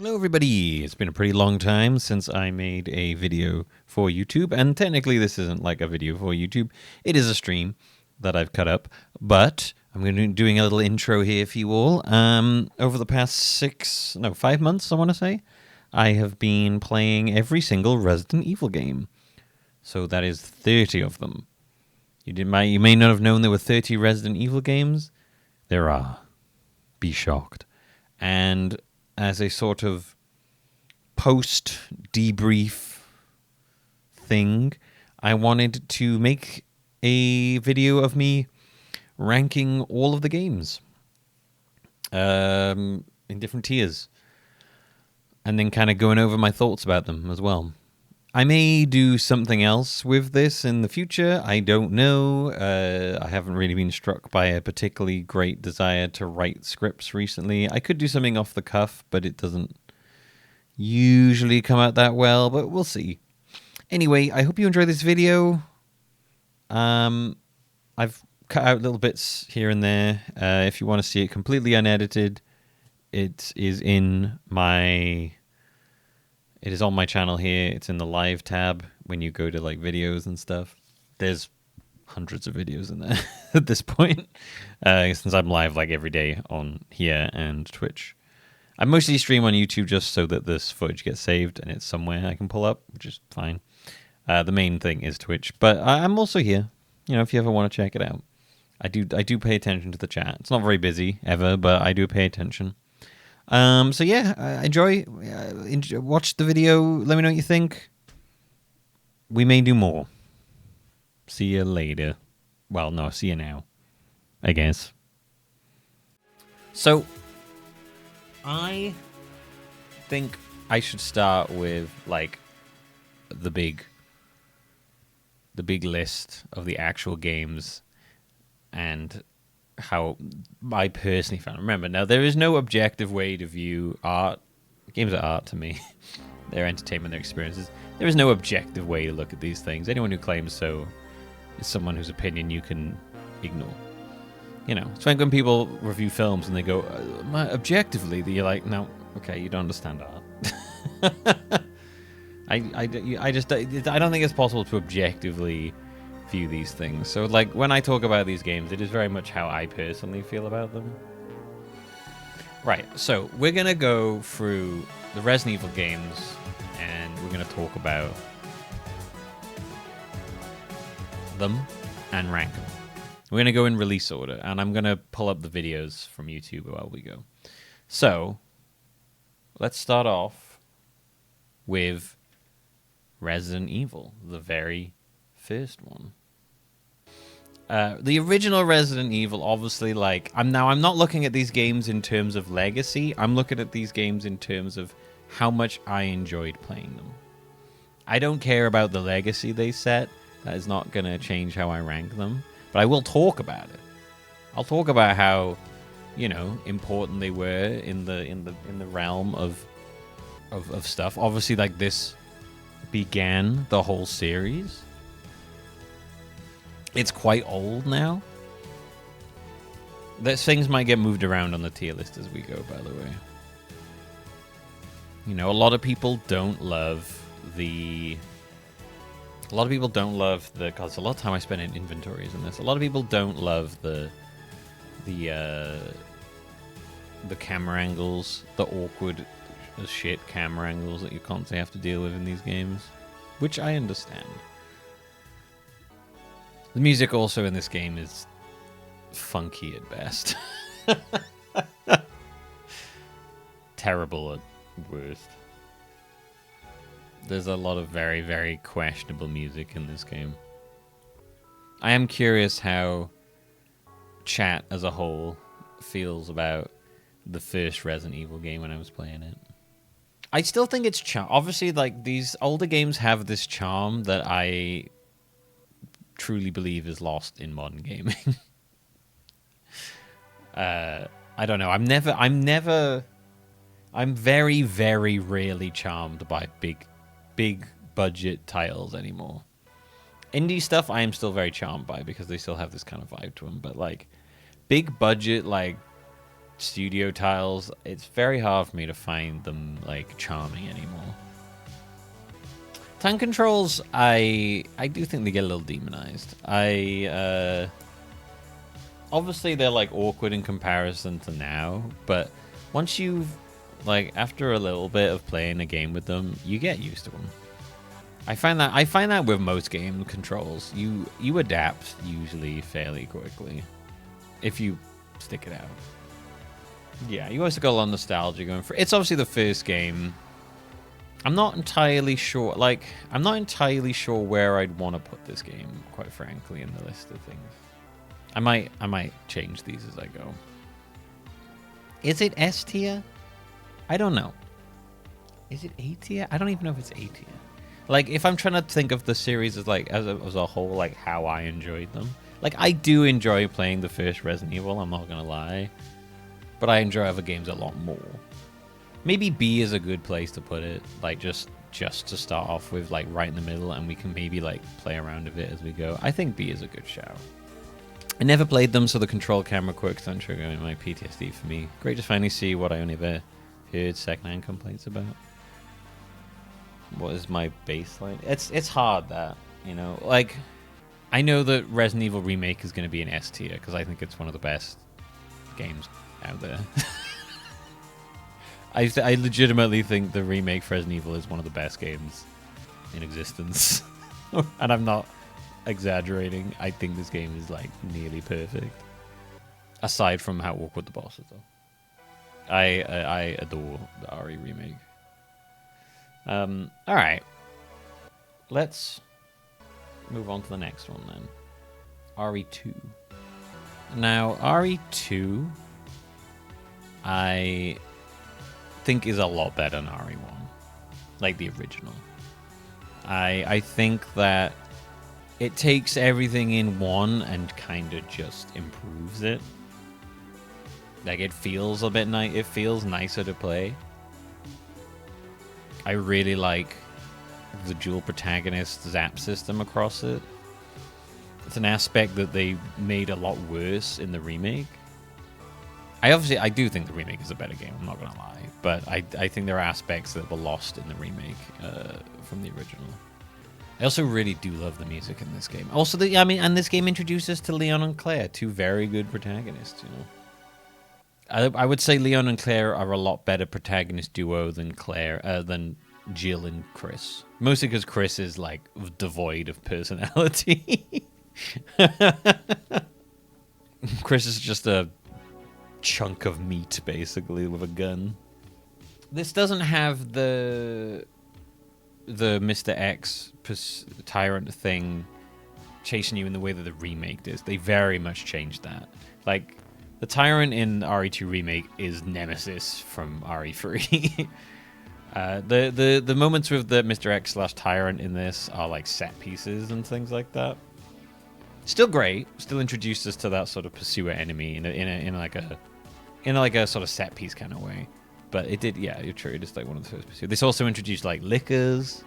Hello everybody, it's been a pretty long time since I made a video for YouTube, and technically this isn't like a video for YouTube, it is a stream that I've cut up, but I'm going to be doing a little intro here for you all. Over the past 5 months, I want to say, I have been playing every single Resident Evil game. So that is 30 of them. You may not have known there were 30 Resident Evil games. There are. Be shocked. And as a sort of post-debrief thing, I wanted to make a video of me ranking all of the games in different tiers, and then kind of going over my thoughts about them as well. I may do something else with this in the future. I don't know. I haven't really been struck by a particularly great desire to write scripts recently. I could do something off the cuff, but it doesn't usually come out that well, but we'll see. Anyway, I hope you enjoy this video. I've cut out little bits here and there. If you want to see it completely unedited, it is on my channel here. It's in the live tab when you go to like videos and stuff. There's hundreds of videos in there at this point, since I'm live like every day on here and Twitch. I mostly stream on YouTube just so that this footage gets saved and it's somewhere I can pull up, which is fine. The main thing is Twitch, but I'm also here. You know, if you ever want to check it out, I do pay attention to the chat. It's not very busy ever, but I do pay attention. So yeah, enjoy, watch the video, let me know what you think. We may do more. See you later. Well, no, see you now, I guess. So, I think I should start with, like, the big list of the actual games and how I personally found. Remember, now there is no objective way to view art. Games are art to me. They're entertainment, they're experiences. There is no objective way to look at these things. Anyone who claims so is someone whose opinion you can ignore. You know, it's like when people review films and they go, objectively, you're like, no, okay, you don't understand art. I don't think it's possible to objectively view these things. So, like, when I talk about these games, it is very much how I personally feel about them. Right, so we're going to go through the Resident Evil games, and we're going to talk about them and rank them. We're going to go in release order, and I'm going to pull up the videos from YouTube while we go. So, let's start off with Resident Evil, the very first one. The original Resident Evil, obviously, like, I'm not looking at these games in terms of legacy. I'm looking at these games in terms of how much I enjoyed playing them. I don't care about the legacy they set. That is not going to change how I rank them. But I will talk about it. I'll talk about how, you know, important they were in the realm of stuff. Obviously, like, this began the whole series. It's quite old now. Things might get moved around on the tier list as we go, by the way. You know, a lot of people don't love the... Because a lot of time I spend in inventories in this. A lot of people don't love the camera angles, the awkward as shit camera angles that you constantly have to deal with in these games, which I understand. The music also in this game is funky at best. Terrible at worst. There's a lot of very, very questionable music in this game. I am curious how chat as a whole feels about the first Resident Evil game when I was playing it. I still think it's charm. Obviously, like, these older games have this charm that I truly believe is lost in modern gaming. I don't know. I'm very, very rarely charmed by big budget titles anymore. Indie stuff I am still very charmed by because they still have this kind of vibe to them. But, like, big budget, like, studio tiles, it's very hard for me to find them like charming anymore. Tank controls, I do think they get a little demonized. Obviously they're like awkward in comparison to now, but once you've like after a little bit of playing a game with them, you get used to them. I find that with most game controls, you adapt usually fairly quickly if you stick it out. Yeah, you always got a lot of nostalgia going for it. It's obviously the first game. I'm not entirely sure. Like, I'm not entirely sure where I'd want to put this game, quite frankly, in the list of things. I might change these as I go. Is it S tier? I don't know. Is it A tier? I don't even know if it's A tier. Like, if I'm trying to think of the series as like as a whole, like how I enjoyed them. Like, I do enjoy playing the first Resident Evil. I'm not gonna lie, but I enjoy other games a lot more. Maybe B is a good place to put it. Like, just to start off with, like right in the middle, and we can maybe like play around with it as we go. I think B is a good shout. I never played them, so the control camera quirks don't trigger my PTSD for me. Great to finally see what I only ever heard secondhand complaints about. What is my baseline? It's hard that, you know, like I know that Resident Evil Remake is going to be an S tier because I think it's one of the best games out there. I legitimately think the remake for Resident Evil is one of the best games in existence. And I'm not exaggerating. I think this game is like nearly perfect. Aside from how awkward the boss is, though. I adore the RE remake. All right. Let's move on to the next one then. RE2. Now, RE2, I think is a lot better than RE1, like the original. I think that it takes everything in one and kind of just improves it. Like, it feels a bit nice. It feels nicer to play. I really like the dual protagonist zap system across it. It's an aspect that they made a lot worse in the remake. I do think the remake is a better game, I'm not gonna lie, but I think there are aspects that were lost in the remake from the original. I also really do love the music in this game. Also, and this game introduces us to Leon and Claire, two very good protagonists, you know. I would say Leon and Claire are a lot better protagonist duo than Jill and Chris. Mostly because Chris is like devoid of personality. Chris is just a chunk of meat, basically, with a gun. This doesn't have the Mr. X tyrant thing chasing you in the way that the remake does. They very much changed that. Like, the tyrant in RE2 remake is Nemesis from RE3. The moments with the Mr. X / tyrant in this are like set pieces and things like that. Still great. Still introduced us to that sort of pursuer enemy in like a sort of set piece kind of way. But it did, yeah, you're true. It's like one of the first pursuers. This also introduced like liquors,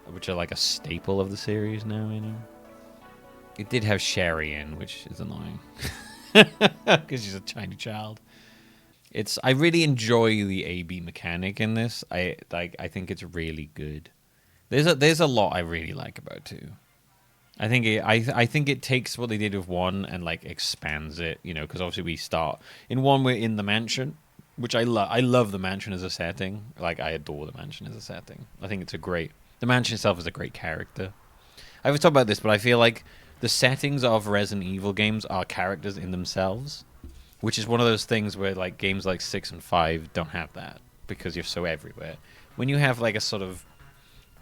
which are like a staple of the series now. You know, it did have Sherry in, which is annoying. Because she's a tiny child. I really enjoy the A/B mechanic in this. I think it's really good. There's a lot I really like about 2. I think it takes what they did with 1 and like expands it. You know, because obviously we start in 1, we're in the mansion, which I love. I love the mansion as a setting. Like, I adore the mansion as a setting. I think the mansion itself is a great character. I haven't talked about this, but I feel like the settings of Resident Evil games are characters in themselves, which is one of those things where like games like 6 and 5 don't have that because you're so everywhere. When you have like a sort of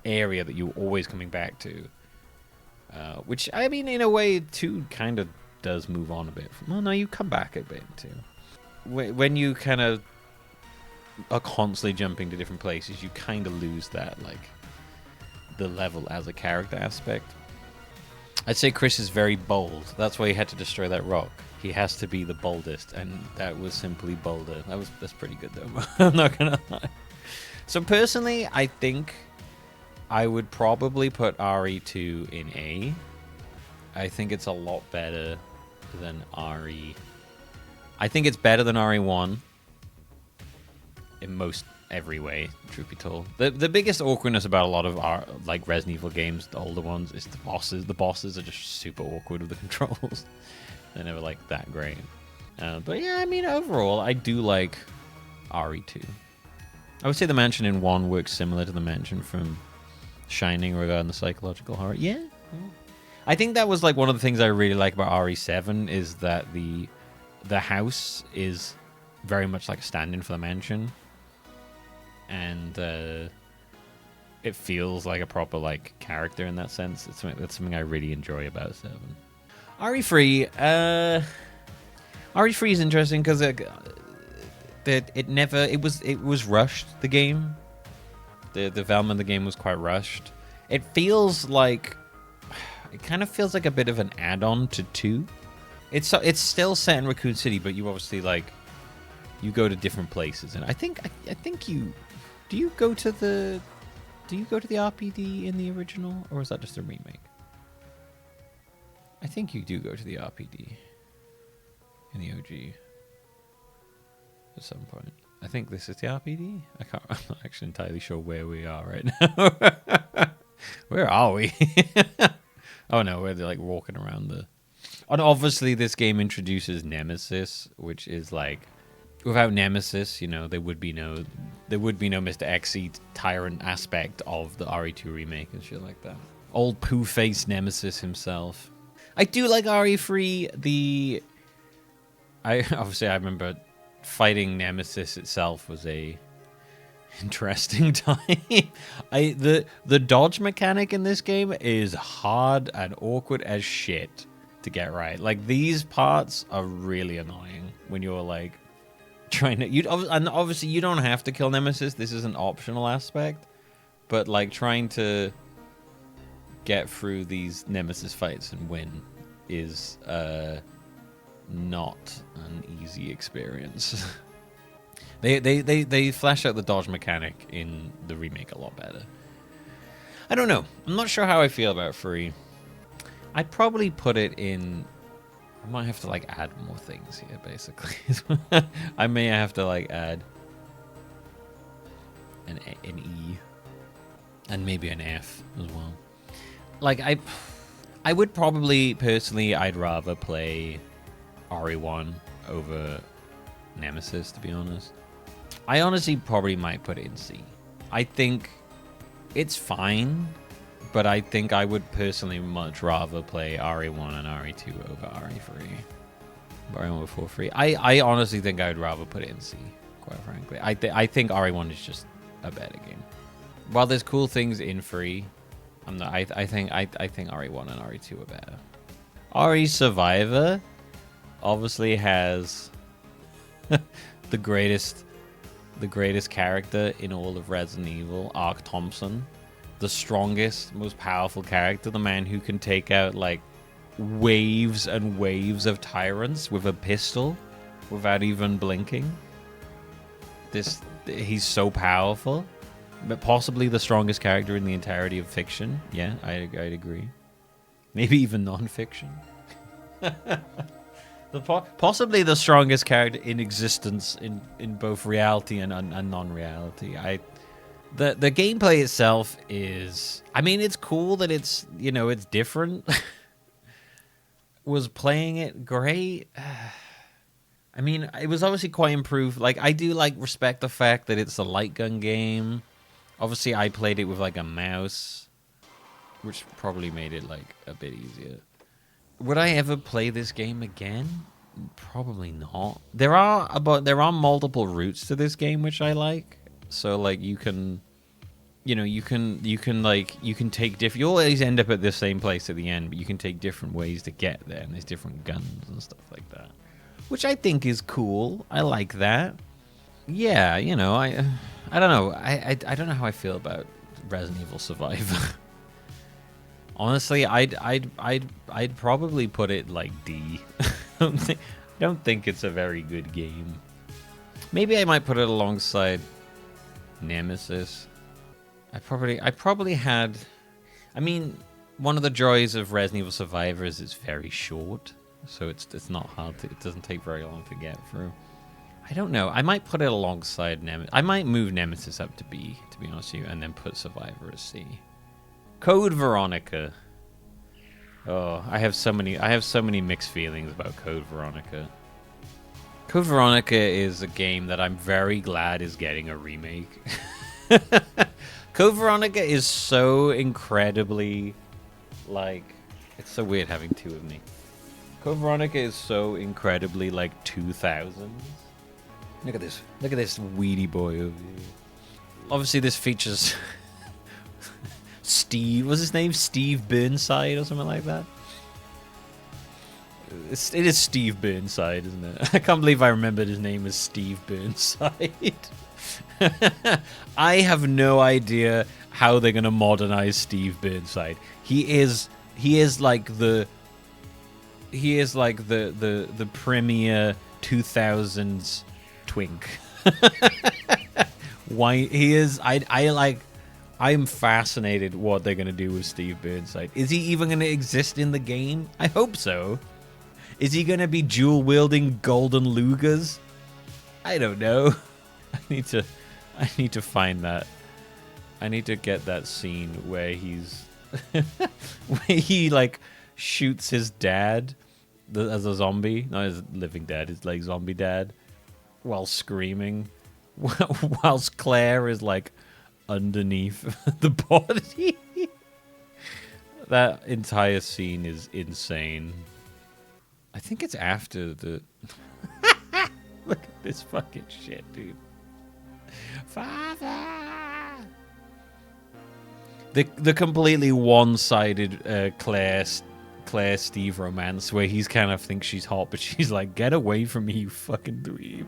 area that you're always coming back to, which, I mean, in a way 2 kind of does move on a bit. Well, no, you come back a bit too. When you kind of are constantly jumping to different places, you kind of lose that, like, the level as a character aspect. I'd say Chris is very bold. That's why he had to destroy that rock. He has to be the boldest, and that was simply bolder. That's pretty good, though. I'm not gonna lie. So personally, I think I would probably put RE2 in A. I think it's a lot better than RE. I think it's better than RE1 in most every way, truth be told. The biggest awkwardness about a lot of our like Resident Evil games, the older ones, is the bosses. The bosses are just super awkward with the controls. They're never like that great. But yeah, I mean, overall, I do like RE2. I would say the mansion in 1 works similar to the mansion from Shining regarding the psychological horror. Yeah. I think that was like one of the things I really like about RE7 is that the house is very much like a stand-in for the mansion. And it feels like a proper like character in that sense. That's something I really enjoy about 7. RE3, RE3 is interesting because it was rushed. The game, the development of the game was quite rushed. It feels like it kind of feels like a bit of an add-on to 2. It's still set in Raccoon City, but you obviously like you go to different places, and I think you. Do you go to the RPD in the original, or is that just a remake? I think you do go to the RPD in the OG at some point. I think this is the RPD. I'm not actually entirely sure where we are right now. Where are we? Oh no, we're like walking around the. And obviously, this game introduces Nemesis, which is like. Without Nemesis, you know, there would be no Mr. Xe tyrant aspect of the RE2 remake and shit like that. Old poo-faced Nemesis himself. I do like RE3. I remember fighting Nemesis itself was a interesting time. The dodge mechanic in this game is hard and awkward as shit to get right. Like these parts are really annoying when you're like trying to and obviously you don't have to kill Nemesis. This is an optional aspect, but like trying to get through these Nemesis fights and win is not an easy experience. They flesh out the dodge mechanic in the remake a lot better. I don't know. I'm not sure how I feel about 3. I'd probably put it in. I might have to like add more things here, basically. I may have to like add an E and maybe an F as well. Like I would probably personally, I'd rather play RE1 over Nemesis, to be honest. I honestly probably might put it in C. I think it's fine. But I think I would personally much rather play RE1 and RE2 over RE3. RE1 before 3. I honestly think I would rather put it in C, quite frankly. I think RE1 is just a better game. While there's cool things in 3, I think RE1 and RE2 are better. RE Survivor obviously has the greatest character in all of Resident Evil, Ark Thompson. The strongest, most powerful character, the man who can take out like waves and waves of tyrants with a pistol without even blinking. He's so powerful, but possibly the strongest character in the entirety of fiction. Yeah, I'd agree. Maybe even non-fiction. Possibly the strongest character in existence in both reality and non-reality. The gameplay itself is, I mean, it's cool that it's, you know, it's different. Was playing it great? I mean, it was obviously quite improved. Like, I do like respect the fact that it's a light gun game. Obviously, I played it with like a mouse, which probably made it like a bit easier. Would I ever play this game again? Probably not. There are multiple routes to this game which I like. So like you can take different. You'll always end up at the same place at the end, but you can take different ways to get there, and there's different guns and stuff like that, which I think is cool. I like that. Yeah, you know, I don't know. I don't know how I feel about Resident Evil Survivor. Honestly, I'd probably put it like D. I don't think it's a very good game. Maybe I might put it alongside Nemesis. I probably had. I mean, one of the joys of Resident Evil Survivor is it's very short. so it's not hard. It doesn't take very long to get through. I don't know. I might put it alongside Nemesis. I might move Nemesis up to B, to be honest with you, and then put Survivor as C. Code Veronica. Oh, I have so many mixed feelings about Code Veronica. Code Veronica is a game that I'm very glad is getting a remake. Code Veronica is so incredibly, like, it's so weird having two of me. Code Veronica is so incredibly, like, 2000s. Look at this weedy boy over here. Obviously, this features Steve. What's his name? Steve Burnside or something like that. It is Steve Burnside, isn't it? I can't believe I remembered his name as Steve Burnside. I have no idea how they're gonna modernize Steve Burnside. He is like the premier 2000s twink. Why he is? I'm fascinated what they're gonna do with Steve Burnside. Is he even gonna exist in the game? I hope so. Is he gonna be dual wielding golden lugers? I don't know. I need to find that. I need to get that scene where he's where he like shoots his dad as a zombie, not his living dad, his like zombie dad, while screaming, whilst Claire is like underneath the body. That entire scene is insane. I think it's after the. Look at this fucking shit, dude. Father. The completely one-sided Claire Steve romance where he's kind of thinks she's hot, but she's like, "Get away from me, you fucking dweeb."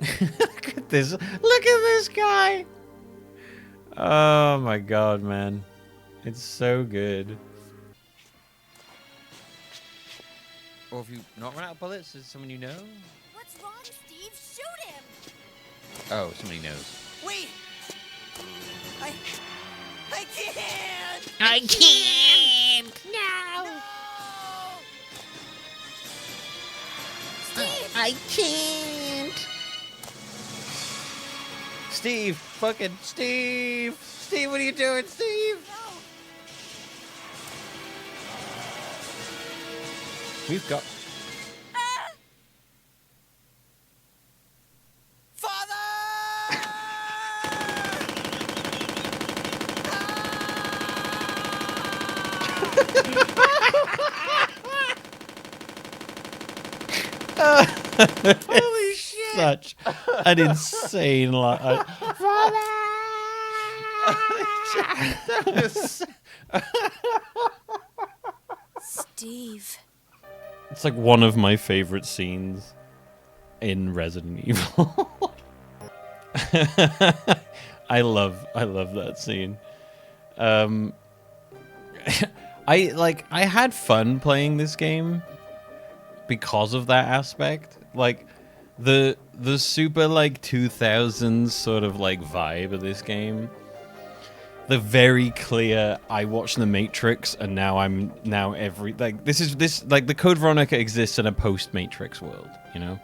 Look at this! Look at this guy! Oh my god, man, it's so good. Or if you not run out of bullets, is someone you know? What's wrong, Steve? Shoot him! Oh, somebody knows. Wait! I can't! I can't! No! Steve! I can't! Steve! Fucking Steve! Steve, what are you doing, Steve? No! We've got... Ah! Father! Holy shit! Such an insane line. Steve. It's like one of my favorite scenes in Resident Evil. I love that scene. I had fun playing this game because of that aspect. Like the super like 2000s sort of like vibe of this game. The very clear, I watched The Matrix, and now the Code Veronica exists in a post-Matrix world, you know?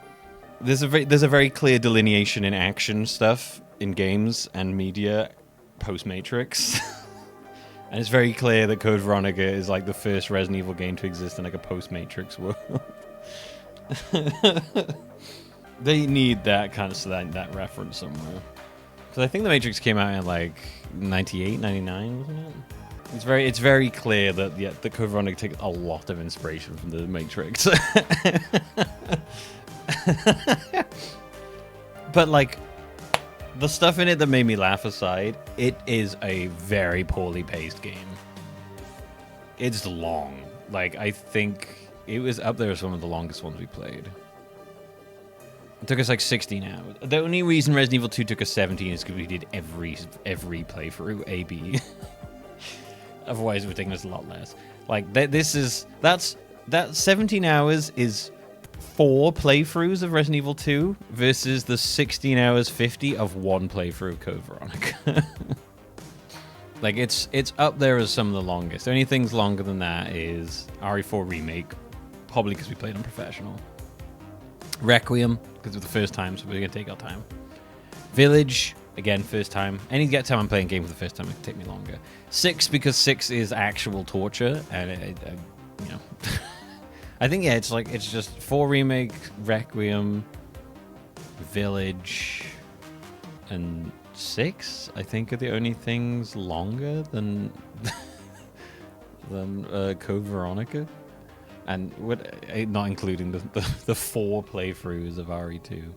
There's a very clear delineation in action stuff in games and media post-Matrix. And it's very clear that Code Veronica is like the first Resident Evil game to exist in like a post-Matrix world. They need that kind of that reference somewhere. Because I think The Matrix came out in like 98, 99, wasn't it? It's very clear that the Code Veronica takes a lot of inspiration from The Matrix. But like the stuff in it that made me laugh aside, it is a very poorly paced game. It's long. Like I think it was up there as one of the longest ones we played. It took us like 16 hours. The only reason Resident Evil 2 took us 17 is because we did every playthrough A/B. Otherwise, it would take us a lot less. Like that 17 hours is 4 playthroughs of Resident Evil 2 versus the 16 hours 50 of one playthrough of Code Veronica. Like, it's up there as some of the longest. The only things longer than that is RE4 Remake, probably because we played on Professional. Requiem, because it was the first time, so we're going to take our time. Village, again, first time. Any time I'm playing a game for the first time, it can take me longer. 6, because 6 is actual torture, and you know... I think, yeah, it's just 4 Remake, Requiem, Village, and 6, I think, are the only things longer than Code Veronica, and not including the 4 playthroughs of RE2.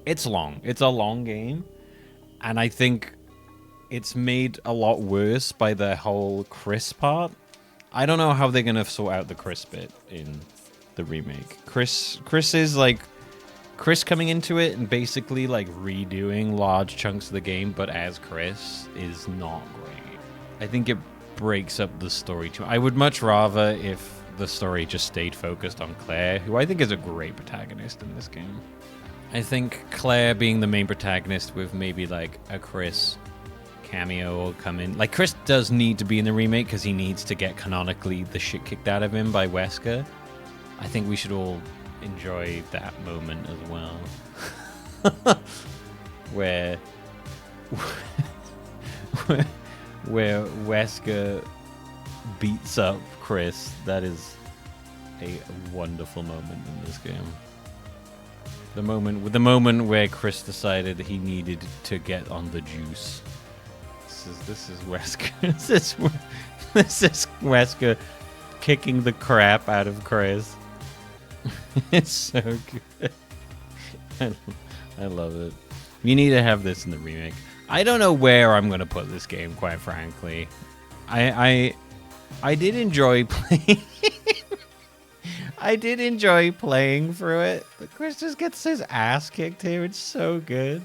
It's long. It's a long game, and I think it's made a lot worse by the whole Chris part. I don't know how they're gonna sort out the Chris bit in the remake. Chris is like Chris coming into it and basically like redoing large chunks of the game, but as Chris is not great. I think it breaks up the story too. I would much rather if the story just stayed focused on Claire, who I think is a great protagonist in this game. I think Claire being the main protagonist with maybe like a Chris cameo or come in. Like, Chris does need to be in the remake because he needs to get canonically the shit kicked out of him by Wesker. I think we should all enjoy that moment as well. where Wesker beats up Chris. That is a wonderful moment in this game. The moment where Chris decided he needed to get on the juice. This is Wesker. This is Wesker kicking the crap out of Chris. It's so good. I love it. You need to have this in the remake. I don't know where I'm gonna put this game, quite frankly. I did enjoy playing. I did enjoy playing through it, but Chris just gets his ass kicked here. It's so good.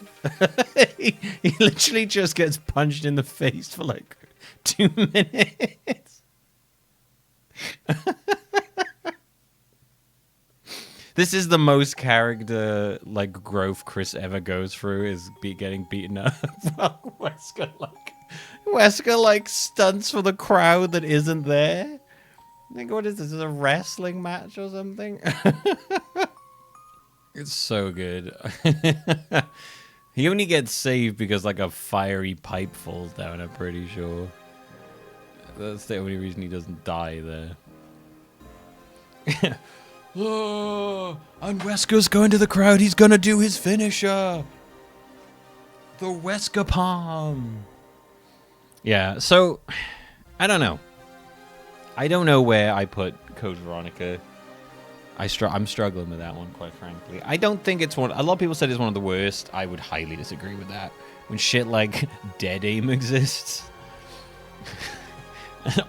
he literally just gets punched in the face for like 2 minutes. This is the most character like growth Chris ever goes through, is getting beaten up. While Wesker like stunts for the crowd that isn't there. Like, what is this? Is this a wrestling match or something? It's so good. He only gets saved because like a fiery pipe falls down, I'm pretty sure. That's the only reason he doesn't die there. Oh, and Wesker's going to the crowd. He's gonna do his finisher. The Wesker palm. Yeah, so I don't know. I don't know where I put Code Veronica. I'm struggling with that one, quite frankly. I don't think it's one. A lot of people said it's one of the worst. I would highly disagree with that. When shit like Dead Aim exists,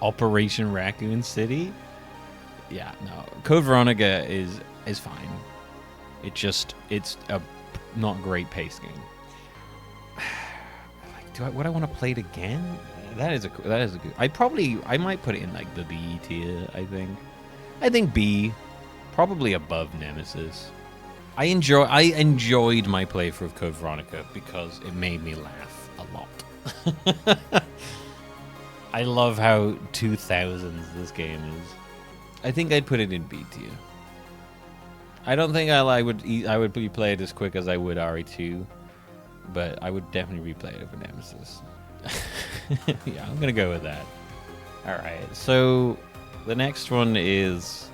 Operation Raccoon City. Yeah, no. Code Veronica is fine. It's a not great paced game. Would I want to play it again? That is a good. I might put it in like the B tier. I think B, probably above Nemesis. I enjoyed my playthrough of Code Veronica because it made me laugh a lot. I love how 2000s this game is. I think I'd put it in B tier. I don't think I would replay it as quick as I would RE2, but I would definitely replay it over Nemesis. Yeah, I'm gonna go with that. Alright, so the next one is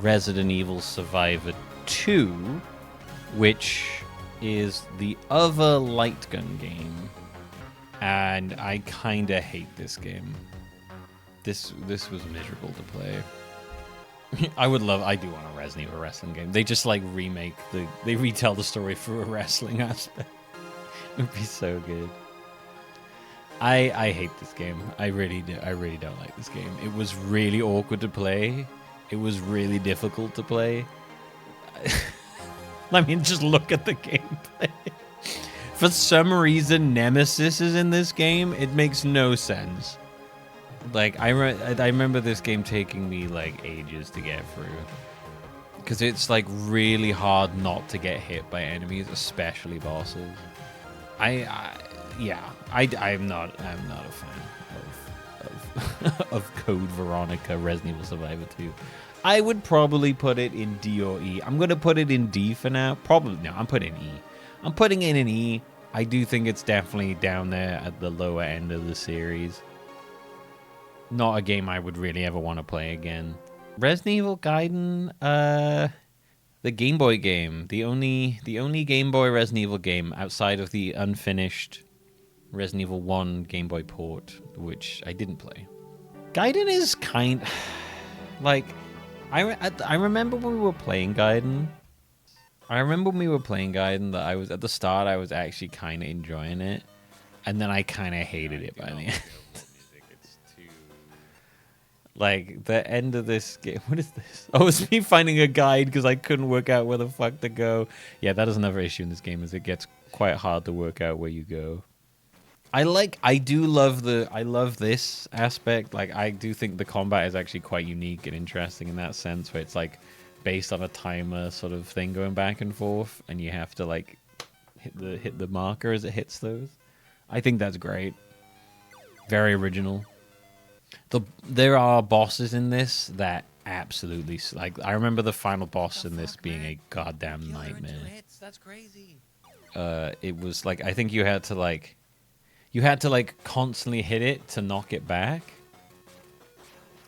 Resident Evil Survivor 2, which is the other light gun game, and I kinda hate this game. This was miserable to play. I do want a Resident Evil wrestling game. They just like they retell the story through a wrestling aspect. It would be so good. I hate this game. I really do. I really don't like this game. It was really awkward to play. It was really difficult to play. I mean, just look at the gameplay. For some reason, Nemesis is in this game. It makes no sense. Like, I remember this game taking me like ages to get through. Because it's like really hard not to get hit by enemies, especially bosses. yeah, I'm not a fan of Code Veronica Resident Evil Survivor 2. I would probably put it in D or E. I'm gonna put it in D for now. Probably no, I'm putting E. I'm putting it in E. I do think it's definitely down there at the lower end of the series. Not a game I would really ever want to play again. Resident Evil Gaiden, the Game Boy game, the only Game Boy Resident Evil game outside of the unfinished Resident Evil 1 Game Boy port, which I didn't play. Gaiden is kind like I remember when we were playing Gaiden. That I was at the start I was actually kind of enjoying it, and then I kind of hated it by the end. Like, the end of this game... What is this? Oh, it's me finding a guide because I couldn't work out where the fuck to go. Yeah, that is another issue in this game, is it gets quite hard to work out where you go. I love this aspect. Like, I do think the combat is actually quite unique and interesting in that sense, where it's, like, based on a timer sort of thing going back and forth, and you have to, like, hit the marker as it hits those. I think that's great. Very original. There are bosses in this that absolutely... Like, I remember the final boss in this being a goddamn nightmare. That's crazy. It was, like, I think you had to, like... You had to, like, constantly hit it to knock it back.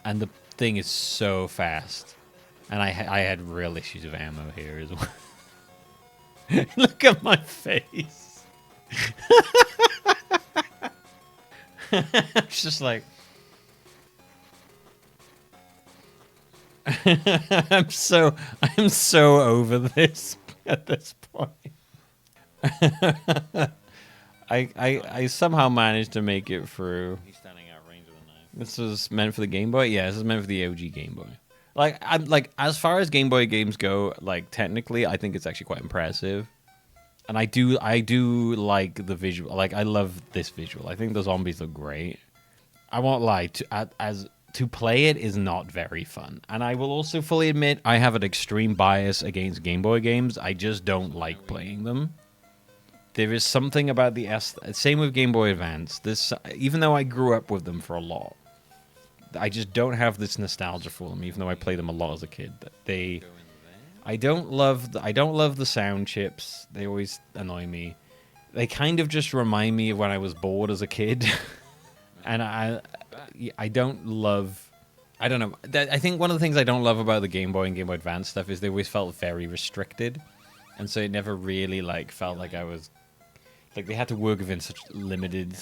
And the thing is so fast. And I had real issues of ammo here as well. Look at my face. It's just like... I'm so over this at this point. I somehow managed to make it through. He's standing out of range of the knife. This was meant for the Game Boy. Yeah, this is meant for the OG Game Boy. Like, I'm like, as far as Game Boy games go, like, technically, I think it's actually quite impressive. And I do like the visual. Like, I love this visual. I think the zombies look great. I won't lie. To play it is not very fun. And I will also fully admit I have an extreme bias against Game Boy games. I just don't like playing them. There is something about the same with Game Boy Advance. Even though I grew up with them for a lot, I just don't have this nostalgia for them. Even though I played them a lot as a kid, I don't love the sound chips. They always annoy me. They kind of just remind me of when I was bored as a kid, and I don't love... I don't know. I think one of the things I don't love about the Game Boy and Game Boy Advance stuff is they always felt very restricted. And so it never really, like, felt like I was... Like, they had to work within such limited...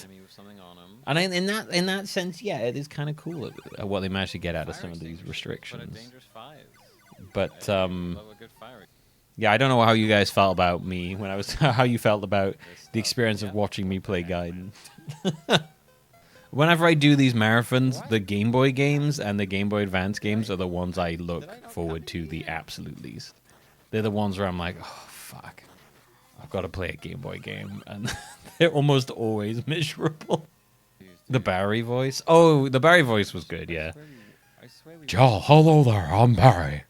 And in that sense, yeah, it is kind of cool at what they managed to get out of some of these restrictions. But, yeah, I don't know how you guys felt about me when I was... how you felt about the experience of watching me play Gaiden. Whenever I do these marathons, the Game Boy games and the Game Boy Advance games are the ones I look forward to the absolute least. They're the ones where I'm like, oh, fuck. I've got to play a Game Boy game. And they're almost always miserable. The Barry voice? Oh, the Barry voice was good, yeah. Joel, hello there, I'm Barry.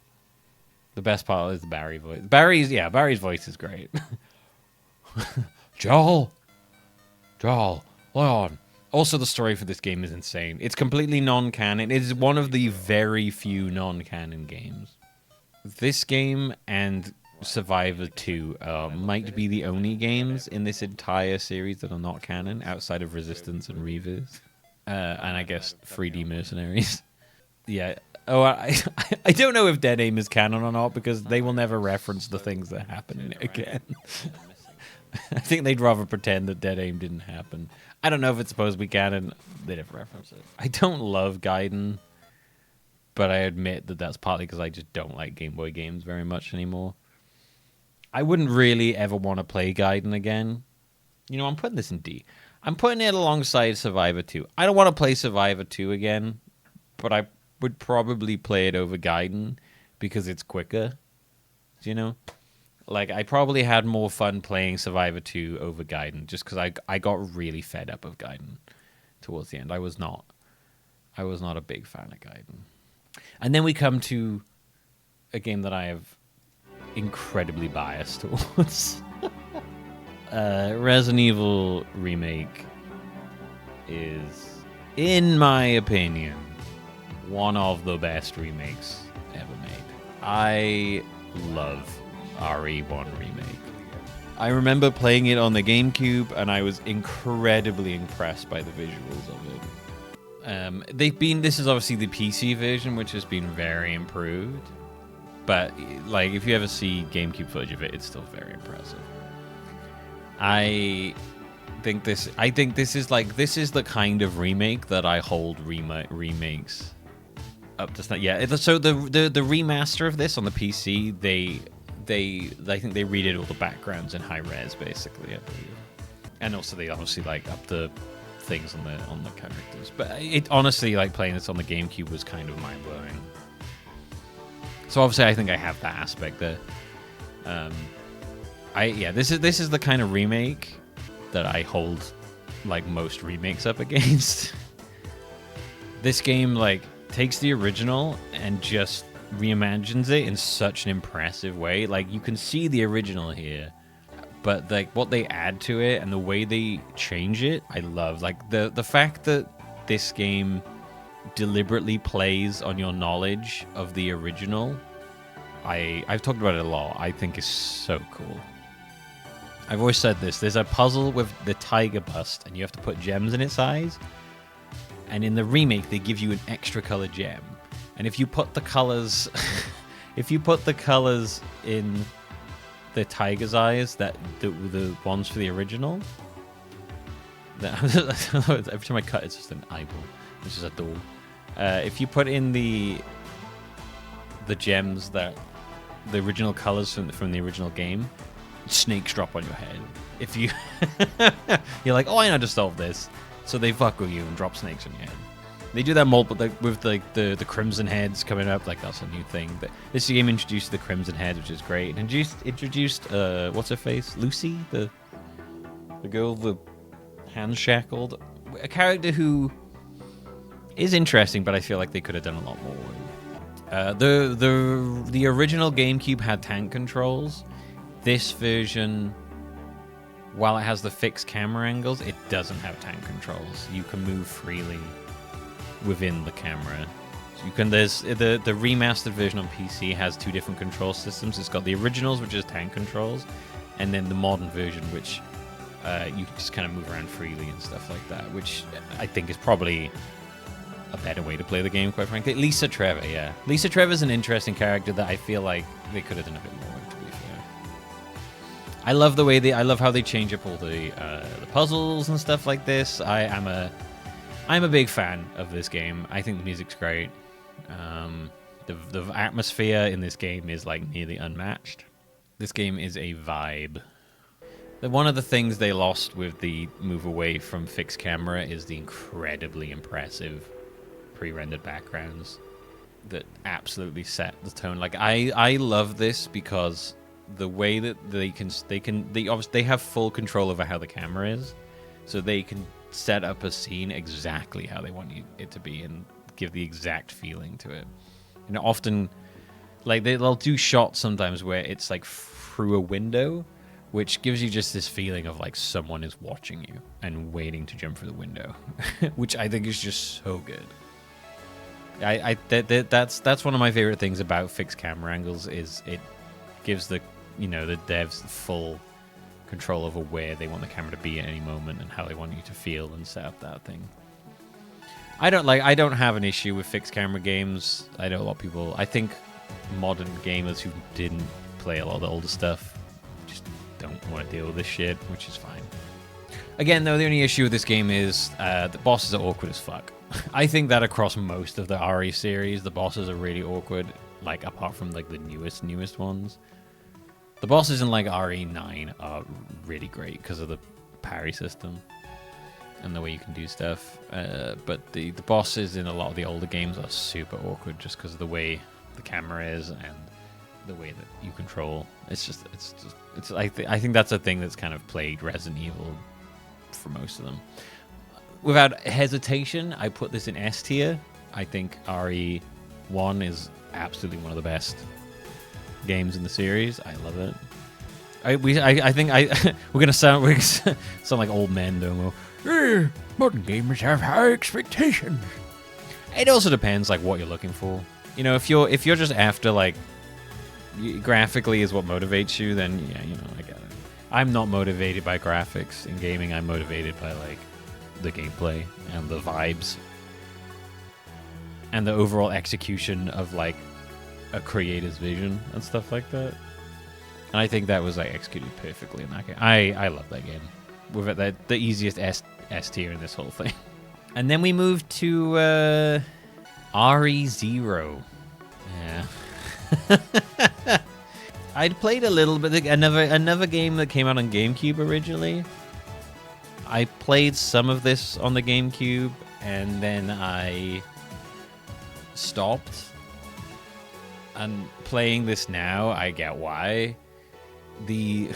The best part is the Barry voice. Barry's voice is great. Joel, hold on. Also, the story for this game is insane. It's completely non-canon. It is one of the very few non-canon games. This game and Survivor 2 might be the only games in this entire series that are not canon, outside of Resistance and Reavers. And I guess 3D Mercenaries. Yeah. Oh, I don't know if Dead Aim is canon or not, because they will never reference the things that happen in it again. I think they'd rather pretend that Dead Aim didn't happen. I don't know if it's supposed to be canon. They never reference it. I don't love Gaiden, but I admit that that's partly because I just don't like Game Boy games very much anymore. I wouldn't really ever want to play Gaiden again. You know, I'm putting this in D. I'm putting it alongside Survivor 2. I don't want to play Survivor 2 again, but I would probably play it over Gaiden because it's quicker. You know? Like, I probably had more fun playing Survivor 2 over Gaiden just because I got really fed up of Gaiden towards the end. I was not a big fan of Gaiden. And then we come to a game that I have incredibly biased towards. Resident Evil Remake is, in my opinion, one of the best remakes ever made. I love RE1 Remake. I remember playing it on the GameCube, and I was incredibly impressed by the visuals of it. This is obviously the PC version, which has been very improved. But like, if you ever see GameCube footage of it, it's still very impressive. I think this is the kind of remake that I hold remakes up to. Yeah, so the remaster of this on the PC, I think they redid all the backgrounds in high res, basically, I believe. And also they obviously like up the things on the characters. But it honestly, like, playing this on the GameCube was kind of mind blowing. So obviously I think I have that aspect there. This is the kind of remake that I hold like most remakes up against. This game like takes the original and just reimagines it in such an impressive way. Like, you can see the original here, but like what they add to it and the way they change it, I love. Like the fact that this game deliberately plays on your knowledge of the original, I've talked about it a lot, I think is so cool. I've always said this. There's a puzzle with the tiger bust, and you have to put gems in its eyes. And in the remake, they give you an extra color gem. And if you put the colors, in the tiger's eyes, that the ones for the original, every time I cut, it's just an eyeball, which is a door. If you put in the gems that the original colors from the original game, snakes drop on your head. If you you're like, oh, I know to solve this, so they fuck with you and drop snakes on your head. They do that with like the crimson heads coming up. Like, that's a new thing. But this game introduced the crimson head, which is great. And introduced what's her face, Lucy, the girl with the hands shackled, a character who is interesting, but I feel like they could have done a lot more with. The original GameCube had tank controls. This version, while it has the fixed camera angles, it doesn't have tank controls. You can move freely within the camera. So you can. There's the remastered version on PC has two different control systems. It's got the originals, which is tank controls, and then the modern version, which you can just kind of move around freely and stuff like that. Which I think is probably a better way to play the game, quite frankly. Lisa Trevor, yeah. Lisa Trevor's an interesting character that I feel like they could have done a bit more with, to be fair. I love how they change up all the puzzles and stuff like this. I'm a big fan of this game. I think the music's great. The atmosphere in this game is like nearly unmatched. This game is a vibe. One of the things they lost with the move away from fixed camera is the incredibly impressive pre-rendered backgrounds that absolutely set the tone. Like, I love this because the way that they obviously have full control over how the camera is, so they can set up a scene exactly how they want it to be and give the exact feeling to it. You know, often like they'll do shots sometimes where it's like through a window, which gives you just this feeling of like someone is watching you and waiting to jump through the window, which I think is just so good. That's one of my favorite things about fixed camera angles is it gives the devs full control over where they want the camera to be at any moment and how they want you to feel and set up that thing. I don't have an issue with fixed camera games. I know a lot of people. I think modern gamers who didn't play a lot of the older stuff just don't want to deal with this shit, which is fine. Again, though, the only issue with this game is the bosses are awkward as fuck. I think that across most of the RE series, the bosses are really awkward. Like, apart from like the newest ones. The bosses in like RE9 are really great because of the parry system and the way you can do stuff. But the bosses in a lot of the older games are super awkward just because of the way the camera is and the way that you control. I think that's a thing that's kind of plagued Resident Evil for most of them. Without hesitation, I put this in S tier. I think RE1 is absolutely one of the best games in the series. I love it. I think we're gonna sound like old men, don't we? Modern gamers have high expectations. It also depends like what you're looking for. You know, if you're just after like graphically is what motivates you, then yeah, you know, I get it. I'm not motivated by graphics in gaming. I'm motivated by like the gameplay and the vibes and the overall execution of like a creator's vision and stuff like that. And I think that was like executed perfectly in that game. I love that game. With it, the easiest S tier in this whole thing. And then we moved to RE0. Yeah. I'd played a little bit. Another game that came out on GameCube originally. I played some of this on the GameCube, and then I stopped. And playing this now, I get why. The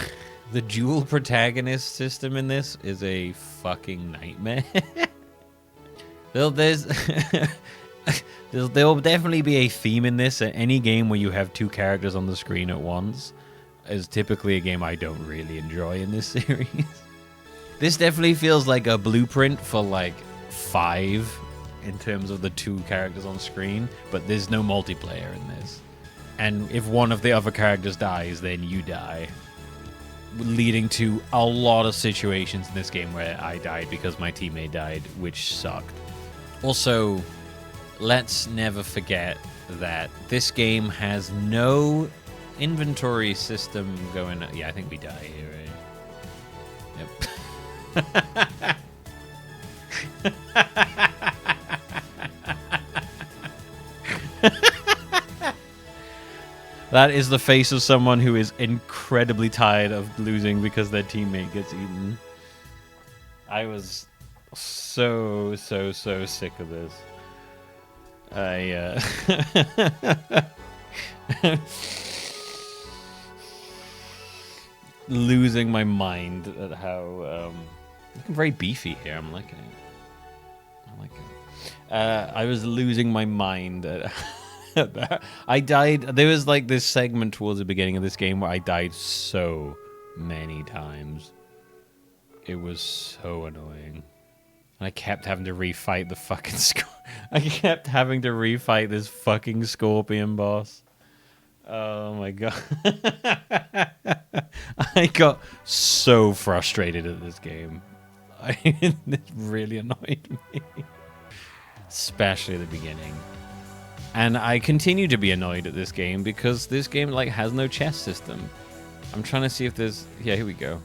dual protagonist system in this is a fucking nightmare. There'll definitely be a theme in this. Any game where you have two characters on the screen at once is typically a game I don't really enjoy in this series. This definitely feels like a blueprint for like 5 in terms of the two characters on screen, but there's no multiplayer in this. And if one of the other characters dies, then you die. Leading to a lot of situations in this game where I died because my teammate died, which sucked. Also, let's never forget that this game has no inventory system going. Yeah, I think we die here, right? Yep. That is the face of someone who is incredibly tired of losing because their teammate gets eaten. I was so sick of this. Losing my mind at how looking very beefy here. I'm liking it. I like it. I was losing my mind at I died. There was like this segment towards the beginning of this game where I died so many times. It was so annoying. And I kept having to refight the fucking I kept having to refight this fucking scorpion boss. Oh my god. I got so frustrated at this game. It really annoyed me. Especially at the beginning. And I continue to be annoyed at this game because this game like has no chest system. I'm trying to see if there's... Yeah, here we go.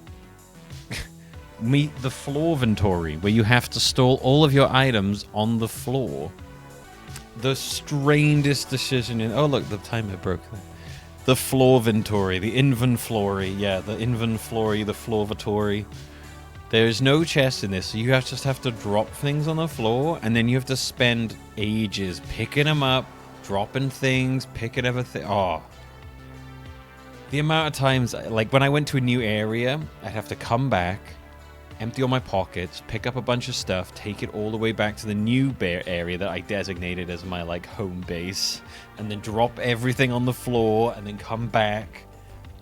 Meet the floor inventory, where you have to store all of your items on the floor. The strangest decision in... Oh, look, the timer broke there. The floor inventory, the inventory. Yeah, the inventory, the floor inventory. There's no chest in this, so you just have to drop things on the floor, and then you have to spend ages picking them up, dropping things, picking everything. Oh. The amount of times, like when I went to a new area, I'd have to come back, empty all my pockets, pick up a bunch of stuff, take it all the way back to the new area that I designated as my like home base, and then drop everything on the floor, and then come back.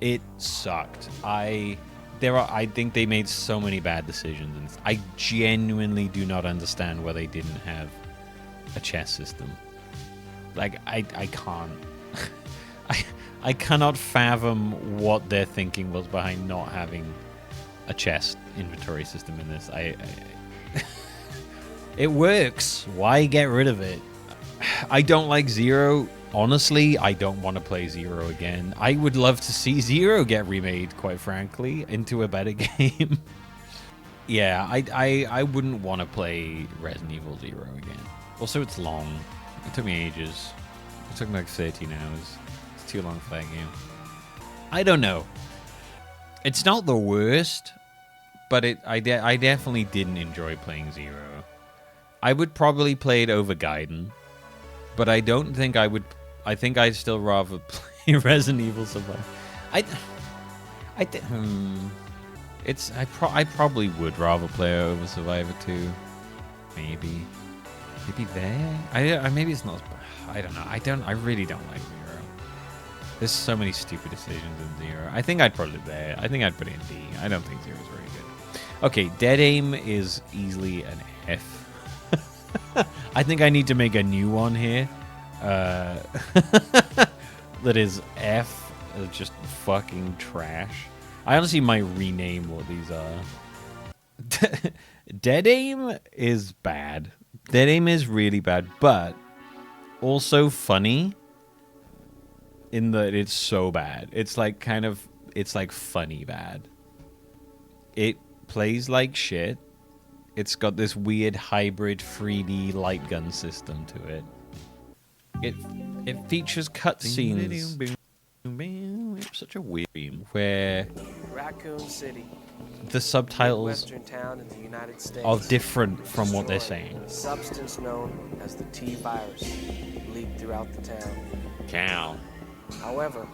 It sucked. I think they made so many bad decisions, and I genuinely do not understand why they didn't have a chest system. Like I can't. I cannot fathom what their thinking was behind not having a chest inventory system in this. It works. Why get rid of it? I don't like Zero. Honestly, I don't want to play Zero again. I would love to see Zero get remade, quite frankly, into a better game. Yeah, I wouldn't want to play Resident Evil Zero again. Also, it's long. It took me ages. It took me like 13 hours. It's too long for that game. I don't know. It's not the worst, but I definitely didn't enjoy playing Zero. I would probably play it over Gaiden, but I don't think I would. I think I'd still rather play Resident Evil Survivor. I probably would rather play it over Survivor 2. Maybe there. Maybe it's not. I don't know. I really don't like Zero. There's so many stupid decisions in Zero. I think I'd put it there. I think I'd put it in D. I don't think Zero's very good. Okay, Dead Aim is easily an F. I think I need to make a new one here. That is F. Just fucking trash. I honestly might rename what these are. Dead Aim is bad. Dead Aim is really bad, but also funny in that it's so bad. It's like it's like funny bad. It plays like shit. It's got this weird hybrid 3D light gun system to it. It features cutscenes. Such a weird game where Raccoon City, the subtitles western town in the United States, are different from what they're saying. a substance known as the T virus leaked throughout the town. Cow. However,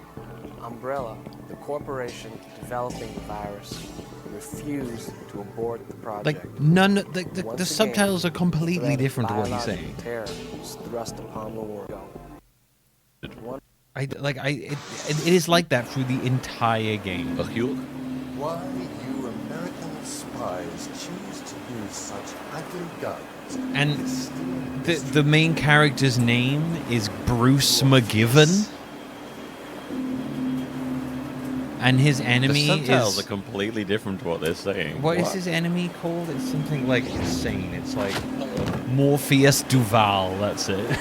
Umbrella, the corporation developing the virus, refused to abort the project. Like none, the Once again, subtitles are the completely threat of different to what he's biological saying. Terror was thrust upon the world. One It is like that through the entire game. Why you American spies choose to use such ugly guns? And is still the main character's name is Bruce McGivern, and his enemy The subtitles is are completely different to what they're saying. what is his enemy called? It's something like insane. It's like Morpheus Duval. That's it.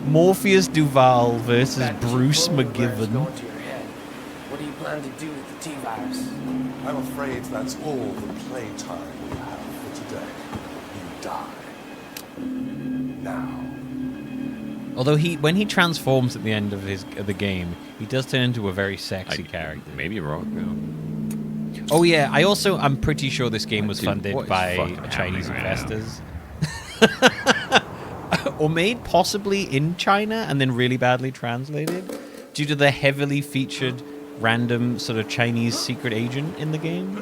Morpheus Duval versus that Bruce bullet virus McGivern. going to your head. What do you plan to do with the T virus? I'm afraid that's all the playtime we have for today. You die. Now. Although when he transforms at the end of the game, he does turn into a very sexy character. Maybe you're wrong. Oh yeah, I'm pretty sure this game was Dude, funded what is by fucking Chinese happening right now? investors. Or made possibly in China and then really badly translated due to the heavily featured random sort of Chinese secret agent in the game,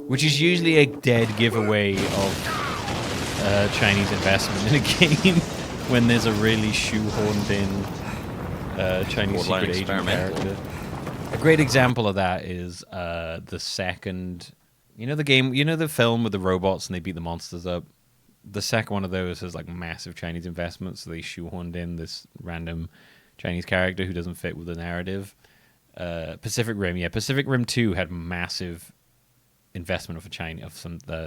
which is usually a dead giveaway of Chinese investment in a game when there's a really shoehorned in Chinese Borderline secret agent experimental. character. A great example of that is the second, the film with the robots and they beat the monsters up. The second one of those has like massive Chinese investment, so they shoehorned in this random Chinese character who doesn't fit with the narrative. Pacific Rim 2 had massive investment of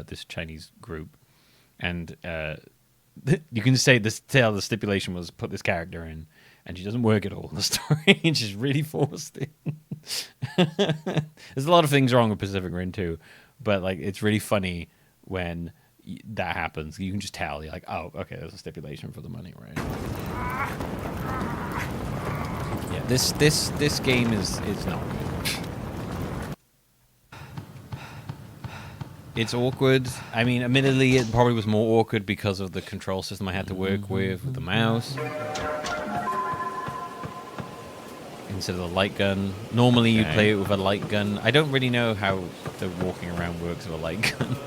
this Chinese group, and you can say the stipulation was put this character in, and she doesn't work at all in the story, and she's really forced in. There's a lot of things wrong with Pacific Rim 2, but like it's really funny when that happens. You can just tell. You're like, oh, okay, there's a stipulation for the money, right? Yeah, this game is not good. It's awkward. I mean, admittedly, it probably was more awkward because of the control system I had to work with the mouse instead of the light gun. Normally, you Okay. play it with a light gun. I don't really know how the walking around works with a light gun.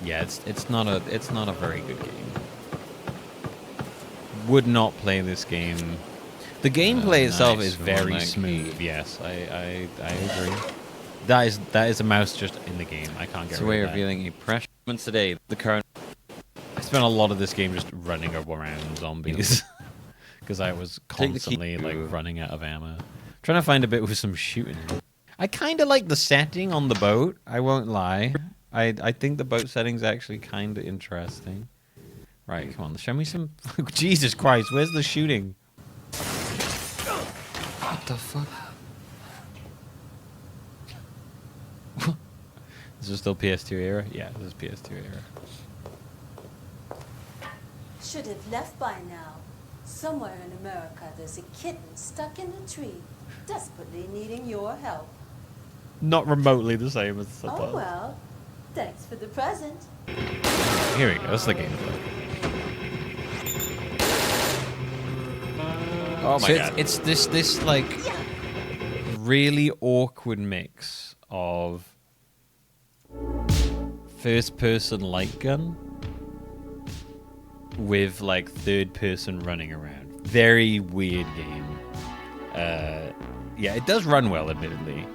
Yeah, it's not a very good game. Would not play this game. The gameplay itself nice. is We want very that smooth. Yes, I agree. That is a mouse just in the game. I can't get It's a rid way of of that. feeling impressions today. The current. I spent a lot of this game just running around zombies because I was Take the key. constantly like running out of ammo. Trying to find a bit with some shooting. I kind of like the setting on the boat. I won't lie. I think the boat setting's actually kind of interesting. Right, come on, show me some. Jesus Christ, where's the shooting? What the fuck? This is still PS2 era? Yeah, this is PS2 era. Should have left by now. Somewhere in America, there's a kitten stuck in a tree, desperately needing your help. Not remotely the same as the Oh well, thanks for the present. Here we go. That's the gameplay. Oh my So god. it's this like really awkward mix of first person light gun with like third person running around. Very weird game. Yeah, it does run well, admittedly.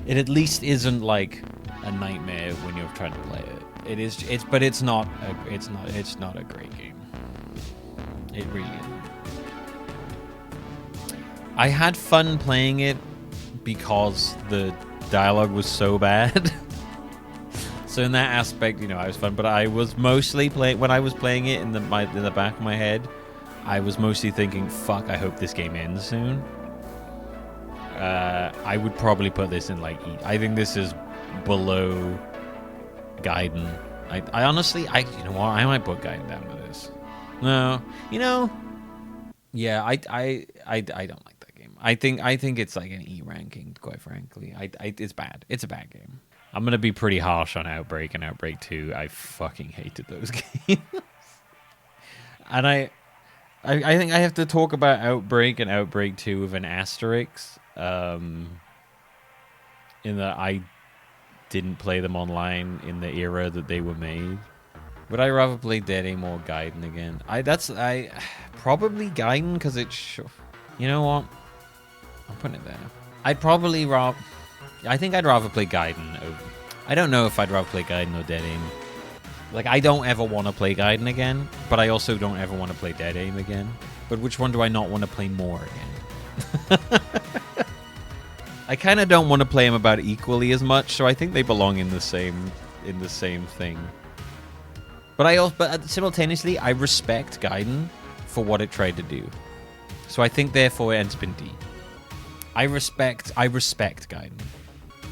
It at least isn't like a nightmare when you're trying to play it. But it's not a great game. It really isn't. I had fun playing it because the dialogue was so bad. So in that aspect, you know, I was fun. But I was mostly when I was playing it in the back of my head, I was mostly thinking, "Fuck! I hope this game ends soon." I would probably put this in like E. I think this is below Gaiden. I honestly, you know what? I might put Gaiden down with this. No, you know, yeah, I don't like that game. I think it's like an E ranking, quite frankly. It's bad. It's a bad game. I'm gonna be pretty harsh on Outbreak and Outbreak 2. I fucking hated those games. And I think I have to talk about Outbreak and Outbreak 2 with an asterisk. In that I didn't play them online in the era that they were made. Would I rather play Dead Aim or Gaiden again? I probably Gaiden because it's. You know what? I'm putting it there. I'd probably rather. I think I'd rather play Gaiden over. I don't know if I'd rather play Gaiden or Dead Aim. Like, I don't ever want to play Gaiden again, but I also don't ever want to play Dead Aim again. But which one do I not want to play more again? I kind of don't want to play them about equally as much, so I think they belong in the same thing. But simultaneously, I respect Gaiden for what it tried to do. So I think therefore it ends up in D. I respect Gaiden.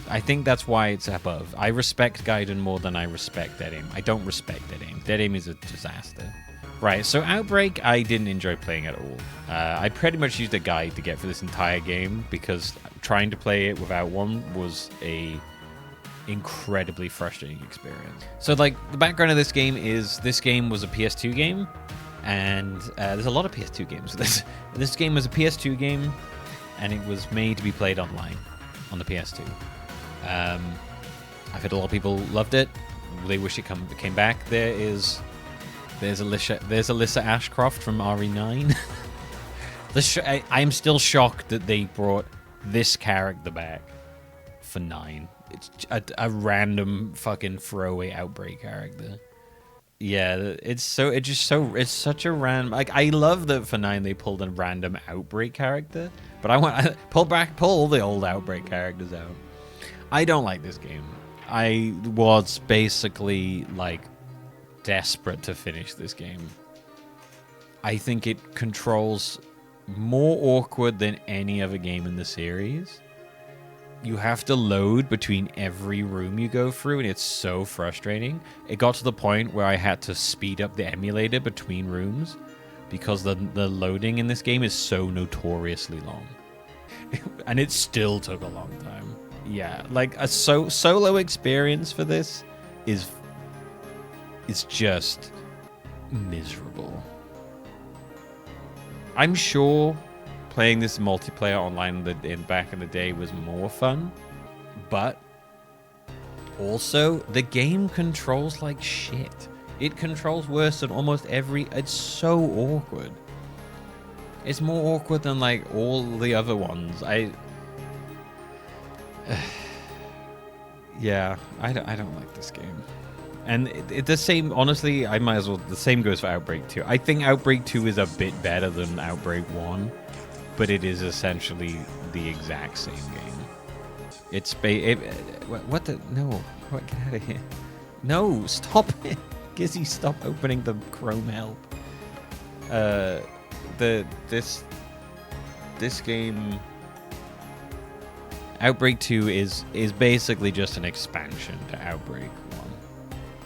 I think that's why it's above. I respect Gaiden more than I respect Dead Aim. I don't respect Dead Aim. Dead Aim is a disaster. Right, so Outbreak, I didn't enjoy playing at all. I pretty much used a guide to get for this entire game because trying to play it without one was a incredibly frustrating experience. So, like, the background of this game is this game was a PS2 game, and there's a lot of PS2 games. This game was a PS2 game, and it was made to be played online on the PS2. I've heard a lot of people loved it. They wish it came back. There's Alyssa Ashcroft from RE9. I'm still shocked that they brought this character back for 9. It's a random fucking throwaway Outbreak character. Yeah, it's such a random. Like, I love that for 9 they pulled a random Outbreak character, but I want pull all the old Outbreak characters out. I don't like this game. I was basically like desperate to finish this game. I think it controls more awkward than any other game in the series. You have to load between every room you go through, and it's so frustrating. It got to the point where I had to speed up the emulator between rooms because the loading in this game is so notoriously long. And it still took a long time. Yeah, like a solo experience for this is just miserable. I'm sure playing this multiplayer online back in the day was more fun, but also the game controls like shit. It controls worse than almost it's so awkward. It's more awkward than like all the other ones. Yeah, I don't like this game. And the same, honestly, I might as well, the same goes for Outbreak 2. I think Outbreak 2 is a bit better than Outbreak 1, but it is essentially the exact same game. It's, what the, no, what, get out of here. No, stop it. Gizzy, stop opening the Chrome help. This game, Outbreak 2 is basically just an expansion to Outbreak 1.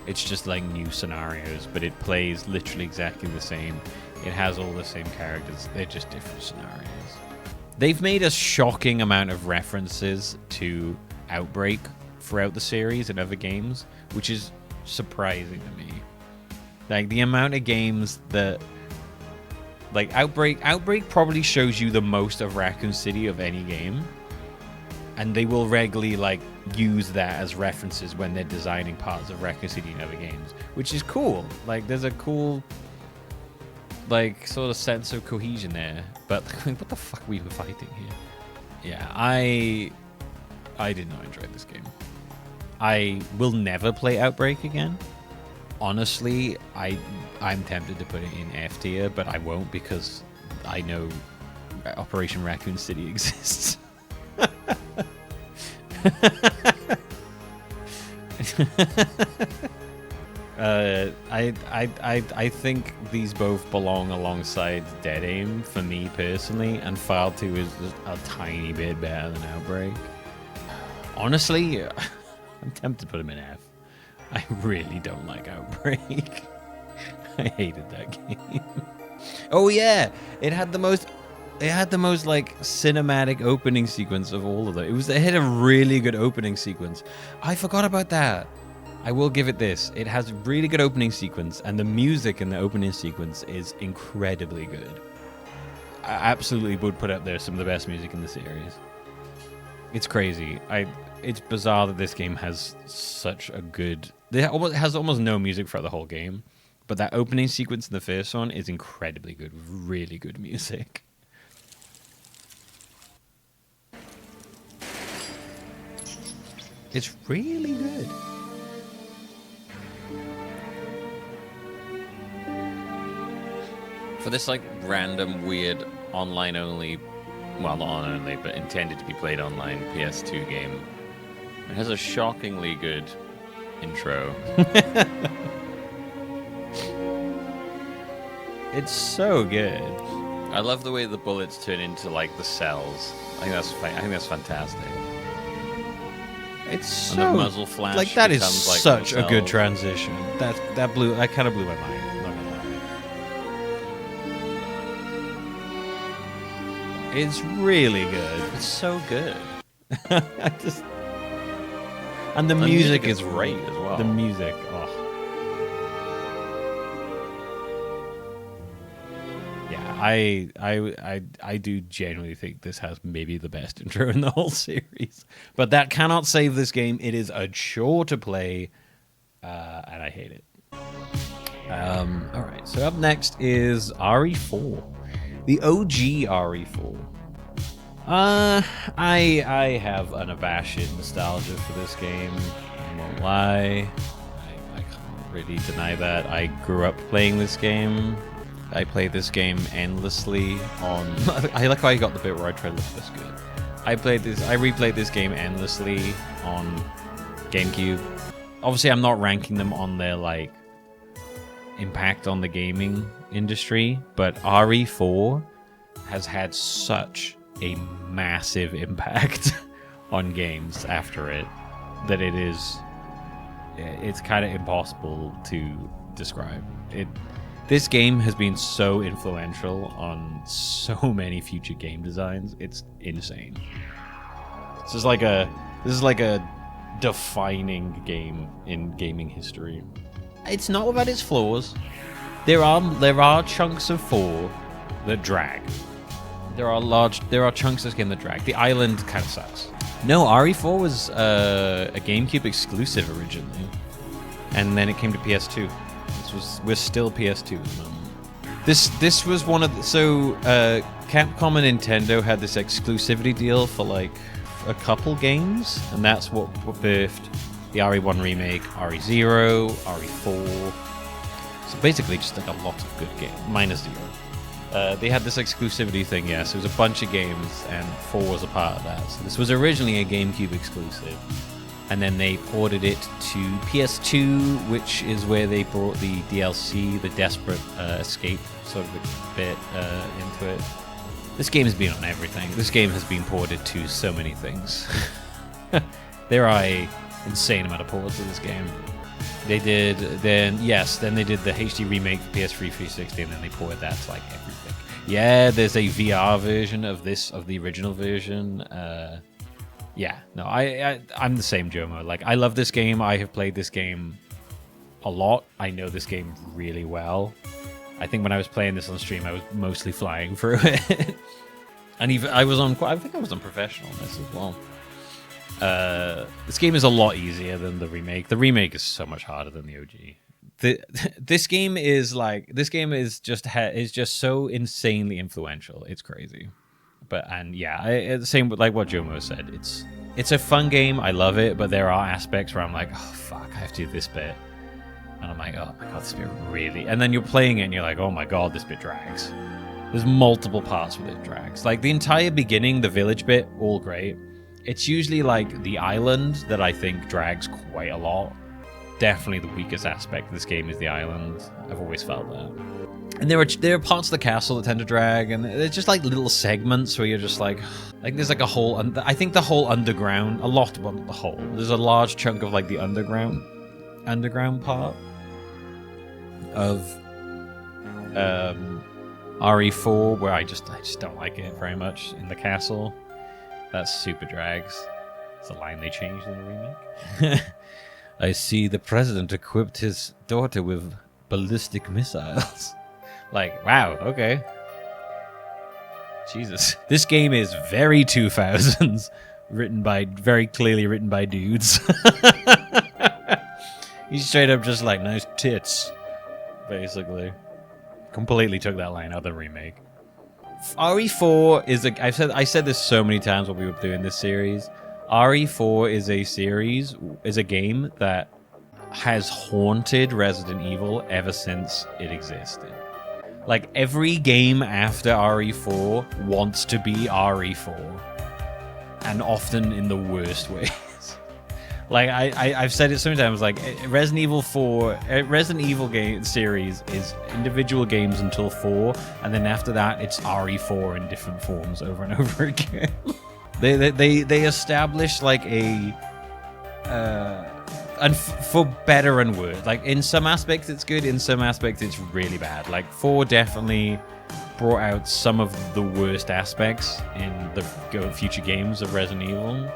It's just like new scenarios, but it plays literally exactly the same. It has all the same characters. They're just different scenarios. They've made a shocking amount of references to Outbreak throughout the series and other games, which is surprising to me. Like, the amount of games that... Like, Outbreak probably shows you the most of Raccoon City of any game. and they will regularly like use that as references when they're designing parts of Raccoon City and other games, which is cool. Like, there's a cool, like, sort of sense of cohesion there. But what the fuck are we even fighting here? Yeah, I did not enjoy this game. I will never play Outbreak again. Honestly, I'm tempted to put it in F tier, but I won't because I know Operation Raccoon City exists. I think these both belong alongside Dead Aim for me personally, and File 2 is just a tiny bit better than Outbreak. Honestly, I'm tempted to put him in F. I really don't like Outbreak. I hated that game. Oh yeah, it had the most like cinematic opening sequence of all of them. It had a really good opening sequence. I forgot about that. I will give it this. It has a really good opening sequence, and the music in the opening sequence is incredibly good. I absolutely would put up there some of the best music in the series. It's crazy. It's bizarre that this game has such a good... It has almost no music throughout the whole game, but that opening sequence in the first one is incredibly good. Really good music. It's really good. For this like random weird online only, well not online only, but intended to be played online PS2 game, it has a shockingly good intro. It's so good. I love the way the bullets turn into like the cells. I think that's fantastic. It's And so the muzzle flash like that is becomes, like, such a little good cells. transition. That kind of blew my mind. Not gonna lie. It's really good. It's so good. I just and the The music music is is great as well. The music, oh. Yeah, I do genuinely think this has maybe the best intro in the whole series. But that cannot save this game. It is a chore to play, and I hate it. All right, so up next is RE4, the OG RE4. I have unabashed nostalgia for this game. I won't lie. I can't really deny that. I grew up playing this game. I played this game endlessly on... I like how I got the bit where I tried to look this good. I replayed this game endlessly on GameCube. Obviously, I'm not ranking them on their, like, impact on the gaming industry, but RE4 has had such a massive impact on games after it that it's kind of impossible to describe. This game has been so influential on so many future game designs. It's insane. This is like a defining game in gaming history. It's not without its flaws. There are chunks of 4 that drag. There are chunks of this game that drag. The island kind of sucks. No, RE4 was a GameCube exclusive originally, and then it came to PS2. We're still PS2 at the moment. This was one of Capcom and Nintendo had this exclusivity deal for like a couple games, and that's what birthed the RE1 remake, RE0, RE4. So basically, just like a lot of good games, minus 0. They had this exclusivity thing, yes. It was a bunch of games, and 4 was a part of that. So this was originally a GameCube exclusive, and then they ported it to PS2, which is where they brought the DLC, the Desperate Escape sort of a bit into it. This game has been on everything. This game has been ported to so many things. There are an insane amount of ports of this game. They did, then they did the HD remake for PS3 360, and then they ported that to like everything. Yeah, there's a VR version of the original version. Yeah, no, I'm the same, Jomo. Like, I love this game. I have played this game a lot. I know this game really well. I think when I was playing this on stream, I was mostly flying through it. And even I think I was on professional on this as well. This game is a lot easier than the remake. The remake is so much harder than the OG. This game is just so insanely influential. It's crazy. But the same with like what Jomo said. It's a fun game. I love it, but there are aspects where I'm like, oh fuck, I have to do this bit, and I'm like, oh my god, this bit really. And then you're playing it, and you're like, oh my god, this bit drags. There's multiple parts where it drags. Like the entire beginning, the village bit, all great. It's usually like the island that I think drags quite a lot. Definitely the weakest aspect of this game is the island. I've always felt that. And there are parts of the castle that tend to drag, and there's just like little segments where you're just like there's like a whole. I think the whole underground, there's a large chunk of like the underground part of RE4 where I just don't like it very much in the castle. That super drags. It's a line they changed in the remake. I see the president equipped his daughter with ballistic missiles. Like, wow, okay. Jesus. This game is very 2000s, very clearly written by dudes. He's straight up just like, nice tits, basically. Completely took that line out of the remake. RE4 is I said this so many times when we were doing this series. RE4 is a game that has haunted Resident Evil ever since it existed. Like every game after RE4 wants to be RE4, and often in the worst ways. Like I've said it so many times. Like Resident Evil game series is individual games until 4, and then after that it's RE4 in different forms over and over again. They establish like and for better and worse. Like in some aspects it's good, in some aspects it's really bad. Like 4 definitely brought out some of the worst aspects in the future games of Resident Evil.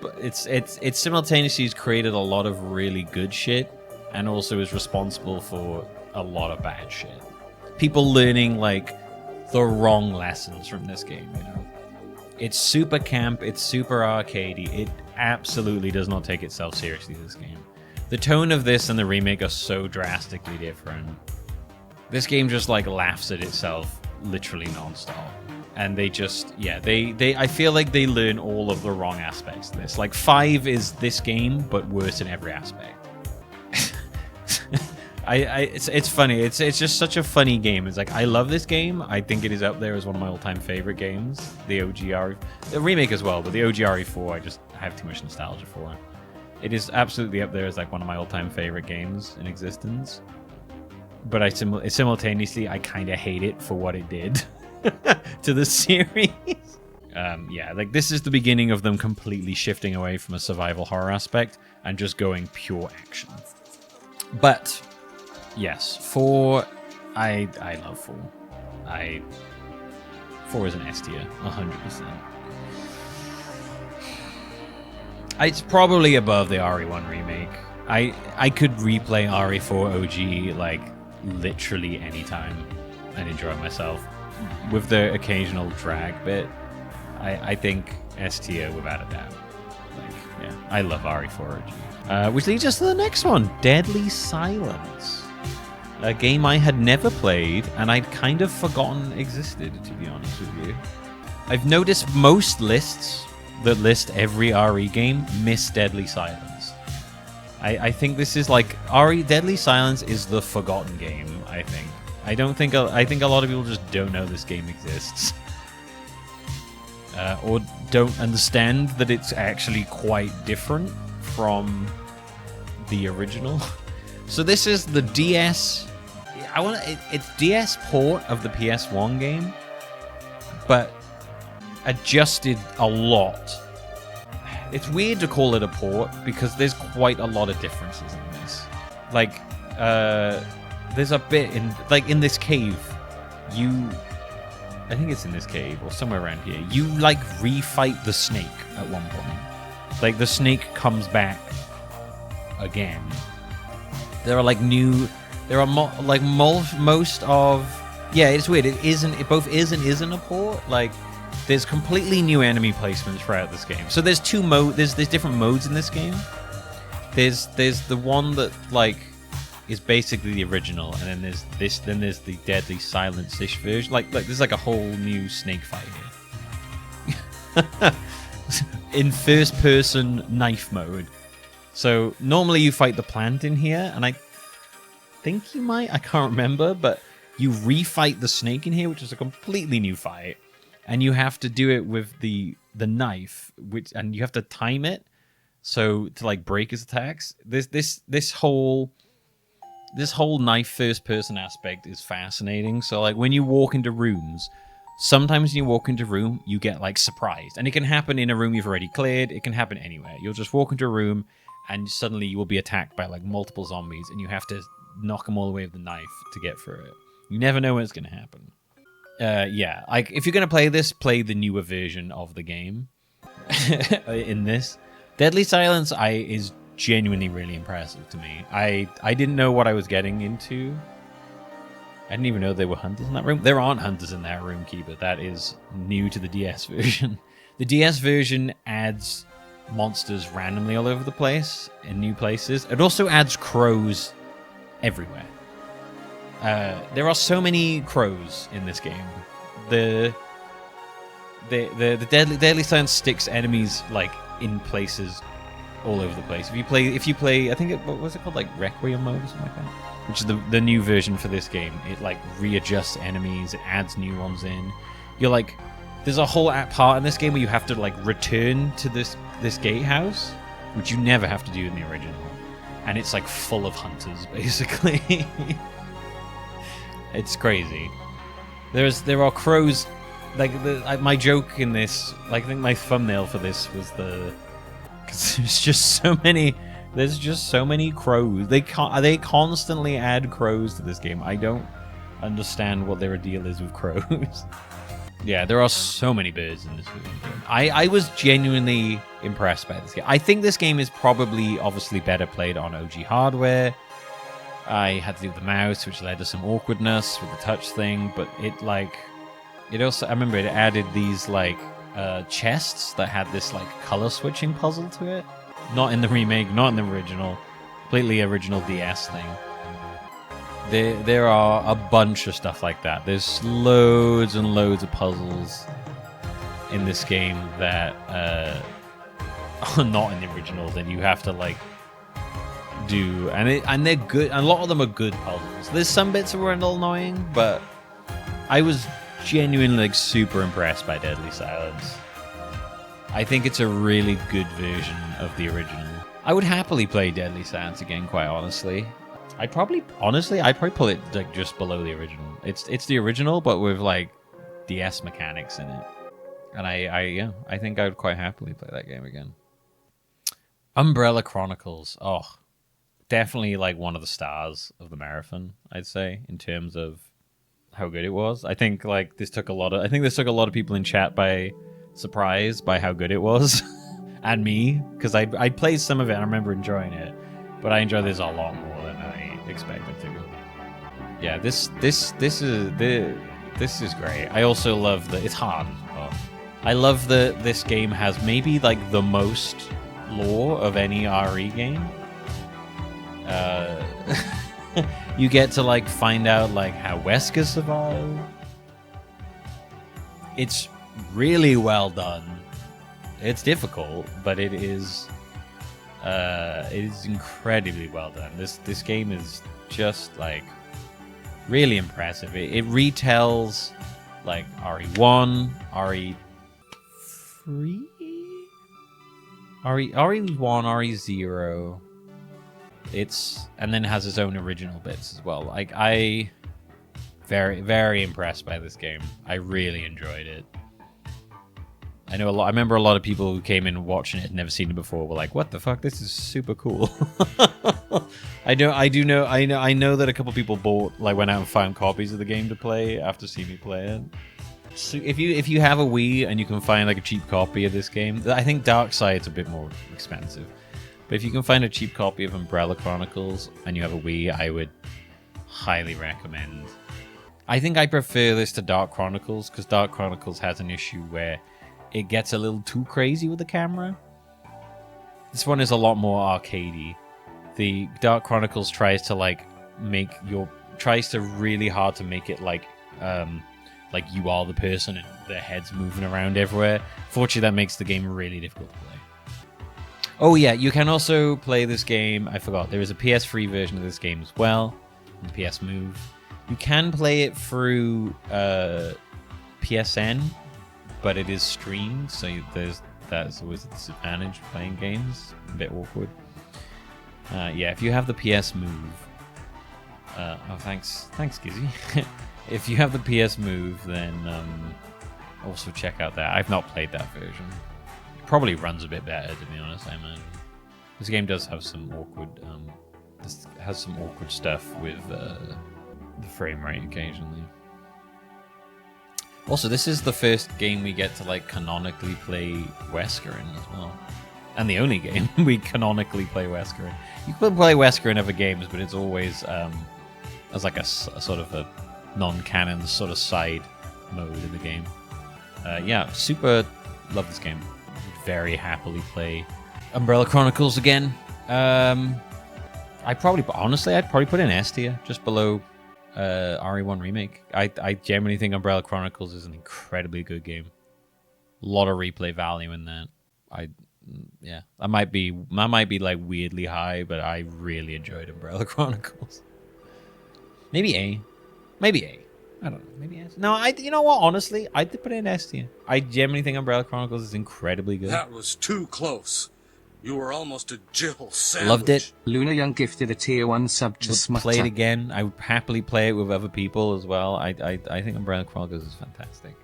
But it's simultaneously created a lot of really good shit, and also is responsible for a lot of bad shit. People learning like the wrong lessons from this game, you know. It's super camp, it's super arcadey. It absolutely does not take itself seriously, this game. The tone of this and the remake are so drastically different. This game just like laughs at itself literally nonstop. And they just, I feel like they learn all of the wrong aspects of this. Like 5 is this game, but worse in every aspect. It's funny. It's just such a funny game. It's like, I love this game. I think it is up there as one of my all-time favorite games. The OG RE, the remake as well, but the OG RE4, I just have too much nostalgia for. It is absolutely up there as like one of my all-time favorite games in existence. But simultaneously, I kind of hate it for what it did to the series. Like this is the beginning of them completely shifting away from a survival horror aspect and just going pure action. But yes, 4, I love 4. 4 is an S tier, 100%. It's probably above the RE1 remake. I could replay RE4 OG like literally anytime and enjoy myself. With the occasional drag bit, I think S tier without a doubt. Like, yeah, I love RE4 OG. Which leads us to the next one, Deadly Silence. A game I had never played, and I'd kind of forgotten existed, to be honest with you. I've noticed most lists that list every RE game miss Deadly Silence. I think this is like Deadly Silence is the forgotten game, I think. I think a lot of people just don't know this game exists. Or don't understand that it's actually quite different from the original. So this is the DS. It's DS port of the PS1 game, but adjusted a lot. It's weird to call it a port because there's quite a lot of differences in this. Like, there's a bit in this cave. I think it's in this cave or somewhere around here. You like refight the snake at one point. Like the snake comes back again. There are like new. There are most of. Yeah, it's weird. It both is and isn't a port. Like there's completely new enemy placements throughout this game. So there's there's different modes in this game. There's the one that like is basically the original, and then there's the Deadly Silence-ish version. Like there's like a whole new snake fight here. In first person knife mode. So normally you fight the plant in here, and I think you might, I can't remember, but you refight the snake in here, which is a completely new fight. And you have to do it with the knife, and you have to time it so to like break his attacks. This whole knife first person aspect is fascinating. So like when you walk into rooms, sometimes when you walk into a room, you get like surprised. And it can happen in a room you've already cleared. It can happen anywhere. You'll just walk into a room and suddenly you will be attacked by like multiple zombies, and you have to knock them all away with the knife to get through it. You never know when it's going to happen. Yeah, like if you're going to play this, play the newer version of the game. In this, Deadly Silence is genuinely really impressive to me. I didn't know what I was getting into. I didn't even know there were hunters in that room. There aren't hunters in that room, Keeper. That is new to the DS version. The DS version adds monsters randomly all over the place in new places. It also adds crows everywhere. There are so many crows in this game. The Deadly Silence sticks enemies like in places all over the place. If you play, I think what was it called, like Requiem mode or something like that, which is the new version for this game. It like readjusts enemies, it adds new ones in. You're like, there's a whole part in this game where you have to like return to this gatehouse, which you never have to do in the original, and it's like full of hunters basically. It's crazy. There are crows. Like my joke in this, like I think my thumbnail for this was because there's just so many. There's just so many crows. They constantly add crows to this game. I don't understand what their deal is with crows. Yeah, there are so many birds in this game. I was genuinely impressed by this game. I think this game is probably obviously better played on OG hardware. I had to do the mouse, which led to some awkwardness with the touch thing, but it also, I remember it added these like chests that had this like color switching puzzle to it. Not in the remake, not in the original, completely original DS thing. There are a bunch of stuff like that. There's loads and loads of puzzles in this game that are not in the original that you have to like do, and they're good. And a lot of them are good puzzles. There's some bits that were a little annoying, but I was genuinely like super impressed by Deadly Silence. I think it's a really good version of the original. I would happily play Deadly Silence again, quite honestly. I'd probably pull it like just below the original. It's the original, but with like DS mechanics in it. And I think I would quite happily play that game again. Umbrella Chronicles. Oh, definitely like one of the stars of the marathon, I'd say, in terms of how good it was. I think like this took a lot of people in chat by surprise by how good it was. And me, because I played some of it and I remember enjoying it, but I enjoy this a lot more than I expected to. Yeah, this is great. I also love that it's hard as well. I love that this game has maybe like the most lore of any RE game. You get to like find out like how Wesker survived. It's really well done. It's difficult, but it is incredibly well done. This game is just like really impressive. It retells like RE1, RE3, RE1, RE0. And then it has its own original bits as well. Like very, very impressed by this game. I really enjoyed it. I remember a lot of people who came in watching it, had never seen it before, were like, "What the fuck? This is super cool." I know that a couple people went out and found copies of the game to play after seeing me play it. So if you have a Wii and you can find like a cheap copy of this game, I think Darkside's a bit more expensive. But if you can find a cheap copy of Umbrella Chronicles and you have a Wii, I would highly recommend. I think I prefer this to Dark Chronicles because Dark Chronicles has an issue where it gets a little too crazy with the camera. This one is a lot more arcadey. The Dark Chronicles tries to really hard to make it like you are the person and their head's moving around everywhere. Fortunately, that makes the game really difficult to play. Oh yeah, you can also play this game. I forgot there is a PS3 version of this game as well, on PS Move. You can play it through PSN, but it is streamed, so that's always a disadvantage playing games. A bit awkward. Yeah, if you have the PS Move, thanks Gizzy. If you have the PS Move, then also check out that. I've not played that version. It probably runs a bit better, to be honest. I imagine this game does have some awkward, stuff with the frame rate occasionally. Also, this is the first game we get to like canonically play Wesker in as well, and the only game we canonically play Wesker in. You can play Wesker in other games, but it's always as like a sort of a non-canon sort of side mode in the game. Yeah, super love this game. Very happily play Umbrella Chronicles again. I'd probably put an S tier just below RE1 Remake. I genuinely think Umbrella Chronicles is an incredibly good game. A lot of replay value in that. I might be like weirdly high, but I really enjoyed Umbrella Chronicles. Maybe A. I don't know. Maybe S. No, you know what? Honestly, I'd put it in S tier. I genuinely think Umbrella Chronicles is incredibly good. That was too close. You were almost a Jill sandwich. Loved it. Luna Young gifted a tier 1 sub to Smutter. Play it again. I would happily play it with other people as well. I think Umbrella Chronicles is fantastic.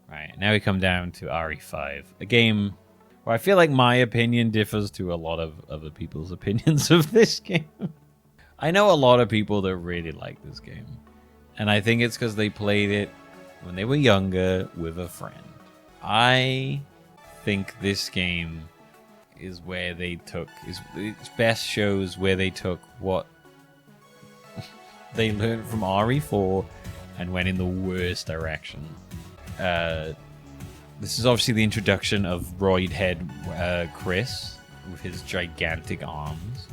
Right, now we come down to RE5. A game where I feel like my opinion differs to a lot of other people's opinions of this game. I know a lot of people that really like this game. And I think it's because they played it when they were younger with a friend. I think this game is where they took... Its best shows where they took what they learned from RE4 and went in the worst direction. This is obviously the introduction of Roid Head Chris with his gigantic arms.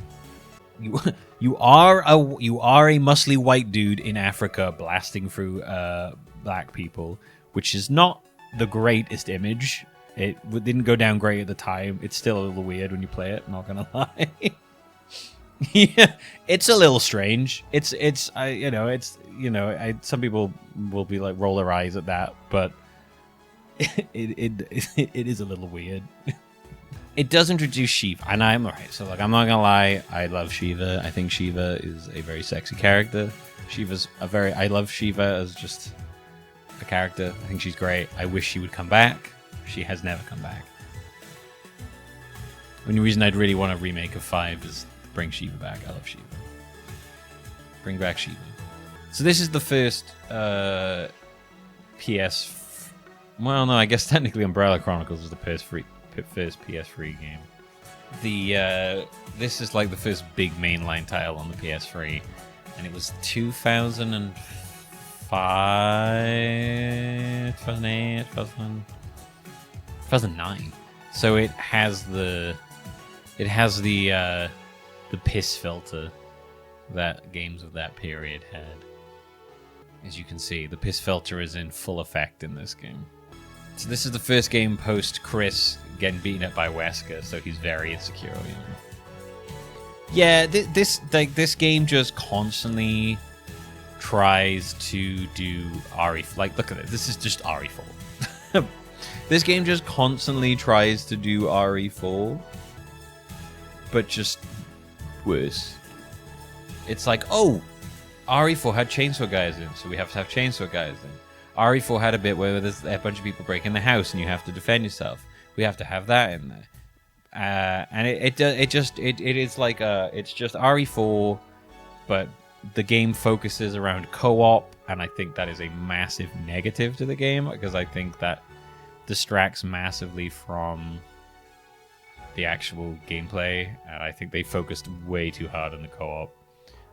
You are a muscly white dude in Africa blasting through black people, which is not the greatest image. It didn't go down great at the time. It's still a little weird when you play it. Not gonna lie. Yeah, it's a little strange. Some people will be like roll their eyes at that, but it is a little weird. It does introduce Shiva, and I'm alright. So, like, I'm not gonna lie, I love Shiva. I think Shiva is a very sexy character. I love Shiva as just a character. I think she's great. I wish she would come back. She has never come back. The only reason I'd really want a remake of 5 is to bring Shiva back. I love Shiva. Bring back Shiva. So this is the first well, no, I guess technically Umbrella Chronicles was the first PS3 game. This is like the first big mainline title on the PS3, and it was 2005, 2008, 2009. So it has the piss filter that games of that period had. As you can see, the piss filter is in full effect in this game. So this is the first game post Chris getting beaten up by Wesker, so he's very insecure. You know? Yeah, this game just constantly tries to do RE. Like, look at it. This is just RE4. This game just constantly tries to do RE4, but just worse. It's like, oh, RE4 had chainsaw guys in, so we have to have chainsaw guys in. RE4 had a bit where there's a bunch of people breaking the house and you have to defend yourself. We have to have that in there. And it's just RE4, but the game focuses around co-op, and I think that is a massive negative to the game, because I think that distracts massively from the actual gameplay, and I think they focused way too hard on the co-op.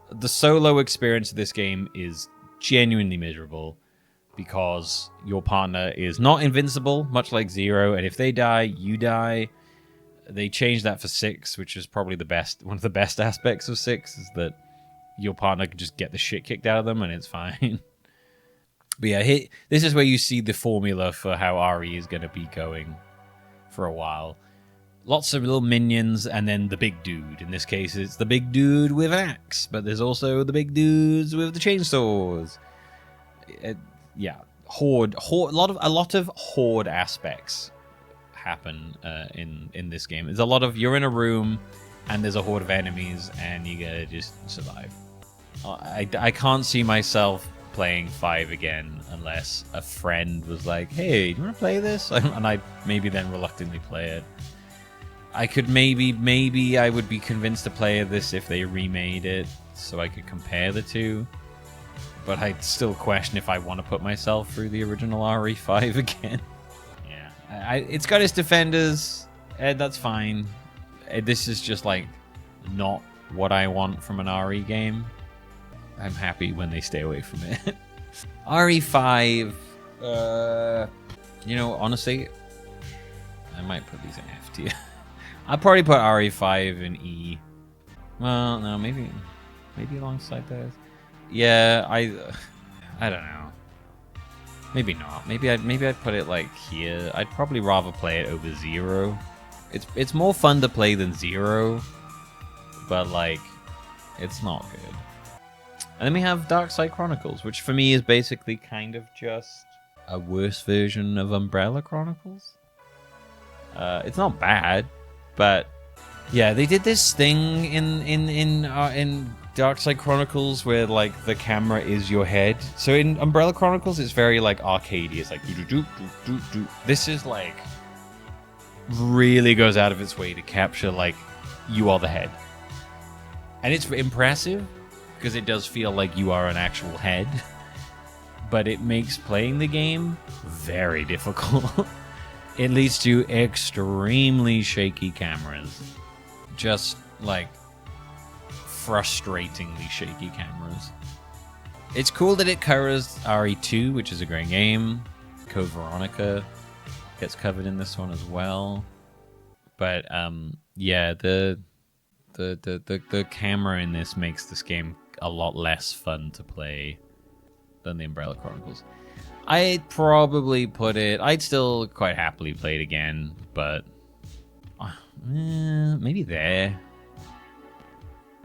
The solo experience of this game is genuinely miserable because your partner is not invincible, much like Zero, and if they die, you die. They changed that for 6, which is probably one of the best aspects of 6, is that your partner can just get the shit kicked out of them and it's fine. But yeah, this is where you see the formula for how RE is going to be going for a while. Lots of little minions, and then the big dude. In this case, it's the big dude with an axe, but there's also the big dudes with the chainsaws. Yeah, horde. A lot of horde aspects happen in this game. There's a lot of, you're in a room, and there's a horde of enemies, and you gotta just survive. I can't see myself playing 5 again unless a friend was like, "Hey, do you want to play this?" And I'd maybe then reluctantly play it. I could maybe I would be convinced to play this if they remade it so I could compare the two. But I'd still question if I want to put myself through the original RE5 again. Yeah. It's got its defenders, and that's fine. This is just like not what I want from an RE game. I'm happy when they stay away from it. RE5, honestly, I might put these in F tier. I'll probably put RE5 in E. Well, no, maybe alongside those. Yeah, I don't know. Maybe not. Maybe I'd put it like here. I'd probably rather play it over Zero. It's more fun to play than Zero, but like, it's not good. And then we have Darkside Chronicles, which for me is basically kind of just a worse version of Umbrella Chronicles. It's not bad, but yeah, they did this thing in Darkside Chronicles where like the camera is your head. So in Umbrella Chronicles, it's very like arcadey. It's like do. This is like really goes out of its way to capture like you are the head, and it's impressive because it does feel like you are an actual head, but it makes playing the game very difficult. It leads to extremely shaky cameras. Just, like, frustratingly shaky cameras. It's cool that it covers RE2, which is a great game. Code Veronica gets covered in this one as well. But, yeah, the camera in this makes this game a lot less fun to play than the Umbrella Chronicles. I'd probably put it... I'd still quite happily play it again, but... maybe there.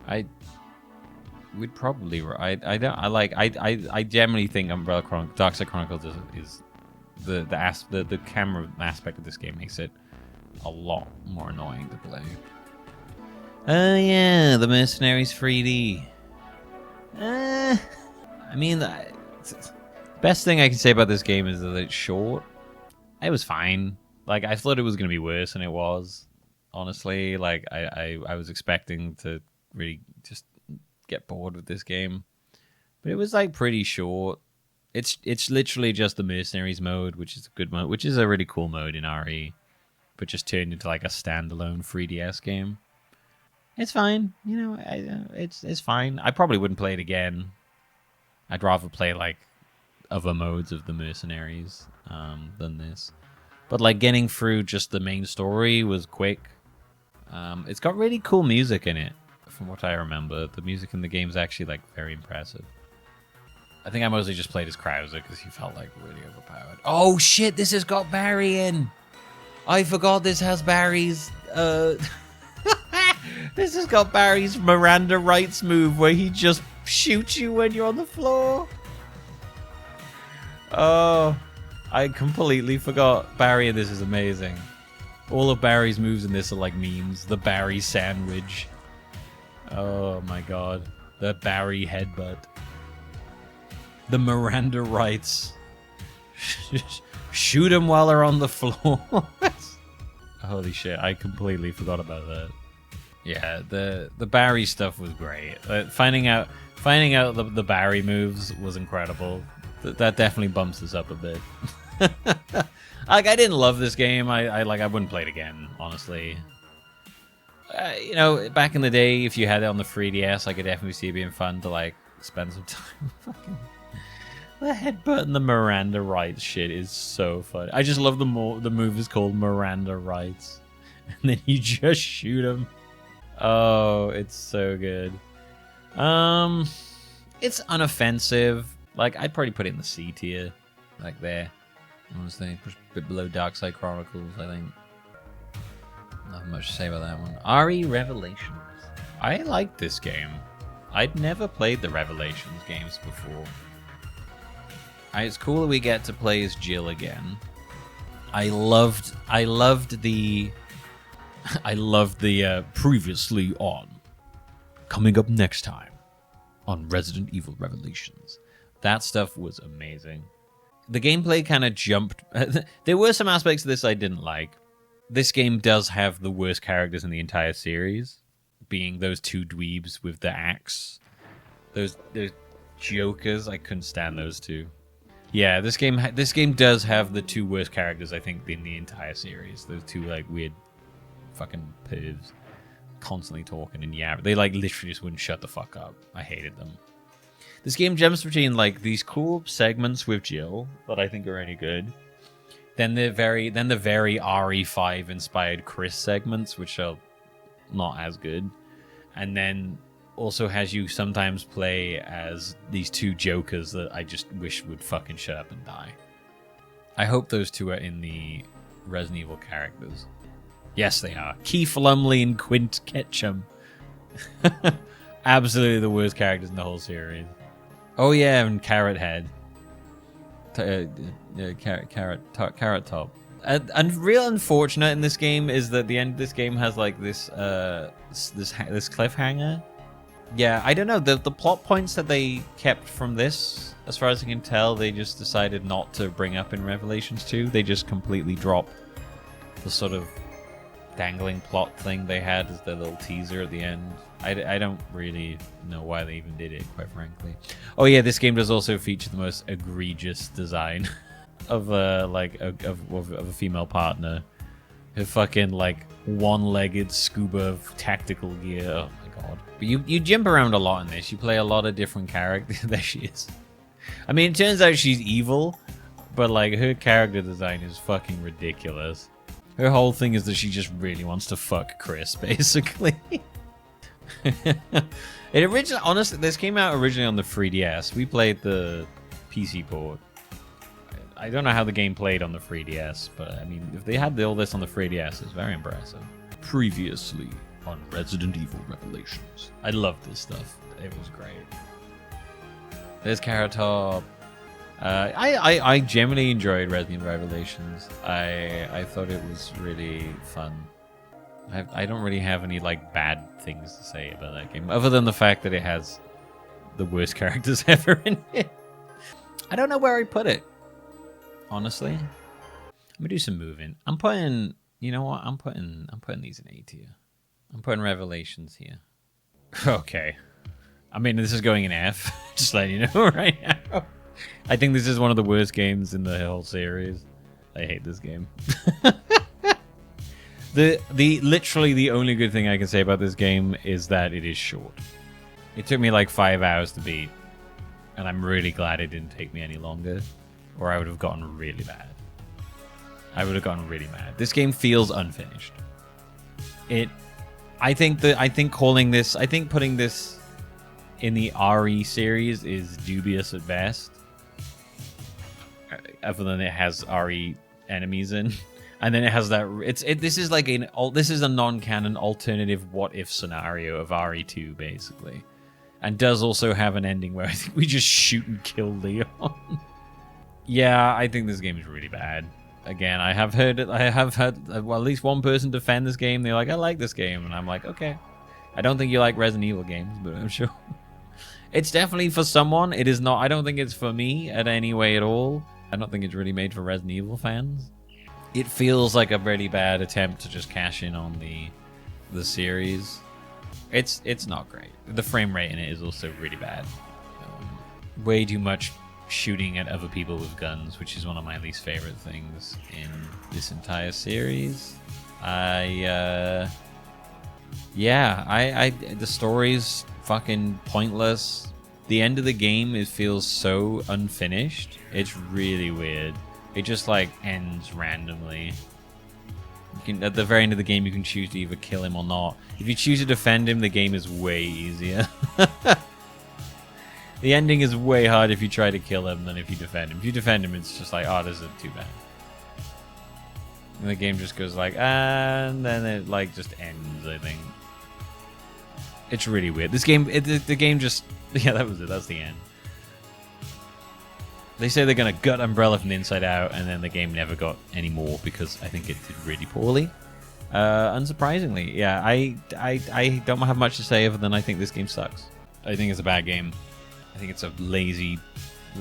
I would probably... I generally think Umbrella Chronicles... Darkside Chronicles is the camera aspect of this game makes it a lot more annoying to play. Oh yeah, the Mercenaries 3D. I mean, the best thing I can say about this game is that it's short. It was fine. Like, I thought it was going to be worse than it was. Honestly, like, I was expecting to really just get bored with this game. But it was, like, pretty short. It's literally just the Mercenaries mode, which is a good mode, which is a really cool mode in RE. But just turned into, like, a standalone 3DS game. It's fine, you know. It's fine. I probably wouldn't play it again. I'd rather play like other modes of the Mercenaries than this. But like getting through just the main story was quick. It's got really cool music in it, from what I remember. The music in the game is actually like very impressive. I think I mostly just played as Krauser because he felt like really overpowered. Oh shit! This has got Barry in. I forgot this has Barry's. This has got Barry's Miranda Rights move where he just shoots you when you're on the floor. Oh, I completely forgot. Barry in this is amazing. All of Barry's moves in this are like memes. The Barry sandwich. Oh my god. The Barry headbutt. The Miranda Rights. Shoot him while they're on the floor. Holy shit, I completely forgot about that. Yeah, the Barry stuff was great. Finding out the Barry moves was incredible. That definitely bumps us up a bit. Like, I didn't love this game. I wouldn't play it again, honestly. You know, back in the day, if you had it on the 3DS, I could definitely see it being fun to like spend some time fucking The headbutt and the Miranda rights shit is so funny. I just love the move is called Miranda rights. And then you just shoot him. Oh, it's so good. It's unoffensive. Like, I'd probably put it in the C tier. Like there. Honestly, a bit below Darkside Chronicles, I think. Not much to say about that one. RE Revelations. I like this game. I'd never played the Revelations games before. It's cool that we get to play as Jill again. I loved the previously on. Coming up next time on Resident Evil Revelations. That stuff was amazing. The gameplay kind of jumped. There were some aspects of this I didn't like. This game does have the worst characters in the entire series, being those two dweebs with the axe. Those jokers, I couldn't stand those two. Yeah, this game does have the two worst characters, I think, in the entire series. Those two, like, weird fucking pervs. Constantly talking and yeah, they, like, literally just wouldn't shut the fuck up. I hated them. This game jumps between, like, these cool segments with Jill that I think are really good. Then the very RE5 inspired Chris segments, which are not as good. And then also has you sometimes play as these two jokers that I just wish would fucking shut up and die. I hope those two are in the Resident Evil characters. Yes, they are. Keith Lumley and Quint Ketchum. Absolutely the worst characters in the whole series. Oh yeah, and Carrot Head. Carrot Top. And real unfortunate in this game is that the end of this game has like this cliffhanger. Yeah, I don't know. The plot points that they kept from this, as far as I can tell, they just decided not to bring up in Revelations 2. They just completely dropped the sort of dangling plot thing they had as their little teaser at the end. I don't really know why they even did it, quite frankly. Oh yeah, this game does also feature the most egregious design of a female partner. Her fucking like one-legged scuba tactical gear. Oh my god! But you jump around a lot in this. You play a lot of different characters. There she is. I mean, it turns out she's evil, but like her character design is fucking ridiculous. Her whole thing is that she just really wants to fuck Chris, basically. Honestly, this came out originally on the 3DS. We played the PC port. I don't know how the game played on the 3DS, but I mean, if they had all this on the 3DS, it's very impressive. Previously on Resident Evil Revelations. I love this stuff. It was great. There's Carrot Top. I genuinely enjoyed Resident Evil Revelations. I thought it was really fun. I don't really have any like bad things to say about that game, other than the fact that it has the worst characters ever in it. I don't know where I put it. Honestly, I'm gonna do some moving. I'm putting, you know what? I'm putting these in A tier. I'm putting Revelations here. Okay. I mean, this is going in F. Just letting you know right now. I think this is one of the worst games in the whole series. I hate this game. Literally the only good thing I can say about this game is that it is short. It took me like 5 hours to beat, and I'm really glad it didn't take me any longer, or I would have gotten really bad. I would have gotten really mad. This game feels unfinished. I think putting this in the RE series is dubious at best. Other than it has RE enemies in. And then it has that. This is a non-canon alternative what-if scenario of RE2 basically, and does also have an ending where I think we just shoot and kill Leon. Yeah, I think this game is really bad. Again, I have had at least one person defend this game. They're like, I like this game, and I'm like, okay. I don't think you like Resident Evil games, but I'm sure it's definitely for someone. It is not. I don't think it's for me at any way at all. I don't think it's really made for Resident Evil fans. It feels like a really bad attempt to just cash in on the series. It's not great. The frame rate in it is also really bad. Way too much shooting at other people with guns, which is one of my least favorite things in this entire series. The story's fucking pointless. the end of the game, it feels so unfinished. It's really weird. It just like ends randomly. You can, at the very end of the game, you can choose to either kill him or not. If you choose to defend him, the game is way easier. The ending is way harder if you try to kill him than if you defend him. If you defend him, it's just like, oh, this isn't too bad. And the game just goes like, and then it like just ends, I think. It's really weird. This game, the game just, yeah, that was it. That's the end. They say they're going to gut Umbrella from the inside out, and then the game never got any more because I think it did really poorly. Unsurprisingly, yeah, I don't have much to say other than I think this game sucks. I think it's a bad game. I think it's a lazy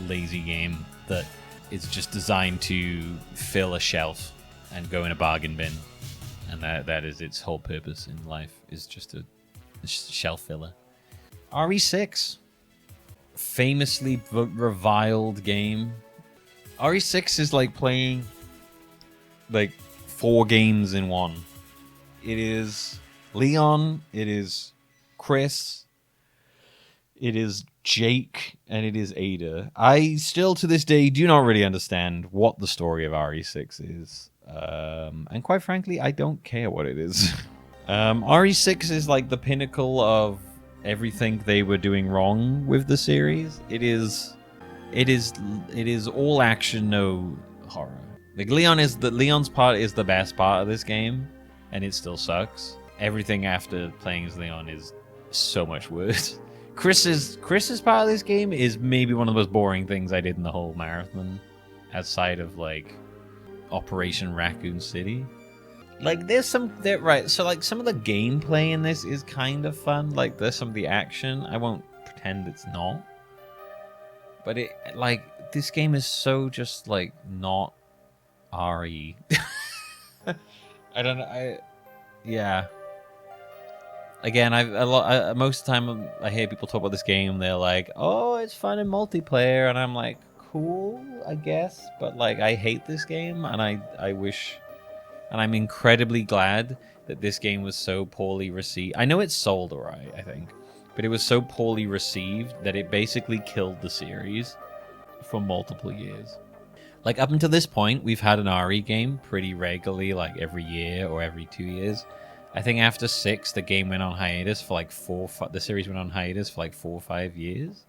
game that is just designed to fill a shelf and go in a bargain bin, and that is its whole purpose in life, is just a shelf filler. RE6, famously reviled game. RE6 is like playing like 4 games in one. It is Leon, it is Chris, it is Jake, and it is Ada. I still to this day do not really understand what the story of RE6 is. And quite frankly, I don't care what it is. RE6 is like the pinnacle of everything they were doing wrong with the series. It is all action, no horror. Like Leon's part is the best part of this game, and it still sucks. Everything after playing as Leon is so much worse. Chris's part of this game is maybe one of the most boring things I did in the whole marathon, outside of like Operation Raccoon City. Like there's some so like some of the gameplay in this is kind of fun. Like there's some of the action. I won't pretend it's not. But it like this game is so just like not RE. I don't know. Yeah. Again, most of the time I hear people talk about this game. They're like, "Oh, it's fun in multiplayer," and I'm like, "Cool, I guess." But like, I hate this game, and I wish, and I'm incredibly glad that this game was so poorly received. I know it's sold alright, I think, but it was so poorly received that it basically killed the series for multiple years. Like up until this point, we've had an RE game pretty regularly, like every year or every 2 years. I think after 6, the game went on hiatus for like the series went on hiatus for like 4 or 5 years.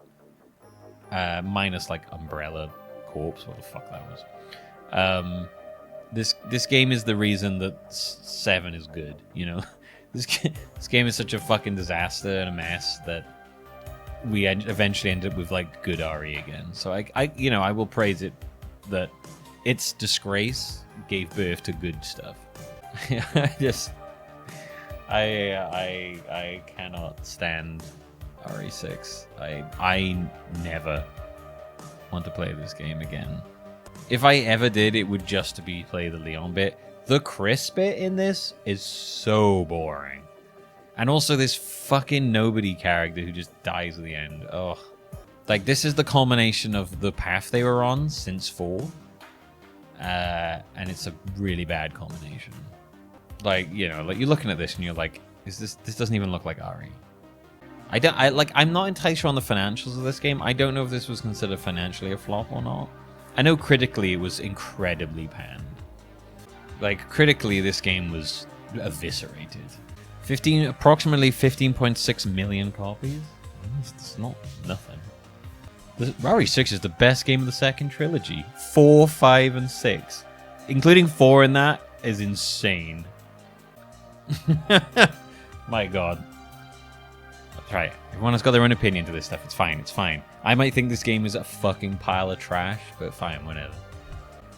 Minus like Umbrella Corps, what the fuck that was. This game is the reason that 7 is good, you know? This game is such a fucking disaster and a mess that we eventually ended up with like good RE again. So I will praise it that its disgrace gave birth to good stuff. I cannot stand RE6. I never want to play this game again. If I ever did, it would just to be play the Leon bit. The Chris bit in this is so boring. And also this fucking nobody character who just dies at the end. Ugh. Like, this is the culmination of the path they were on since 4. And it's a really bad culmination. Like, you know, like you're looking at this and you're like, this doesn't even look like RE. I'm not entirely sure on the financials of this game. I don't know if this was considered financially a flop or not. I know critically it was incredibly panned. Like, critically, this game was eviscerated. Approximately 15.6 million copies. It's not nothing. RE6 is the best game of the second trilogy. 4, 5, and 6. Including 4 in that is insane. My god. That's right. Everyone has got their own opinion to this stuff. It's fine. It's fine. I might think this game is a fucking pile of trash, but fine, whatever.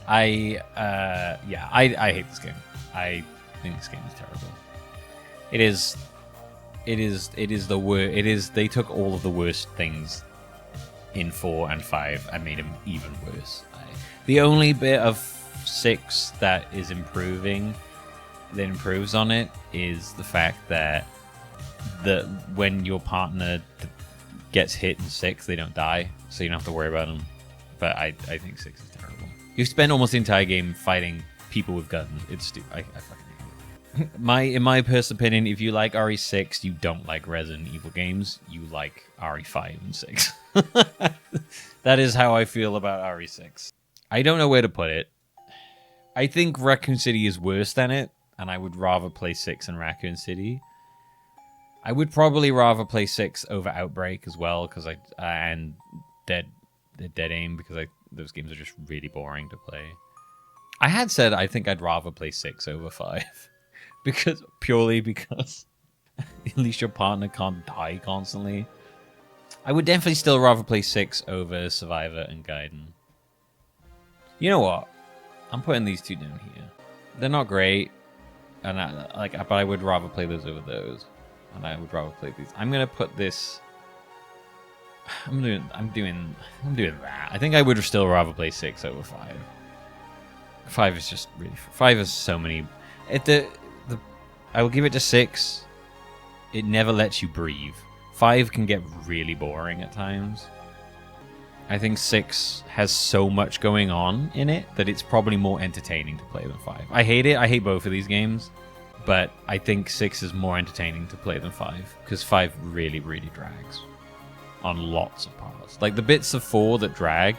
I hate this game. I think this game is terrible. It is the worst. They took all of the worst things in 4 and 5 and made them even worse. The only bit of 6 that is improving, that improves on it, is the fact that when your partner gets hit in 6, they don't die, so you don't have to worry about them. But I think 6 is terrible. You spend almost the entire game fighting people with guns. It's stupid. I fucking hate it. In my personal opinion, if you like RE6, you don't like Resident Evil games. You like RE5 and 6. That is how I feel about RE6. I don't know where to put it. I think Raccoon City is worse than it, and I would rather play 6 than Raccoon City. I would probably rather play 6 over Outbreak as well, because and Dead Aim, because those games are just really boring to play. I had said I think I'd rather play 6 over 5. Purely because at least your partner can't die constantly. I would definitely still rather play 6 over Survivor and Gaiden. You know what? I'm putting these two down here. They're not great, and but I would rather play those over those, and I would rather play these. I'm gonna put this. I'm doing that. I think I would still rather play 6 over 5. 5 is just really. 5 is so many. I will give it to 6. It never lets you breathe. 5 can get really boring at times. I think 6 has so much going on in it that it's probably more entertaining to play than 5. I hate it. I hate both of these games. But I think 6 is more entertaining to play than 5. Because 5 really, really drags. On lots of parts. Like the bits of 4 that drag,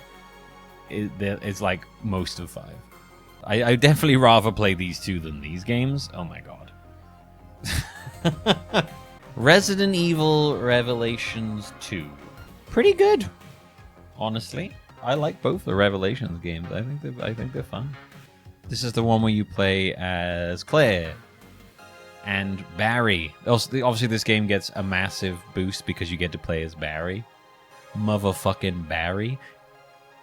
it's like most of 5. I definitely rather play these two than these games. Oh my god. Resident Evil Revelations 2. Pretty good. Honestly, I like both the Revelations games. I think they're fun. This is the one where you play as Claire and Barry. Obviously, this game gets a massive boost because you get to play as Barry. Motherfucking Barry.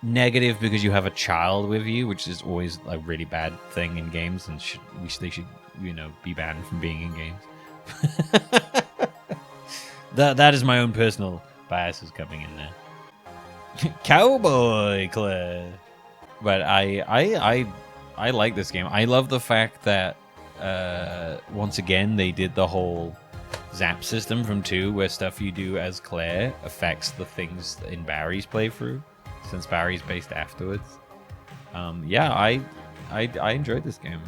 Negative because you have a child with you, which is always a really bad thing in games, and they should be banned from being in games. That is my own personal biases coming in there. Cowboy Claire. But I like this game. I love the fact that once again they did the whole zap system from 2, where stuff you do as Claire affects the things in Barry's playthrough, since Barry's based afterwards. Yeah, I enjoyed this game.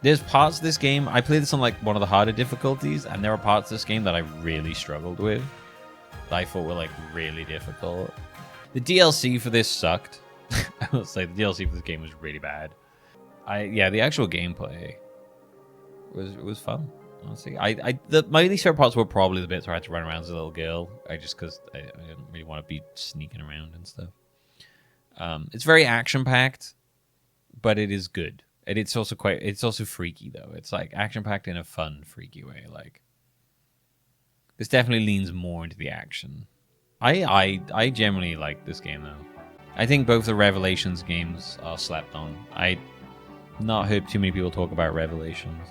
There's parts of this game, I played this on like one of the harder difficulties, and there are parts of this game that I really struggled with. That I thought were like really difficult. The DLC for this sucked. I will say the DLC for this game was really bad. The actual gameplay was fun. Honestly, my least favorite parts were probably the bits where I had to run around as a little girl. Because I didn't really want to be sneaking around and stuff. It's very action packed, but it is good. And it's also freaky though. It's like action packed in a fun, freaky way. Like this definitely leans more into the action. I generally like this game though. I think both the Revelations games are slept on. I not heard too many people talk about Revelations.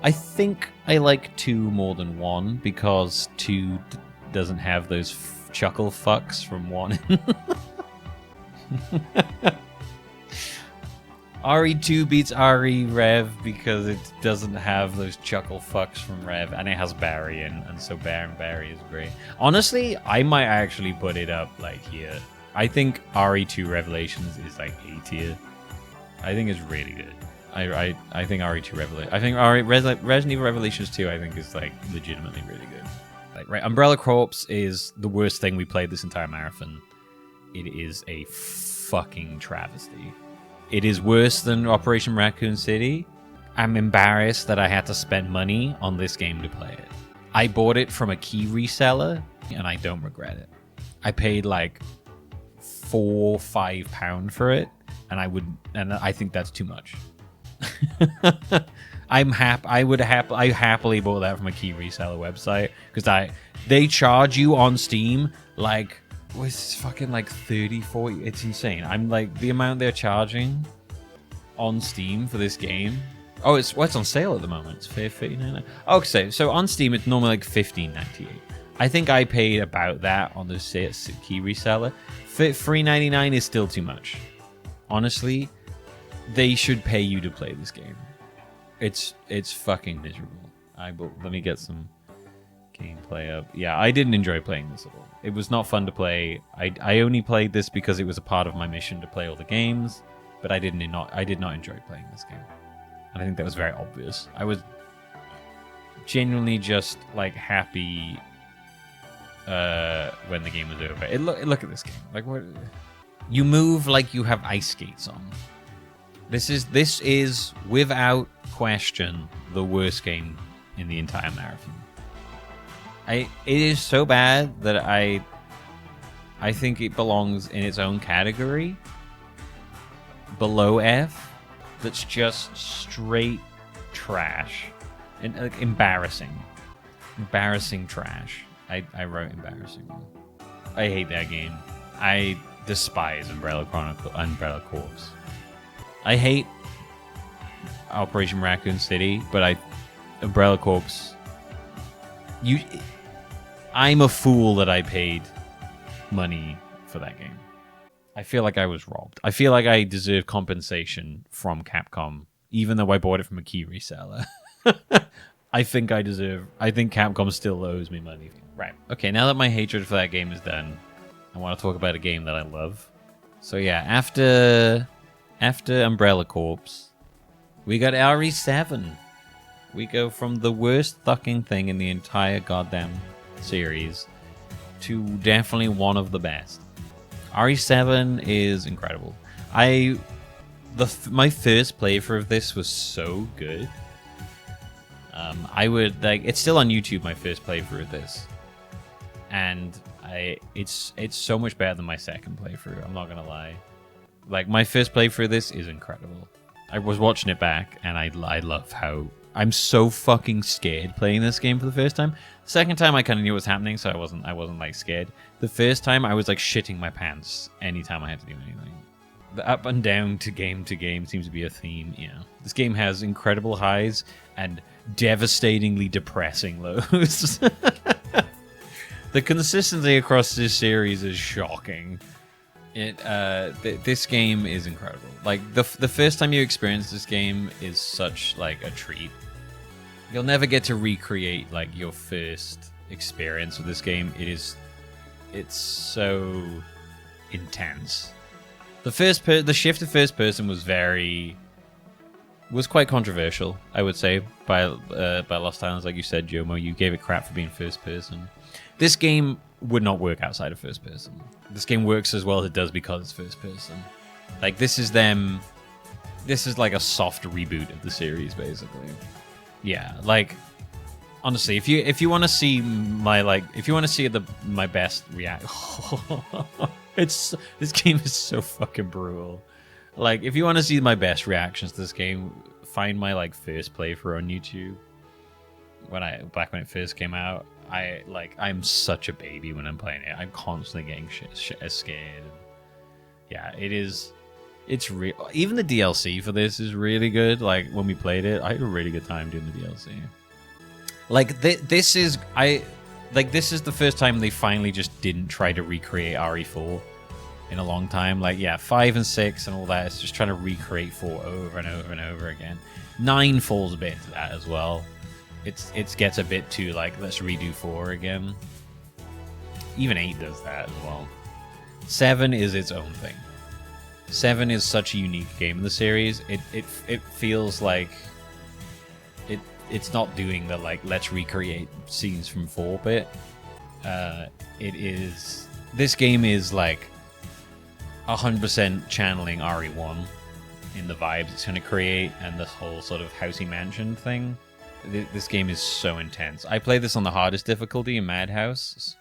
I think I like 2 more than 1 because 2 doesn't have those chuckle fucks from 1. RE2 beats RE Rev because it doesn't have those chuckle fucks from Rev, and it has Barry, and so Barry is great. Honestly, I might actually put it up like here. I think RE2 Revelations is like A tier. I think it's really good. I think RE2 Revelations. I think Resident Evil Revelations 2. I think is like legitimately really good. Like right, Umbrella Corps is the worst thing we played this entire marathon. It is a fucking travesty. It is worse than Operation Raccoon City. I'm embarrassed that I had to spend money on this game to play it. I bought it from a key reseller, and I don't regret it. I paid like £4 or £5 for it, and I think that's too much. I happily bought that from a key reseller website because they charge you on Steam like. Was fucking like 30, 40. It's insane. I'm like the amount they're charging on Steam for this game. Oh, it's on sale at the moment. It's $15.99. Okay, so on Steam it's normally like $15.98. I think I paid about that on the key reseller. $3.99 is still too much. Honestly, they should pay you to play this game. It's fucking miserable. Let me get some gameplay up. Yeah, I didn't enjoy playing this at all. It was not fun to play. I only played this because it was a part of my mission to play all the games, but I did not enjoy playing this game. And I think that was very obvious. I was genuinely just like happy when the game was over. Look at this game. Like, what? You move like you have ice skates on. This is without question the worst game in the entire marathon. It is so bad that I think it belongs in its own category below F. That's just straight trash and embarrassing trash. I wrote embarrassing. I hate that game. I despise Umbrella Corps. I hate Operation Raccoon City, but Umbrella Corps. I'm a fool that I paid money for that game. I feel like I was robbed. I feel like I deserve compensation from Capcom, even though I bought it from a key reseller. I think Capcom still owes me money. Right. Okay, now that my hatred for that game is done, I want to talk about a game that I love. So yeah, after Umbrella Corps, we got RE7. We go from the worst fucking thing in the entire goddamn series to definitely one of the best. RE7 is incredible. My first playthrough of this was so good. It's still on YouTube, my first playthrough of this, and it's so much better than my second playthrough. I'm not gonna lie. Like, my first playthrough of this is incredible. I was watching it back, and I love how I'm so fucking scared playing this game for the first time. The second time, I kind of knew what was happening, so I wasn't like scared. The first time, I was like shitting my pants anytime I had to do anything. The up and down to game seems to be a theme. This game has incredible highs and devastatingly depressing lows. The consistency across this series is shocking. This game is incredible. Like, the first time you experience this game is such like a treat. You'll never get to recreate like your first experience with this game. It's so intense. The shift to first person was quite controversial, I would say, by Lost Islands. Like you said, Jomo, you gave it crap for being first person. This game would not work outside of first person. This game works as well as it does because it's first person. Like, this is like a soft reboot of the series, basically. Yeah, like, honestly, if you want to see my my best react, this game is so fucking brutal. Like, if you want to see my best reactions to this game, find my like first playthrough on YouTube. Back when it first came out, I'm such a baby when I'm playing it. I'm constantly getting scared. Yeah, it's real. Even the DLC for this is really good. Like, when we played it, I had a really good time doing the DLC. Like, this is the first time they finally just didn't try to recreate RE4 in a long time. Like, yeah, 5 and 6 and all that, it's just trying to recreate 4 over and over and over again. 9 falls a bit into that as well. It gets a bit too, like, let's redo 4 again. Even 8 does that as well. 7 is its own thing. 7 is such a unique game in the series. It feels like it's not doing the, like, let's recreate scenes from 4 bit. This game is like 100% channeling RE1 in the vibes it's going to create, and this whole sort of housey mansion thing. This game is so intense. I played this on the hardest difficulty in Madhouse,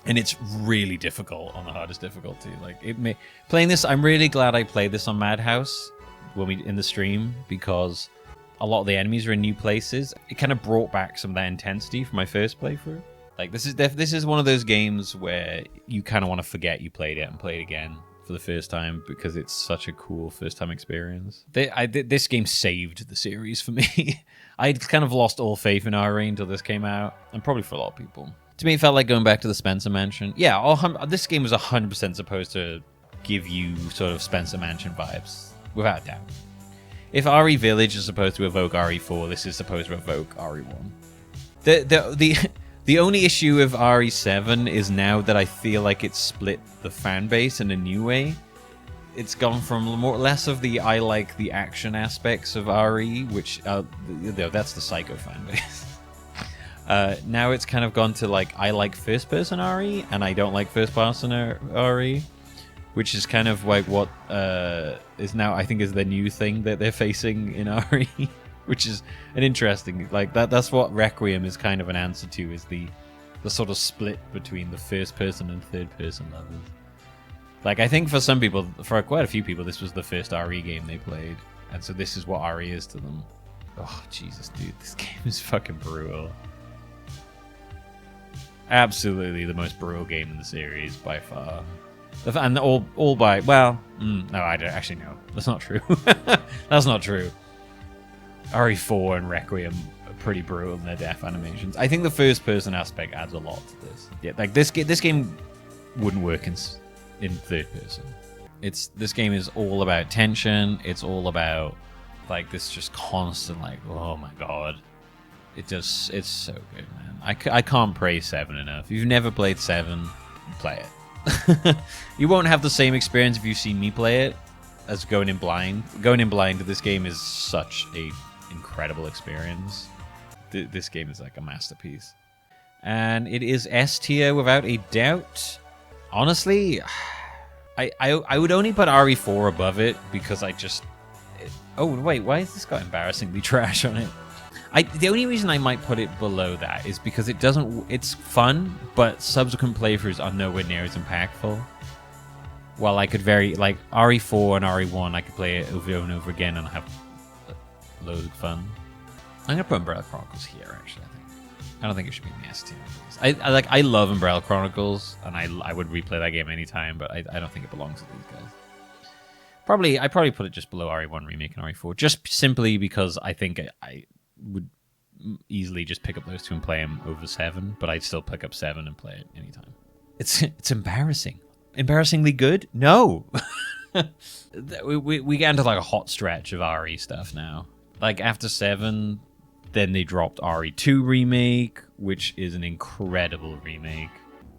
and it's really difficult on the hardest difficulty. Like, playing this, I'm really glad I played this on Madhouse in the stream, because a lot of the enemies are in new places. It kind of brought back some of that intensity from my first playthrough. Like, this is one of those games where you kind of want to forget you played it and play it again for the first time, because it's such a cool first time experience. This game saved the series for me. I'd kind of lost all faith in RE until this came out, and probably for a lot of people. To me, it felt like going back to the Spencer Mansion. Yeah, this game was 100% supposed to give you sort of Spencer Mansion vibes, without doubt. If RE Village is supposed to evoke RE4, this is supposed to evoke RE1. The only issue with RE7 is now that I feel like it's split the fan base in a new way. It's gone from less of the I like the action aspects of RE, which that's the Psycho fan base. Now it's kind of gone to like I like first person RE and I don't like first person RE, which is kind of like what is now I think is the new thing that they're facing in RE, which is an interesting like that's what Requiem is kind of an answer to, is the sort of split between the first person and third person levels. Like I think for some people, for quite a few people, this was the first RE game they played, and so this is what RE is to them. Oh Jesus, dude, this game is fucking brutal. Absolutely the most brutal game in the series by far. And all by, well, no, I don't actually know. That's not true. That's not true. RE4 and Requiem are pretty brutal in their death animations. I think the first person aspect adds a lot to this. Yeah, like this game wouldn't work in third person. This game is all about tension. It's all about like this just constant like, oh my god. It's so good, man. I can't praise 7 enough. If you've never played 7, play it. You won't have the same experience if you've seen me play it as going in blind. Going in blind to this game is such a incredible experience. This game is like a masterpiece. And it is S tier without a doubt. Honestly, I would only put RE4 above it because I just... Oh, wait, why has this got embarrassingly trash on it? The only reason I might put it below that is because it doesn't... It's fun, but subsequent playthroughs are nowhere near as impactful. While I could like RE4 and RE1, I could play it over and over again and have loads of fun. I'm going to put Umbrella Chronicles here, actually, I think. I don't think it should be in the S tier. I love Umbrella Chronicles, and I would replay that game anytime, but I don't think it belongs to these guys. I probably put it just below RE1 Remake and RE4, just simply because I think I would easily just pick up those two and play them over 7, but I'd still pick up 7 and play it anytime. It's embarrassing. Embarrassingly good? No. we get into like a hot stretch of RE stuff now. Like after 7, then they dropped RE2 Remake, which is an incredible remake.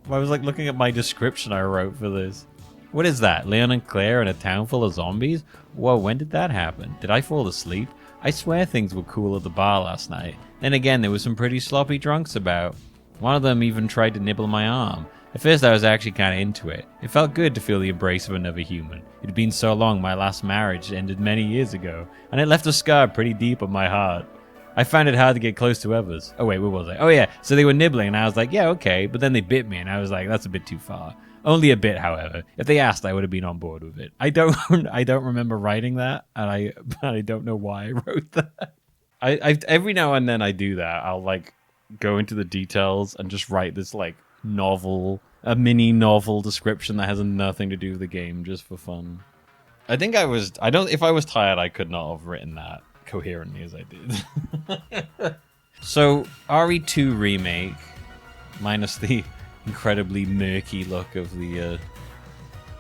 I was like looking at my description I wrote for this. What is that? Leon and Claire in a town full of zombies? Whoa, when did that happen? Did I fall asleep? I swear things were cool at the bar last night. Then again, there were some pretty sloppy drunks about. One of them even tried to nibble my arm. At first, I was actually kind of into it. It felt good to feel the embrace of another human. It had been so long, my last marriage ended many years ago, and it left a scar pretty deep on my heart. I found it hard to get close to others. Oh wait, where was I? Oh yeah, so they were nibbling, and I was like, yeah, okay, but then they bit me, and I was like, that's a bit too far. Only a bit, however. If they asked, I would have been on board with it. I don't remember writing that, and I don't know why I wrote that. I every now and then I do that. I'll like go into the details and just write this like a mini novel description that has nothing to do with the game, just for fun. If I was tired, I could not have written that coherently as I did. So RE2 Remake, minus the incredibly murky look of the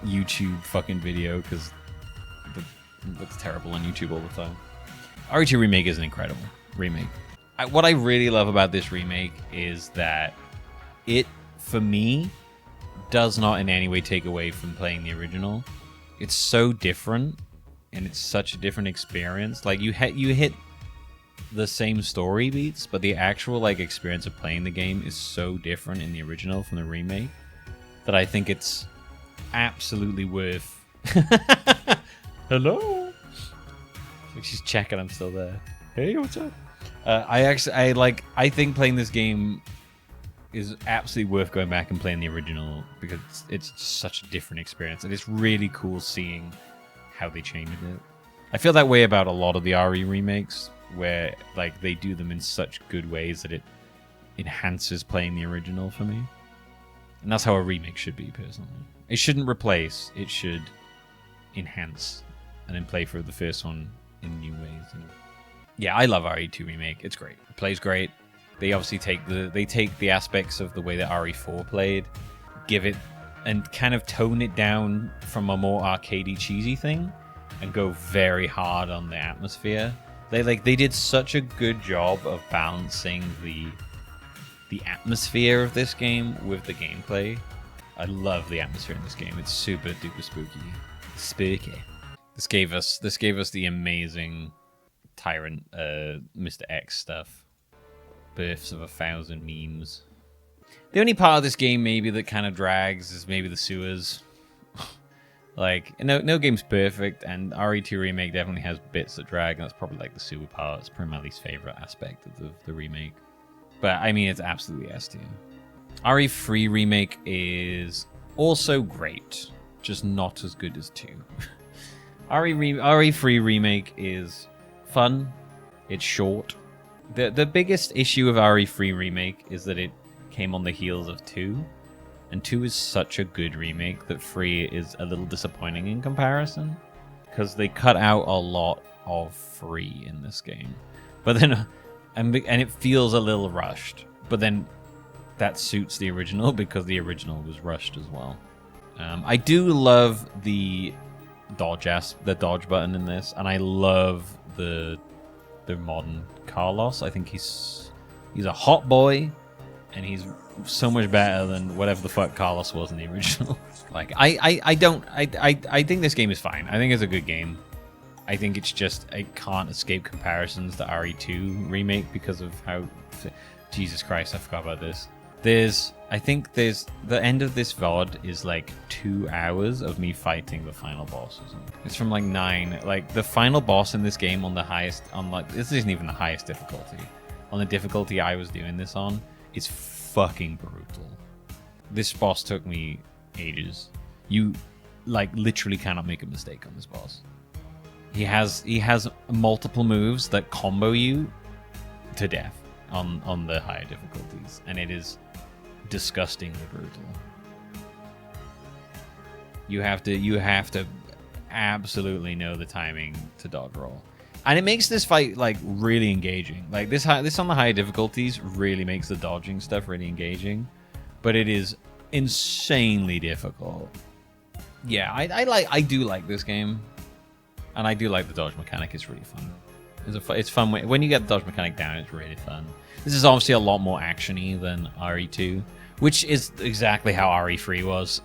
YouTube fucking video, because it looks terrible on YouTube all the time. RE2 Remake is an incredible remake. What I really love about this remake is that it, for me, does not in any way take away from playing the original. It's so different, and it's such a different experience. Like you hit the same story beats, but the actual like experience of playing the game is so different in the original from the remake that I think it's absolutely worth. Hello. She's checking I'm still there. Hey, what's up? I think playing this game is absolutely worth going back and playing the original because it's such a different experience, and it's really cool seeing how they changed it. I feel that way about a lot of the RE remakes, where like they do them in such good ways that it enhances playing the original for me. And that's how a remake should be, personally. It shouldn't replace, it should enhance and then play through the first one in new ways. Yeah, I love RE2 Remake. It's great. It plays great. They obviously take the aspects of the way that RE4 played, give it and kind of tone it down from a more arcadey, cheesy thing, and go very hard on the atmosphere. They did such a good job of balancing the atmosphere of this game with the gameplay. I love the atmosphere in this game. It's super duper spooky. This gave us the amazing Tyrant Mr. X stuff. births of 1,000 memes. The only part of this game maybe that kind of drags is maybe the sewers. Like, no game's perfect, and RE2 Remake definitely has bits that drag, and that's probably like the sewer part. It's probably my least favorite aspect of the remake. But I mean, it's absolutely S tier. RE3 Remake is also great, just not as good as 2. RE3 Remake is fun, it's short. The biggest issue of RE3 Remake is that it came on the heels of 2. And 2 is such a good remake that 3 is a little disappointing in comparison. Because they cut out a lot of 3 in this game. But then, and it feels a little rushed. But then that suits the original because the original was rushed as well. I do love the dodge button in this. And I love the modern Carlos. I think he's a hot boy. And he's so much better than whatever the fuck Carlos was in the original. Like, I think this game is fine. I think it's a good game. I think it's just, I can't escape comparisons to RE2 Remake because of how... Jesus Christ, I forgot about this. I think the end of this VOD is like 2 hours of me fighting the final boss or something. It's from like 9. Like, the final boss in this game on the highest, this isn't even the highest difficulty. On the difficulty I was doing this on, it's fucking brutal. This boss took me ages. You, like, literally cannot make a mistake on this boss. He has multiple moves that combo you to death on the higher difficulties, and it is disgustingly brutal. You have to absolutely know the timing to dodge roll. And it makes this fight, like, really engaging. Like, this on the higher difficulties really makes the dodging stuff really engaging. But it is insanely difficult. Yeah, I do like this game. And I do like the dodge mechanic. It's really fun. It's fun. When you get the dodge mechanic down, it's really fun. This is obviously a lot more action-y than RE2. Which is exactly how RE3 was.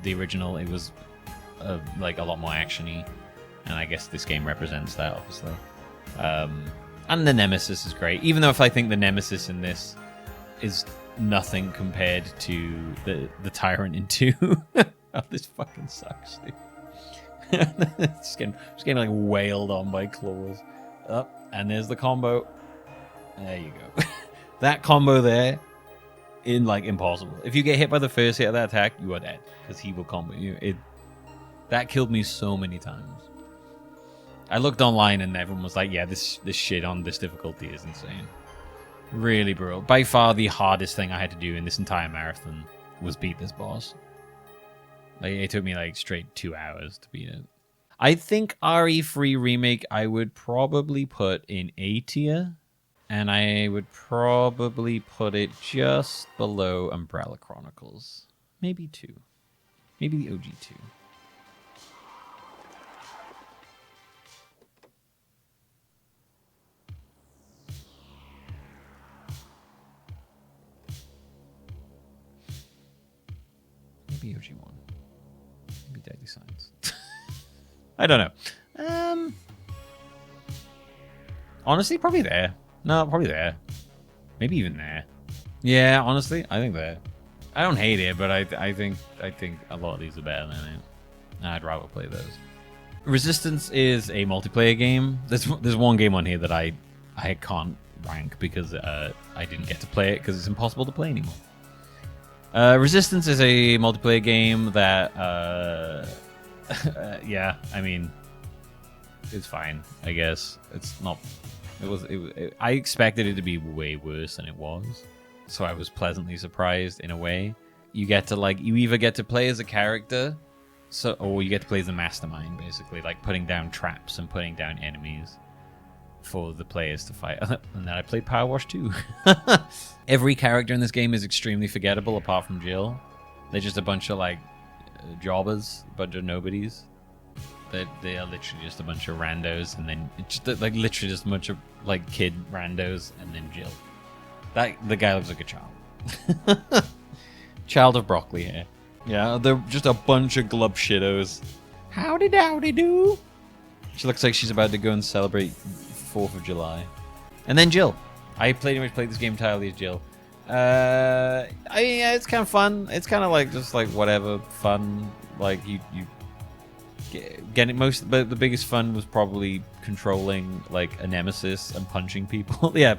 The original, it was, like, a lot more action-y. And I guess this game represents that, obviously. And the Nemesis is great. Even though if I think the Nemesis in this is nothing compared to the Tyrant in 2. Oh, this fucking sucks, dude. Just getting like wailed on by claws. Oh, and there's the combo. There you go. That combo there, impossible. If you get hit by the first hit of that attack, you are dead. Because he will combo you. That killed me so many times. I looked online and everyone was like, yeah, this shit on this difficulty is insane. Really brutal. By far the hardest thing I had to do in this entire marathon was beat this boss. Like, it took me like straight 2 hours to beat it. I think RE3 Remake I would probably put in A tier. And I would probably put it just below Umbrella Chronicles. Maybe 2. Maybe the OG 2. Maybe OG1. Maybe Deadly Science. I don't know. Honestly, probably there. No, probably there. Maybe even there. Yeah, honestly, I think there. I don't hate it, but I think a lot of these are better than it. I'd rather play those. Resistance is a multiplayer game. There's one game on here that I can't rank because I didn't get to play it because it's impossible to play anymore. Resistance is a multiplayer game that, yeah, I mean, it's fine, I guess. It's not, I expected it to be way worse than it was, so I was pleasantly surprised in a way. You get to, like, you either get to play as a character, or you get to play as a mastermind, basically, like putting down traps and putting down enemies for the players to fight. And then I played Power Wash 2. Every character in this game is extremely forgettable apart from Jill. They're just a bunch of like jobbers, a bunch of nobodies. They are literally just a bunch of randos, and then it's just like literally just a bunch of like kid randos, and then Jill. The guy looks like a child. Child of broccoli hair. Yeah, they're just a bunch of glub shittos. Howdy dowdy do. She looks like she's about to go and celebrate 4th of July. And then Jill. I pretty much played this game entirely as Jill. Yeah, it's kind of fun. It's kind of like just like whatever fun. Like you get it most, but the biggest fun was probably controlling like a nemesis and punching people. Yeah,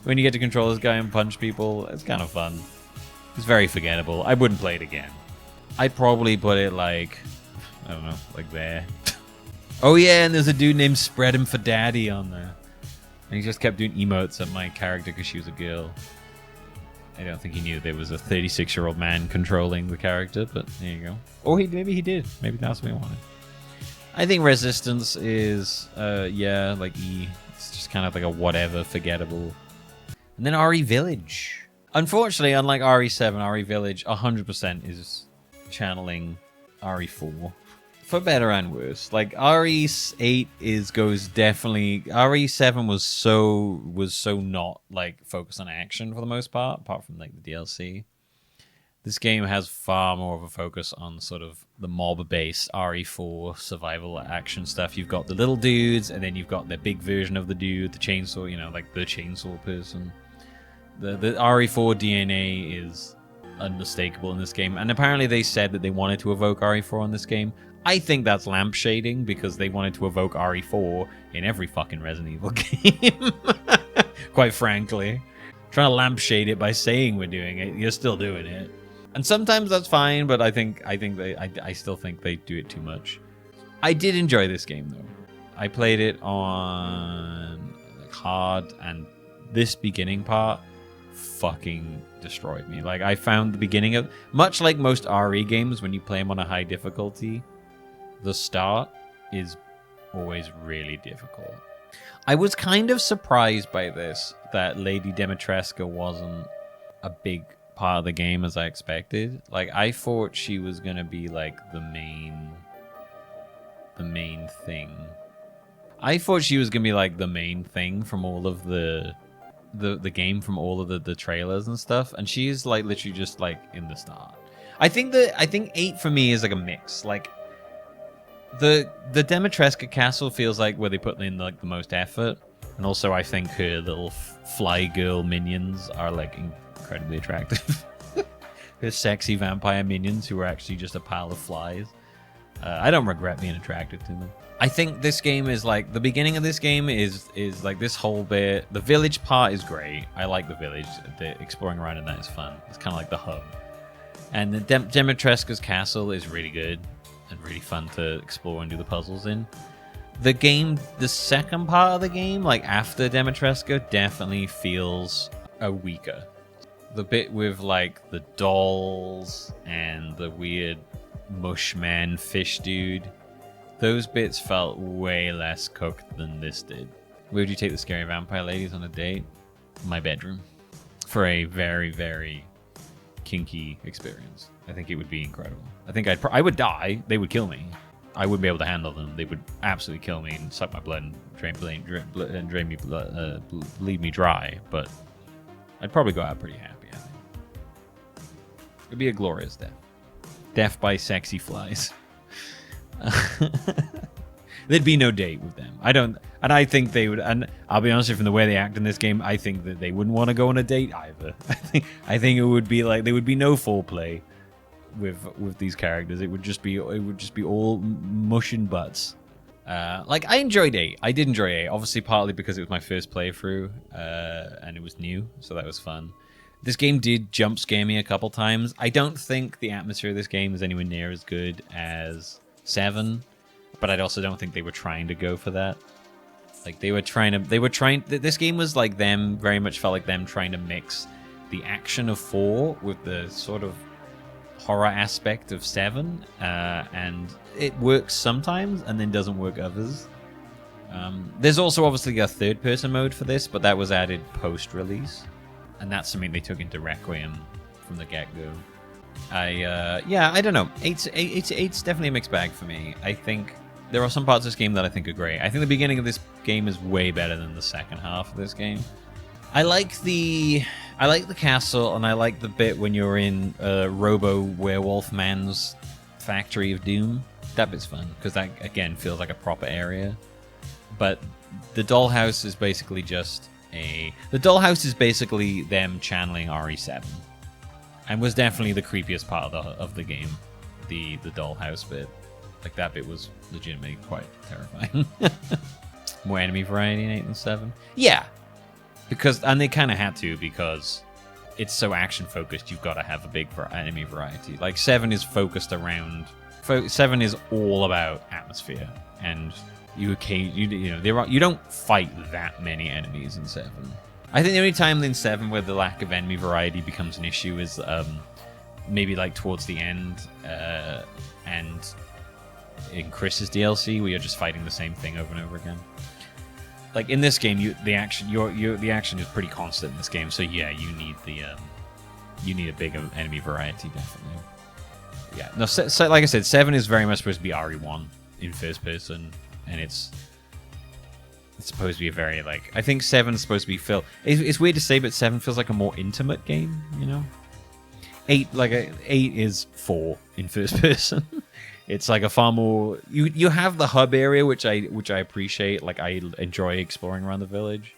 when you get to control this guy and punch people, it's kind of fun. It's very forgettable. I wouldn't play it again. I'd probably put it like, I don't know, like there. Oh yeah, and there's a dude named Spread Him for Daddy on there. And he just kept doing emotes at my character because she was a girl. I don't think he knew there was a 36-year-old man controlling the character, but there you go. Or maybe he did. Maybe that's what he wanted. I think Resistance is, yeah, like E. It's just kind of like a whatever, forgettable. And then RE Village. Unfortunately, unlike RE7, RE Village 100% is channeling RE4. For better and worse. Like RE8 goes definitely. RE7 was so not like focused on action for the most part, apart from like the DLC. This game has far more of a focus on sort of the mob-based RE4 survival action stuff. You've got the little dudes, and then you've got the big version of the dude, the chainsaw, you know, like the chainsaw person. The RE4 DNA is unmistakable in this game, and apparently they said that they wanted to evoke RE4 in this game. I think that's lampshading because they wanted to evoke RE4 in every fucking Resident Evil game. Quite frankly. Trying to lampshade it by saying we're doing it, you're still doing it. And sometimes that's fine, but I still think they do it too much. I did enjoy this game though. I played it on like hard, and this beginning part fucking destroyed me. Like I found the beginning of, much like most RE games, when you play them on a high difficulty, the start is always really difficult. I was kind of surprised by this, that Lady Dimitrescu wasn't a big part of the game as I expected. Like I thought she was gonna be like the main thing. I thought she was gonna be like the main thing from all of the game, from all of the trailers and stuff, and she's like literally just like in the start. I think 8 for me is like a mix. Like the Dimitrescu castle feels like where they put in like the most effort, and also I think her little fly girl minions are like incredibly attractive. Her sexy vampire minions who are actually just a pile of flies. I don't regret being attracted to them. I think this game is like, the beginning of this game is like this whole bit. The village part is great. I like the village. The exploring around in that is fun. It's kind of like the hub. And the Dimitrescu's castle is really good and really fun to explore and do the puzzles in. The game, the second part of the game, like after Dimitrescu, definitely feels weaker. The bit with like the dolls and the weird mushman fish dude, those bits felt way less cooked than this did. Where would you take the scary vampire ladies on a date? My bedroom. For a very, very kinky experience. I think it would be incredible. I think I would die. They would kill me. I wouldn't be able to handle them. They would absolutely kill me and suck my blood and drain me blood, leave me dry. But I'd probably go out pretty happy, I think. It'd be a glorious death. Death by sexy flies. There'd be no date with them. I think they would, and I'll be honest with you, from the way they act in this game, I think that they wouldn't want to go on a date either. I think it would be like, there would be no foreplay with these characters. It would just be all mush and butts. Like I enjoyed 8. I did enjoy 8, obviously partly because it was my first playthrough, and it was new, so that was fun. This game did jump scare me a couple times. I don't think the atmosphere of this game is anywhere near as good as 7, but I also don't think they were trying to go for that. Like this game was like them, very much felt like them trying to mix the action of 4 with the sort of horror aspect of 7, and it works sometimes and then doesn't work others. There's also obviously a third-person mode for this, but that was added post-release, and that's something they took into Requiem from the get-go. I don't know. It's definitely a mixed bag for me. I think there are some parts of this game that I think are great. I think the beginning of this game is way better than the second half of this game. I like the castle, and I like the bit when you're in Robo Werewolf Man's Factory of Doom. That bit's fun because that again feels like a proper area. But the dollhouse is basically just The dollhouse is basically them channeling RE7, and was definitely the creepiest part of the game. The dollhouse bit, like that bit was legitimately quite terrifying. More enemy variety in 8 than 7. Yeah, and they kind of had to, because it's so action focused. You've got to have a big enemy variety. Like 7 is focused around. 7 is all about atmosphere, and you don't fight that many enemies in 7. I think the only time in 7 where the lack of enemy variety becomes an issue is maybe like towards the end, and in Chris's DLC, where you're just fighting the same thing over and over again. Like in this game, the action is pretty constant in this game. So yeah, you need a big enemy variety, definitely. Yeah, no. So like I said, 7 is very much supposed to be RE1 in first person, and it's supposed to be a very, like, I think 7 is supposed to be it's weird to say, but 7 feels like a more intimate game, you know. 8 is 4 in first person. It's like a far more, you have the hub area, which I appreciate. Like, I enjoy exploring around the village,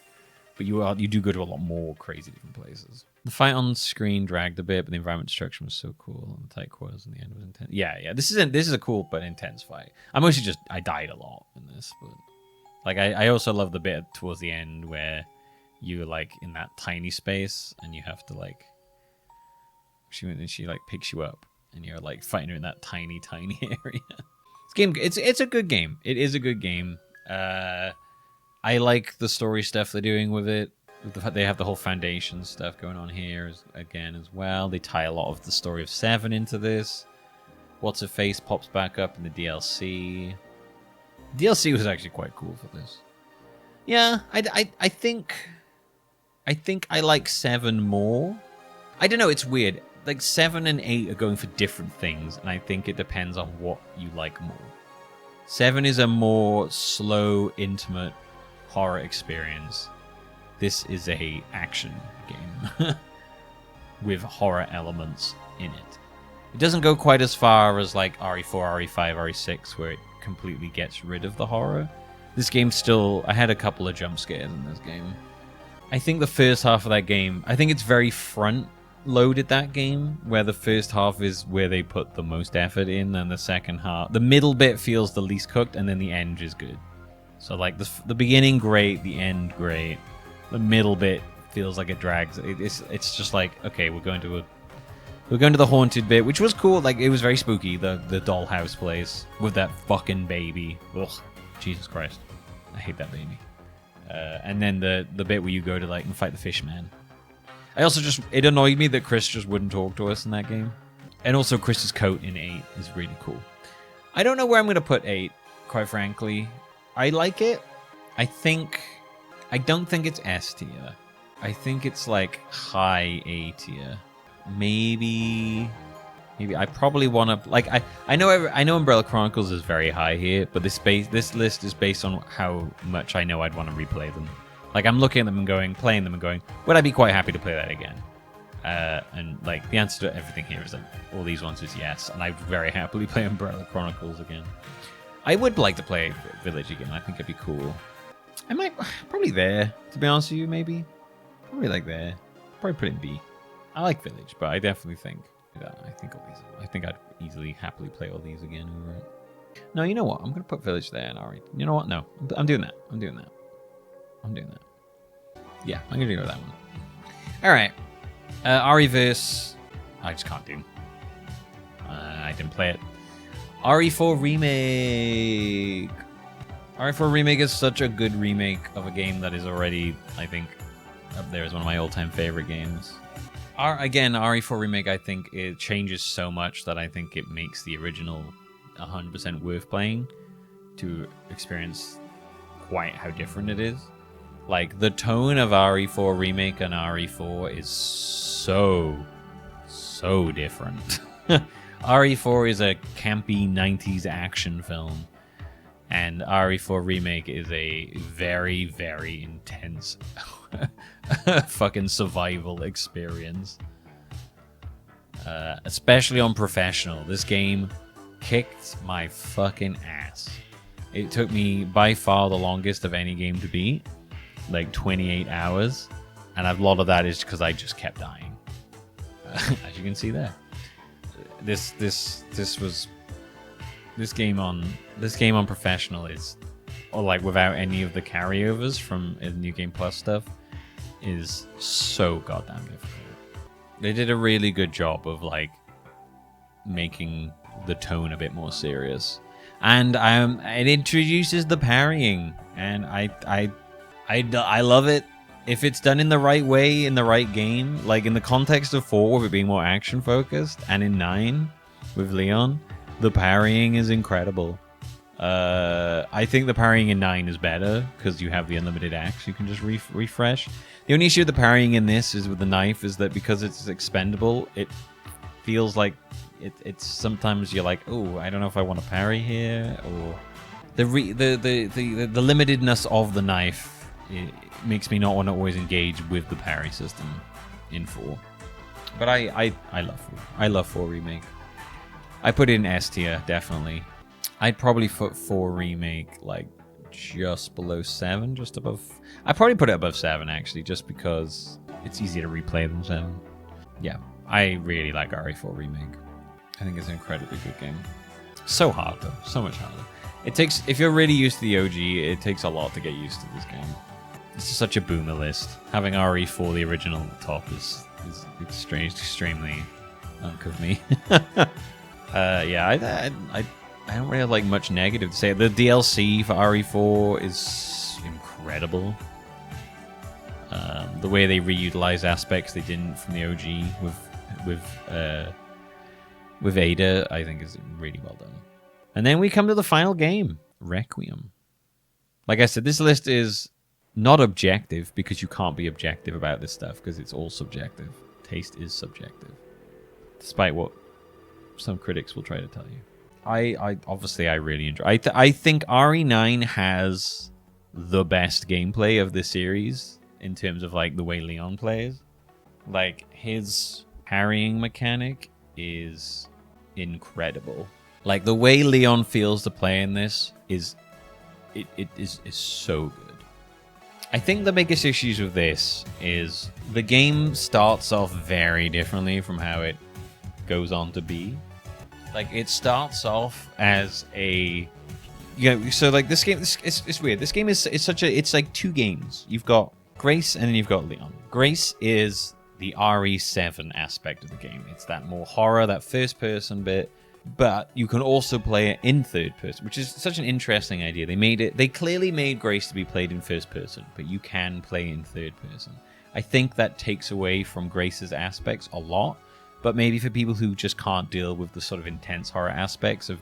but you do go to a lot more crazy different places. The fight on screen dragged a bit, but the environment destruction was so cool, and the tight quarters in the end was intense. Yeah. This is a cool but intense fight. I died a lot in this, but like I also love the bit towards the end where you're like in that tiny space and you have to like she like picks you up. And you're like fighting her in that tiny area. This game, it's a good game. It is a good game. I like the story stuff they're doing with it. They have the whole Foundation stuff going on here as well. They tie a lot of the story of 7 into this. What's Her Face pops back up in the DLC. DLC was actually quite cool for this. Yeah, I think I like 7 more. I don't know. It's weird. Like 7 and 8 are going for different things, and I think it depends on what you like more. 7 is a more slow, intimate horror experience. This is a action game with horror elements in it. It doesn't go quite as far as like RE4, RE5, RE6, where it completely gets rid of the horror. This game still, I had a couple of jump scares in this game. I think the first half of that game, I think it's very front-loaded, that game, where the first half is where they put the most effort in, and the second half, the middle bit feels the least cooked, and then the end is good. So like the beginning, great, the end, great. The middle bit feels like it drags. It's just like, okay, we're going to the haunted bit, which was cool. Like, it was very spooky, the dollhouse place with that fucking baby. Ugh, Jesus Christ, I hate that baby. And then the bit where you go to like and fight the fish man. I also it annoyed me that Chris just wouldn't talk to us in that game. And also Chris's coat in 8 is really cool. I don't know where I'm gonna put 8, quite frankly. I like it. I don't think it's S tier. I think it's like high A tier. Maybe I probably want to, like, I know Umbrella Chronicles is very high here, but this list is based on how much I know I'd want to replay them. Like, I'm looking at them and playing them and going, would I be quite happy to play that again? And like the answer to everything here is like all these ones is yes, and I'd very happily play Umbrella Chronicles again. I would like to play Village again. I think it'd be cool. I might probably there, to be honest with you, maybe. Probably like there. Probably put it in B. I like Village, but I definitely think I think I'd easily happily play all these again over it. No, you know what? I'm gonna put Village there and Ari. You know what? No, I'm doing that. Yeah, I'm gonna go with that one. All right, Ariverse. I just can't do. I didn't play it. RE4 Remake. RE4 Remake is such a good remake of a game that is already, I think, up there as one of my all-time favorite games. Again, RE4 Remake, I think it changes so much that I think it makes the original 100% worth playing to experience quite how different it is. Like, the tone of RE4 Remake and RE4 is so different. RE4 is a campy 90s action film, and RE4 Remake is a very, very intense fucking survival experience. Especially on professional. This game kicked my fucking ass. It took me by far the longest of any game to beat. like 28 hours, and a lot of that is because I just kept dying. As you can see there, this game on professional is, or like without any of the carryovers from New Game Plus stuff, is so goddamn difficult. They did a really good job of like making the tone a bit more serious, and it introduces the parrying, and I love it. If it's done in the right way, in the right game, like in the context of 4 with it being more action focused, and in 9 with Leon, the parrying is incredible. I think the parrying in 9 is better because you have the unlimited axe. You can just refresh. The only issue with the parrying in this is with the knife is that because it's expendable, it feels like it's sometimes you're like, oh, I don't know if I want to parry here, or the limitedness of the knife. It makes me not want to always engage with the parry system in 4. But I love 4 Remake. I put it in S tier, definitely. I'd probably put 4 Remake like just below 7, just above. I'd probably put it above 7 actually, just because it's easier to replay than 7. Yeah, I really like RE4 Remake. I think it's an incredibly good game. So hard though, so much harder. It takes, if you're really used to the OG, it takes a lot to get used to this game. It's such a boomer list. Having RE4 the original at the top is extremely unk of me. Yeah, I don't really have like much negative to say. The DLC for RE4 is incredible. The way they reutilize aspects they didn't from the OG with Ada, I think is really well done. And then we come to the final game, Requiem. Like I said, this list is not objective because you can't be objective about this stuff because it's all subjective. Taste is subjective, despite what some critics will try to tell you. I obviously I really enjoy. I think RE9 has the best gameplay of the series in terms of like the way Leon plays. Like his parrying mechanic is incredible. Like the way Leon feels to play in this is so good. I think the biggest issues with this is the game starts off very differently from how it goes on to be. Like it starts off as a, so like this game, it's weird. This game is it's like 2 games. You've got Grace and then you've got Leon. Grace is the RE7 aspect of the game. It's that more horror, that first person bit. But you can also play it in third person, which is such an interesting idea. They clearly made Grace to be played in first person, but you can play in third person. I think that takes away from Grace's aspects a lot, but maybe for people who just can't deal with the sort of intense horror aspects of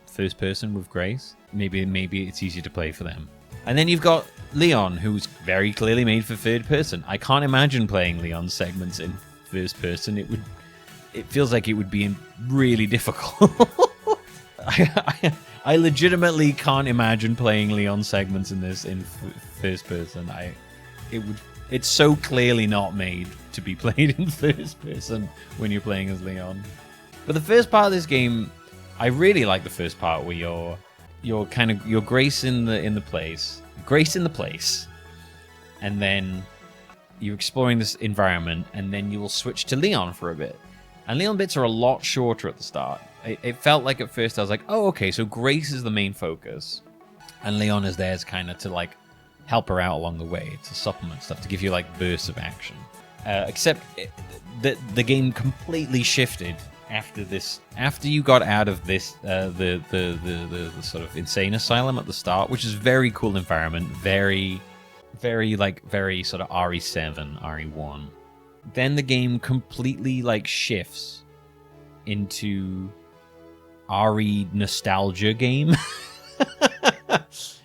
first person with Grace, maybe it's easier to play for them. And then you've got Leon, who's very clearly made for third person. I can't imagine playing Leon's segments in first person. It feels like it would be really difficult. I legitimately can't imagine playing Leon segments in this in first person. It's so clearly not made to be played in first person when you're playing as Leon. But the first part of this game, I really like the first part where you're Grace in the place, and then you're exploring this environment, and then you will switch to Leon for a bit. And Leon bits are a lot shorter at the start. It felt like at first I was like, oh, okay, so Grace is the main focus. And Leon is there kind of to like help her out along the way, to supplement stuff, to give you like bursts of action. Except the game completely shifted after this. After you got out of this, the sort of insane asylum at the start, which is very cool environment, very sort of RE7, RE1. Then the game completely like shifts into RE nostalgia game.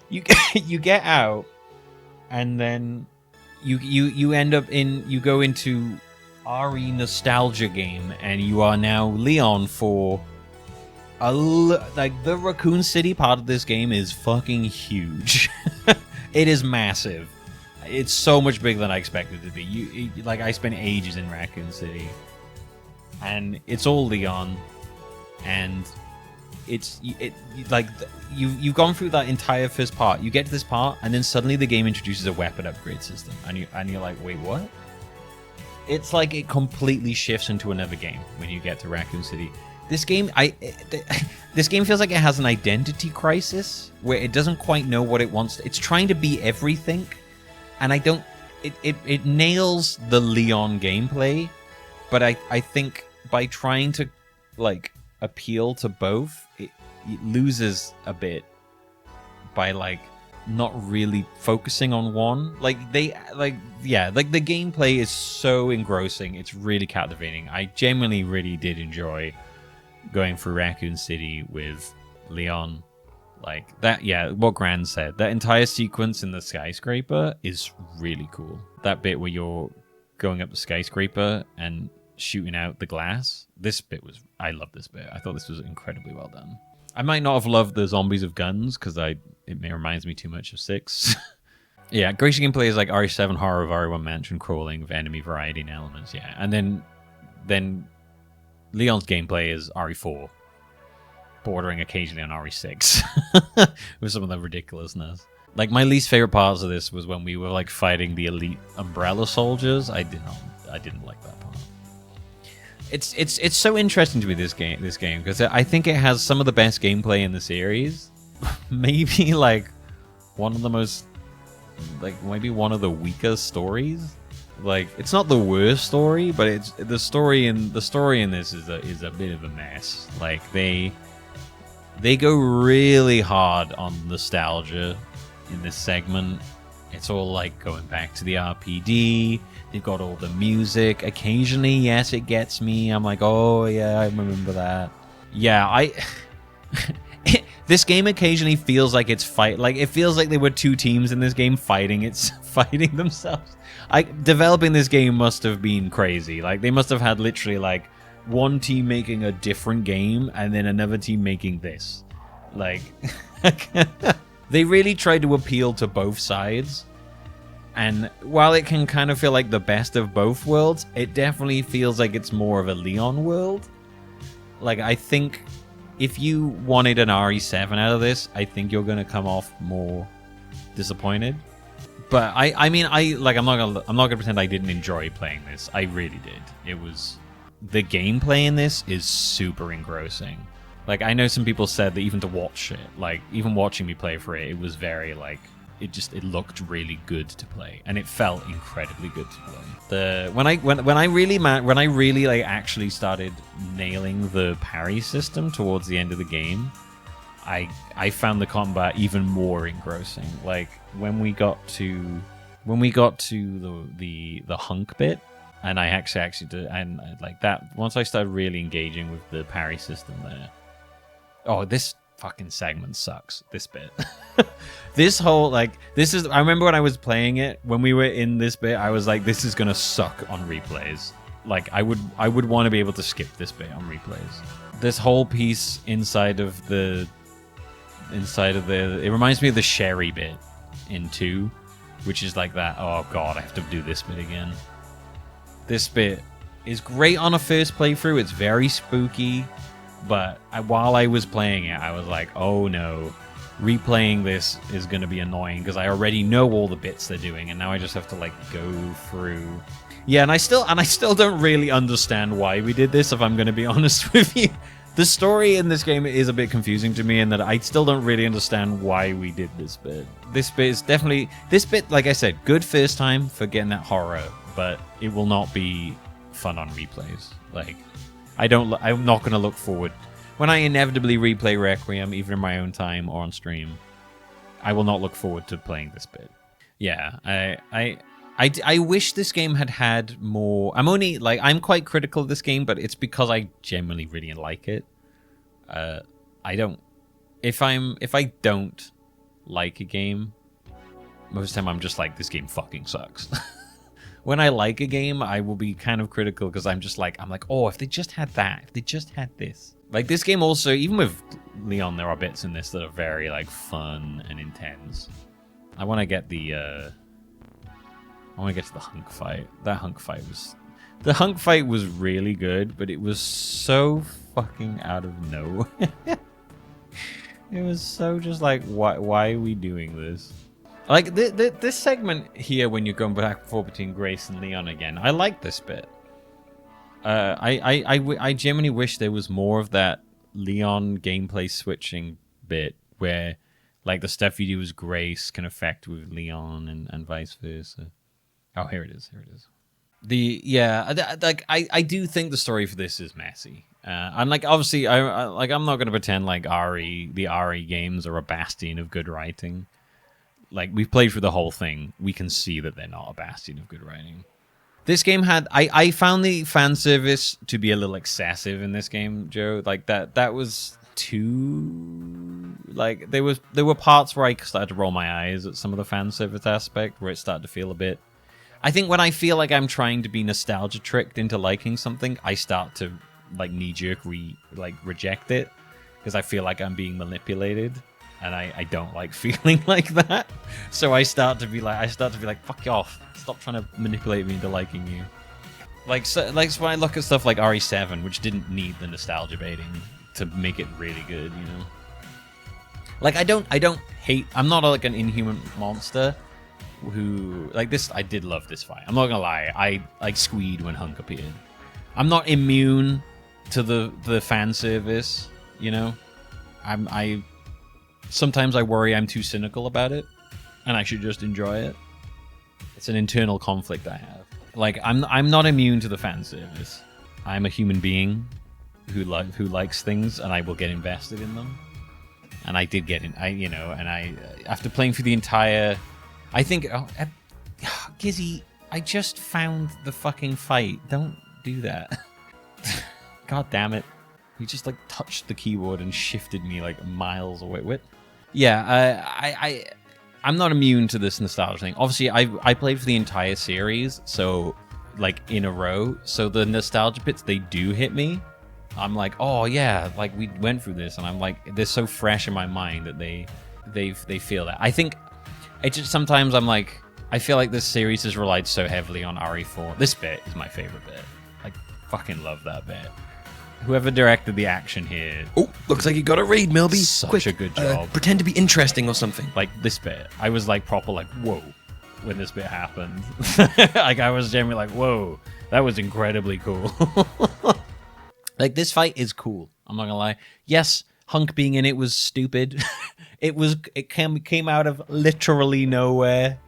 you get out, and then you end up you go into RE nostalgia game, and you are now Leon for like the Raccoon City part of this game is fucking huge. It is massive. It's so much bigger than I expected it to be. Like I spent ages in Raccoon City, and it's all Leon, and you've gone through that entire first part. You get to this part, and then suddenly the game introduces a weapon upgrade system, and you're like, wait, what? It's like it completely shifts into another game when you get to Raccoon City. This game, this game feels like it has an identity crisis where it doesn't quite know what it wants. It's trying to be everything, and it nails the Leon gameplay, but I think by trying to like appeal to both, it loses a bit by like not really focusing on one. The gameplay is so engrossing. It's really captivating. I genuinely really did enjoy going through Raccoon City with Leon. Like that, yeah, what Gran said. That entire sequence in the skyscraper is really cool. That bit where you're going up the skyscraper and shooting out the glass. I love this bit. I thought this was incredibly well done. I might not have loved the zombies of guns because it reminds me too much of 6. Yeah, Gracie gameplay is like RE7 horror of RE1 mansion crawling with enemy variety and elements. Yeah, and then Leon's gameplay is RE4, bordering occasionally on RE6 with some of the ridiculousness. Like my least favorite parts of this was when we were like fighting the elite umbrella soldiers. I didn't like that part. It's so interesting to me, this game because I think it has some of the best gameplay in the series. Maybe like one of the most, like maybe one of the weakest stories. Like it's not the worst story, but it's the story in this is a bit of a mess. Like they go really hard on nostalgia in this segment. It's all like going back to the RPD. They've got all the music. Occasionally, yes, it gets me. I'm like, oh yeah, I remember that. Yeah, this game occasionally feels like it's like it feels like there were two teams in this game fighting themselves. Developing this game must have been crazy. Like they must have had literally like one team making a different game and then another team making this. Like they really tried to appeal to both sides. And while it can kind of feel like the best of both worlds, it definitely feels like it's more of a Leon world. Like, I think if you wanted an RE7 out of this, I think you're going to come off more disappointed. But I'm not gonna pretend I didn't enjoy playing this. I really did. The gameplay in this is super engrossing. Like, I know some people said that even to watch it, like even watching me play for it, it was very like it looked really good to play, and it felt incredibly good to play. When I really like actually started nailing the parry system towards the end of the game, I found the combat even more engrossing. Like when we got to the hunk bit, and I actually did, and like that once I started really engaging with the parry system there. Oh, this fucking segment sucks. This bit. This whole, like, I remember when I was playing it, when we were in this bit, I was like, this is gonna suck on replays. Like, I would want to be able to skip this bit on replays. This whole piece inside of the, it reminds me of the Sherry bit in 2, which is like that, oh god, I have to do this bit again. This bit is great on a first playthrough. It's very spooky. But while I was playing it, I was like, oh no, replaying this is going to be annoying because I already know all the bits they're doing, and now I just have to like go through. Yeah, and I still don't really understand why we did this, if I'm going to be honest with you. The story in this game is a bit confusing to me in that I still don't really understand why we did this bit. This bit is definitely, like I said, good first time for getting that horror, but it will not be fun on replays. Like, I'm not going to look forward. When I inevitably replay Requiem, even in my own time or on stream, I will not look forward to playing this bit. Yeah, I wish this game had more. I'm quite critical of this game, but it's because I genuinely really like it. If I don't like a game, most of the time I'm just like, this game fucking sucks. When I like a game, I will be kind of critical because I'm like, oh, if they just had that, if they just had this. Like this game also, even with Leon, there are bits in this that are very like fun and intense. I want to get to the hunk fight. The hunk fight was really good, but it was so fucking out of nowhere. It was so just like, why are we doing this? Like, this segment here, when you're going back and forth between Grace and Leon again, I like this bit. I genuinely wish there was more of that Leon gameplay switching bit where, like, the stuff you do as Grace can affect with Leon and vice versa. Oh, here it is. I do think the story for this is messy. And like, obviously, I'm not gonna pretend like the Ari games are a bastion of good writing. Like, we've played through the whole thing, we can see that they're not a bastion of good writing. This game had, I found the fan service to be a little excessive in this game, Joe. Like, that was too, like, there were parts where I started to roll my eyes at some of the fan service aspect, where it started to feel a bit. I think when I feel like I'm trying to be nostalgia tricked into liking something, I start to like knee-jerk reject it because I feel like I'm being manipulated, and I don't like feeling like that. So I start to be like, fuck off, stop trying to manipulate me into liking you. So when I look at stuff like RE7, which didn't need the nostalgia baiting to make it really good, you know. Like, I don't hate. I'm not like an inhuman monster. Who like this? I did love this fight. I'm not gonna lie. I like squeed when Hunk appeared. I'm not immune to the fan service, you know. I sometimes I worry I'm too cynical about it, and I should just enjoy it. It's an internal conflict I have. Like, I'm not immune to the fan service. I'm a human being who likes things, and I will get invested in them. And I did get in. After playing through the entire. I think, Gizzy, I just found the fucking fight. Don't do that. God damn it. You just, like, touched the keyboard and shifted me, like, miles away. Yeah, I'm not immune to this nostalgia thing. Obviously, I played for the entire series, so, like, in a row. So the nostalgia bits, they do hit me. I'm like, oh, yeah, like, we went through this. And I'm like, they're so fresh in my mind that they feel that. I think... It just sometimes I'm like, I feel like this series has relied so heavily on RE4. This bit is my favorite bit. I fucking love that bit. Whoever directed the action here. Oh, looks like you got to read, Milby. Such Quick, a good job. Pretend to be interesting or something. Like this bit, I was like proper like, whoa, when this bit happened. Like, I was genuinely like, whoa, that was incredibly cool. Like, this fight is cool. I'm not gonna lie. Yes, Hunk being in it was stupid. It came out of literally nowhere,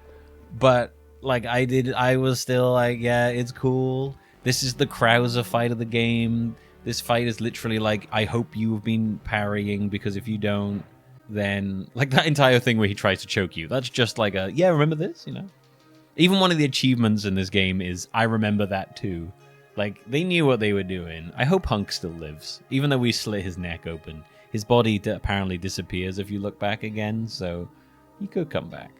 but like I was still like, yeah, it's cool. This is the Krauser fight of the game. This fight is literally like, I hope you've been parrying, because if you don't, then like that entire thing where he tries to choke you, that's just like a, yeah, remember this, you know? Even one of the achievements in this game is I remember that too. Like, they knew what they were doing. I hope Hunk still lives, even though we slit his neck open. His body apparently disappears if you look back again, so he could come back.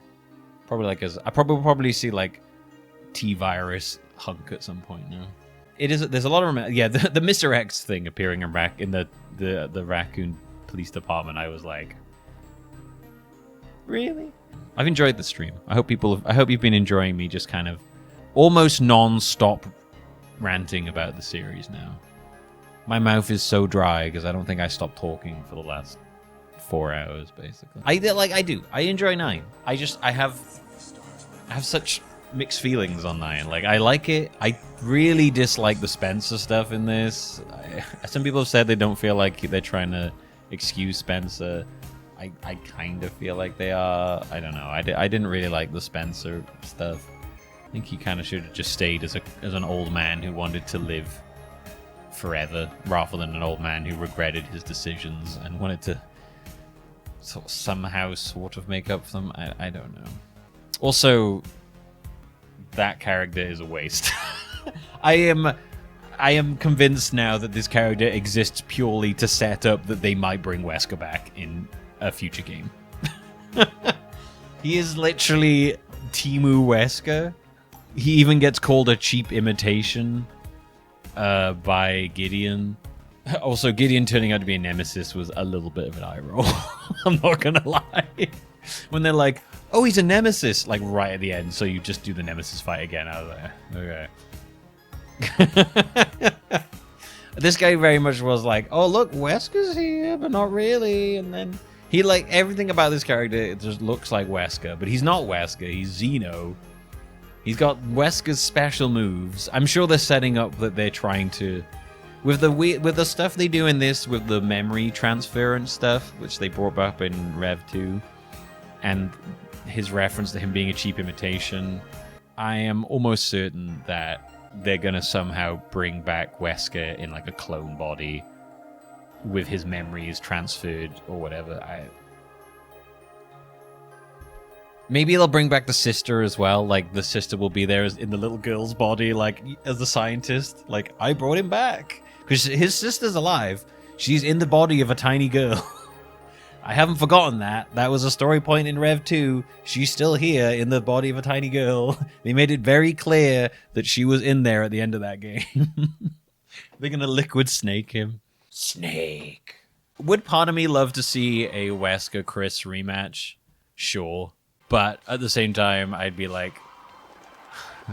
Probably like I probably see like T-Virus Hunk at some point now. There's a lot of the Mr. X thing appearing in the Raccoon Police Department. I was like, really? I've enjoyed the stream. I hope you've been enjoying me just kind of almost non-stop ranting about the series now. My mouth is so dry because I don't think I stopped talking for the last 4 hours, basically. I enjoy 9. I have such mixed feelings on 9. Like, I like it. I really dislike the Spencer stuff in this. Some people have said they don't feel like they're trying to excuse Spencer. I kind of feel like they are. I don't know. I didn't really like the Spencer stuff. I think he kind of should have just stayed as an old man who wanted to live forever, rather than an old man who regretted his decisions and wanted to somehow sort of make up for them. I don't know. Also, that character is a waste. I am convinced now that this character exists purely to set up that they might bring Wesker back in a future game. He is literally Timu Wesker. He even gets called a cheap imitation by Gideon. Also, Gideon turning out to be a nemesis was a little bit of an eye roll. I'm not gonna lie. When they're like, oh, he's a nemesis, like right at the end, so you just do the nemesis fight again. I was like, okay. This guy very much was like, oh, look, Wesker's here, but not really. And then He, like, everything about this character, it just looks like Wesker, but he's not Wesker, he's Xeno. He's got Wesker's special moves. I'm sure they're setting up that they're trying to... With the stuff they do in this, with the memory transfer and stuff, which they brought up in Rev 2, and his reference to him being a cheap imitation, I am almost certain that they're going to somehow bring back Wesker in, like, a clone body with his memories transferred or whatever. Maybe they'll bring back the sister as well. Like, the sister will be there in the little girl's body, like, as the scientist. Like, I brought him back. Because his sister's alive. She's in the body of a tiny girl. I haven't forgotten that. That was a story point in Rev 2. She's still here in the body of a tiny girl. They made it very clear that she was in there at the end of that game. They're going to liquid snake him. Snake. Would part of me love to see a Wesker Chris rematch? Sure. But at the same time, I'd be like,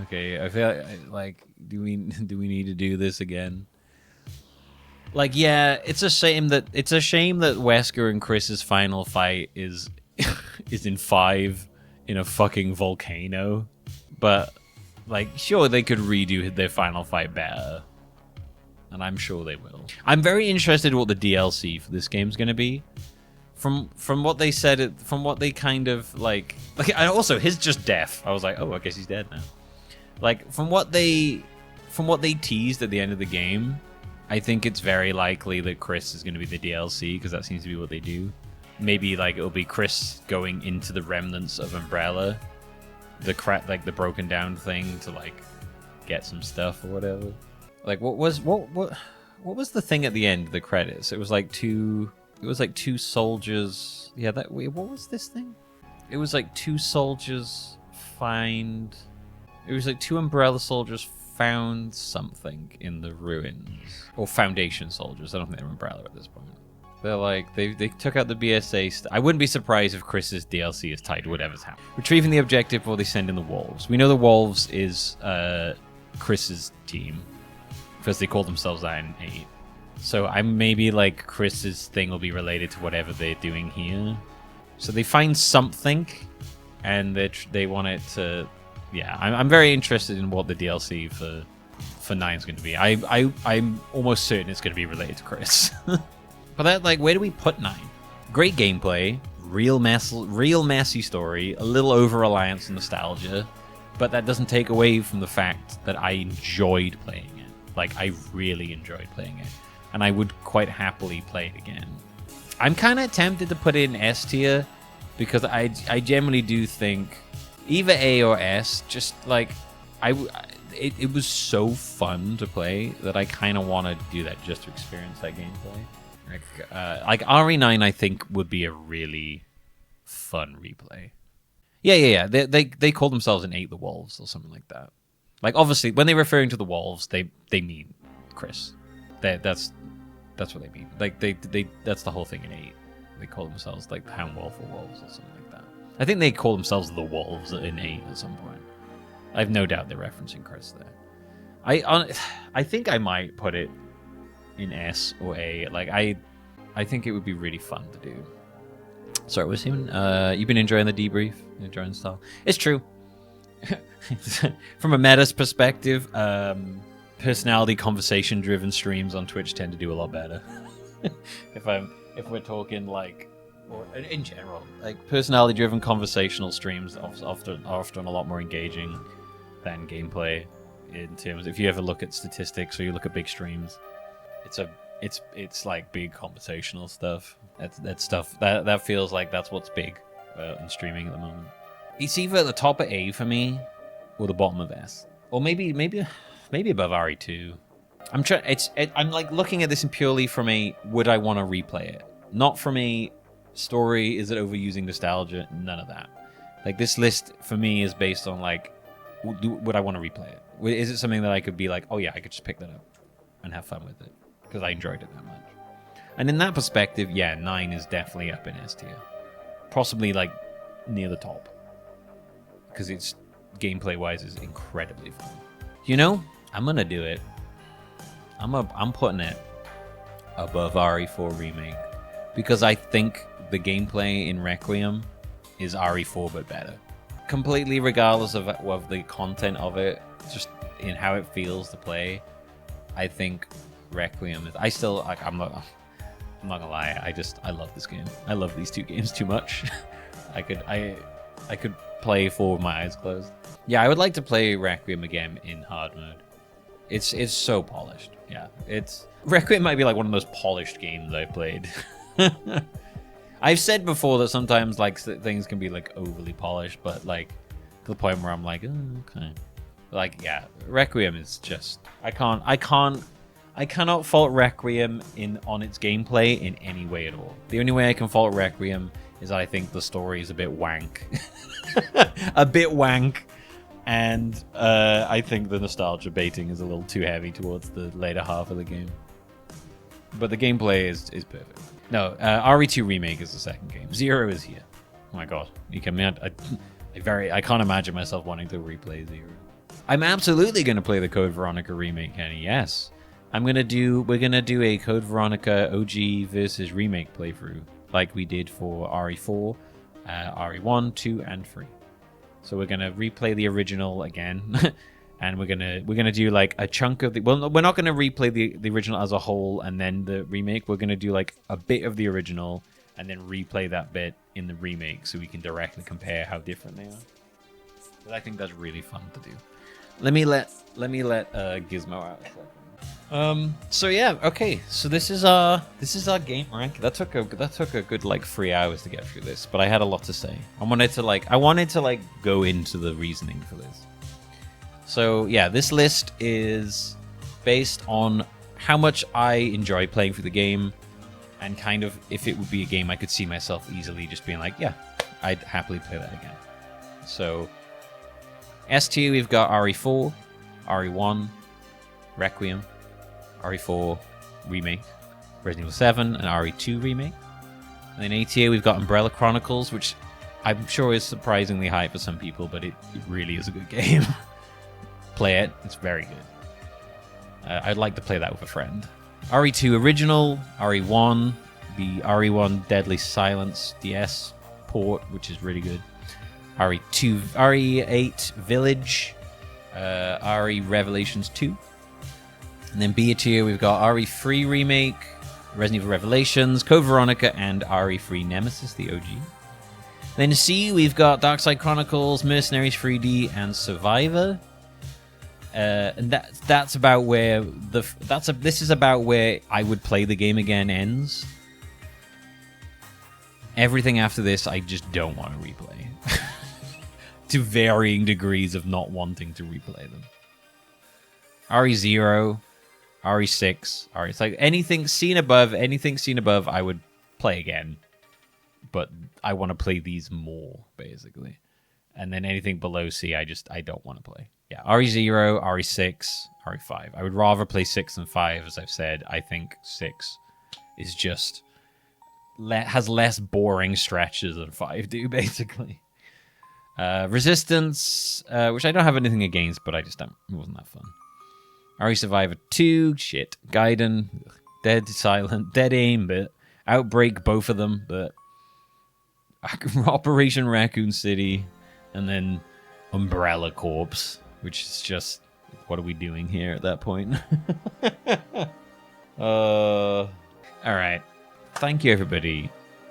okay, I feel like, do we need to do this again? Like, yeah, it's a shame that Wesker and Chris's final fight is in 5 in a fucking volcano. But, like, sure, they could redo their final fight better. And I'm sure they will. I'm very interested in what the DLC for this game's going to be. From what they said, from what they kind of like, and also his just death. I was like, oh, I guess he's dead now. Like from what they teased at the end of the game, I think it's very likely that Chris is going to be the DLC because that seems to be what they do. Maybe like it'll be Chris going into the remnants of Umbrella, the broken down thing to like get some stuff or whatever. Like what was the thing at the end of the credits? It was like two soldiers. Yeah, what was this thing? It was like two soldiers find. It was like two Umbrella soldiers found something in the ruins, or Foundation soldiers. I don't think they're Umbrella at this point. They're like they took out the BSA. I wouldn't be surprised if Chris's DLC is tied to whatever's happening. Retrieving the objective before they send in the wolves. We know the wolves is Chris's team because they call themselves that in 8. So I'm maybe like Chris's thing will be related to whatever they're doing here. So they find something, and they want it to. Yeah, I'm very interested in what the DLC for 9 is going to be. I'm almost certain it's going to be related to Chris. But that, like, where do we put 9? Great gameplay, real messy story, a little over-reliance on nostalgia, but that doesn't take away from the fact that I enjoyed playing it. Like, I really enjoyed playing it, and I would quite happily play it again. I'm kind of tempted to put it in S tier, because I generally do think either A or S, just like, it was so fun to play that I kind of want to do that just to experience that gameplay. Like RE9, I think would be a really fun replay. Yeah. They call themselves in 8 the Wolves or something like that. Like obviously, when they're referring to the Wolves, they mean Chris. That's what they mean. Like that's the whole thing in 8. They call themselves like Hound Wolf or Wolves or something like that. I think they call themselves the Wolves in 8 at some point. I have no doubt they're referencing Chris there. I think I might put it in S or A. Like I think it would be really fun to do. Sorry, was even you've been enjoying the debrief, enjoying the style. It's true. From a meta's perspective, personality conversation driven streams on Twitch tend to do a lot better. if we're talking like, or in general, like personality driven conversational streams are often a lot more engaging than gameplay. In terms, if you ever look at statistics or you look at big streams, it's like big conversational stuff. That's stuff that feels like that's what's big in streaming at the moment. It's either at the top of A for me or the bottom of S, or maybe above RE2. I'm like looking at this in purely from a would I want to replay it, not from a story. Is it overusing nostalgia? None of that. Like this list for me is based on like would I want to replay it? Is it something that I could be like, oh yeah, I could just pick that up and have fun with it because I enjoyed it that much? And in that perspective, yeah, 9 is definitely up in S tier, possibly like near the top because it's gameplay wise is incredibly fun. You know, I'm gonna do it. I'm putting it above RE4 remake because I think the gameplay in Requiem is RE4 but better. Completely regardless of the content of it, just in how it feels to play, I think Requiem is... I'm not gonna lie, I love this game. I love these two games too much. I could play 4 with my eyes closed. Yeah, I would like to play Requiem again in hard mode. It's so polished. Yeah, Requiem might be like one of the most polished games I've played. I've said before that sometimes like things can be like overly polished, but like to the point where I'm like, oh, okay. Like, yeah, Requiem is just I cannot fault Requiem on its gameplay in any way at all. The only way I can fault Requiem is that I think the story is a bit wank. A bit wank. And I think the nostalgia baiting is a little too heavy towards the later half of the game. But the gameplay is perfect. No, RE2 Remake is the second game. 0 is here. Oh my god. You can I can't imagine myself wanting to replay 0. I'm absolutely gonna play the Code Veronica remake, Kenny, yes. We're gonna do a Code Veronica OG versus remake playthrough, like we did for RE4, RE1, 2, and 3. So we're gonna replay the original again, and we're gonna do like a chunk of the. Well, we're not gonna replay the original as a whole and then the remake. We're gonna do like a bit of the original and then replay that bit in the remake, so we can directly compare how different they are. But I think that's really fun to do. Let me let Gizmo out a second. So yeah, okay. So this is our game rank. That took a good like 3 hours to get through this, but I had a lot to say. I wanted to go into the reasoning for this. So yeah, this list is based on how much I enjoy playing through the game, and kind of if it would be a game I could see myself easily just being like, yeah, I'd happily play that again. So S tier, we've got RE4, RE1, Requiem, RE4 Remake, Resident Evil 7, and RE2 Remake. And then A tier, we've got Umbrella Chronicles, which I'm sure is surprisingly high for some people, but it really is a good game. Play it, it's very good. I'd like to play that with a friend. RE2 Original, RE1, the RE1 Deadly Silence DS port, which is really good. RE8 Village, RE Revelations 2. And then B tier, we've got RE3 Remake, Resident Evil Revelations, Code Veronica, and RE3 Nemesis, the OG. Then C, we've got Darkside Chronicles, Mercenaries 3D, and Survivor. And that's about where this is about where I would play the game again ends. Everything after this, I just don't want to replay. To varying degrees of not wanting to replay them. RE0, RE6, it's like anything seen above, I would play again. But I want to play these more, basically. And then anything below C, I don't want to play. Yeah, RE0, RE6, RE5. I would rather play 6 than 5, as I've said. I think 6 is just... has less boring stretches than 5 do, basically. Resistance, which I don't have anything against, but I just don't... It wasn't that fun. RE Survivor 2, shit. Gaiden, Dead Silent, Dead Aim, but... Outbreak, both of them, but... Operation Raccoon City, and then Umbrella Corps, which is just... What are we doing here at that point? Alright. Thank you, everybody,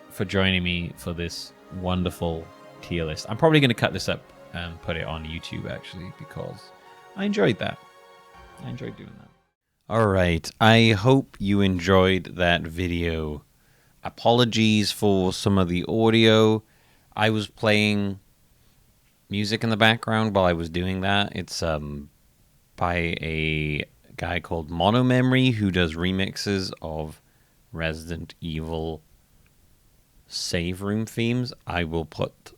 for joining me for this wonderful tier list. I'm probably going to cut this up and put it on YouTube, actually, because I enjoyed that. I enjoyed doing that. Alright, I hope you enjoyed that video. Apologies for some of the audio. I was playing music in the background while I was doing that. It's by a guy called Mono Memory, who does remixes of Resident Evil save room themes. I will put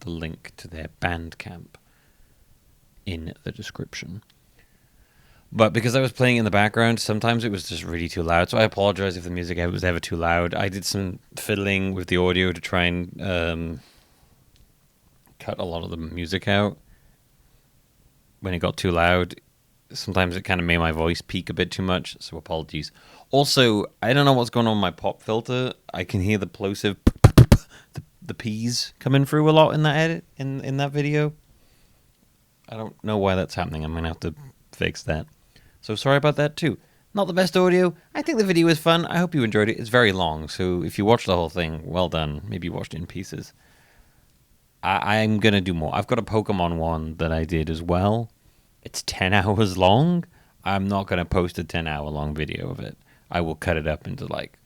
the link to their Bandcamp in the description. But because I was playing in the background, sometimes it was just really too loud, so I apologize if the music was ever too loud. I did some fiddling with the audio to try and cut a lot of the music out when it got too loud. sometimes it kind of made my voice peak a bit too much, so apologies. Also, I don't know what's going on with my pop filter. I can hear the plosive, the P's coming through a lot in that edit, in that video. I don't know why that's happening. I'm going to have to fix that. So sorry about that too. Not the best audio. I think the video was fun. I hope you enjoyed it. It's very long, so if you watched the whole thing, well done. Maybe you watched it in pieces. I'm going to do more. I've got a Pokemon one that I did as well. It's 10 hours long. I'm not going to post a 10-hour long video of it. I will cut it up into like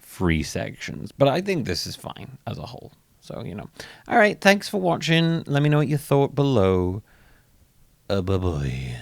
3 sections. But I think this is fine as a whole. So, you know. All right, thanks for watching. Let me know what you thought below. Bye-bye.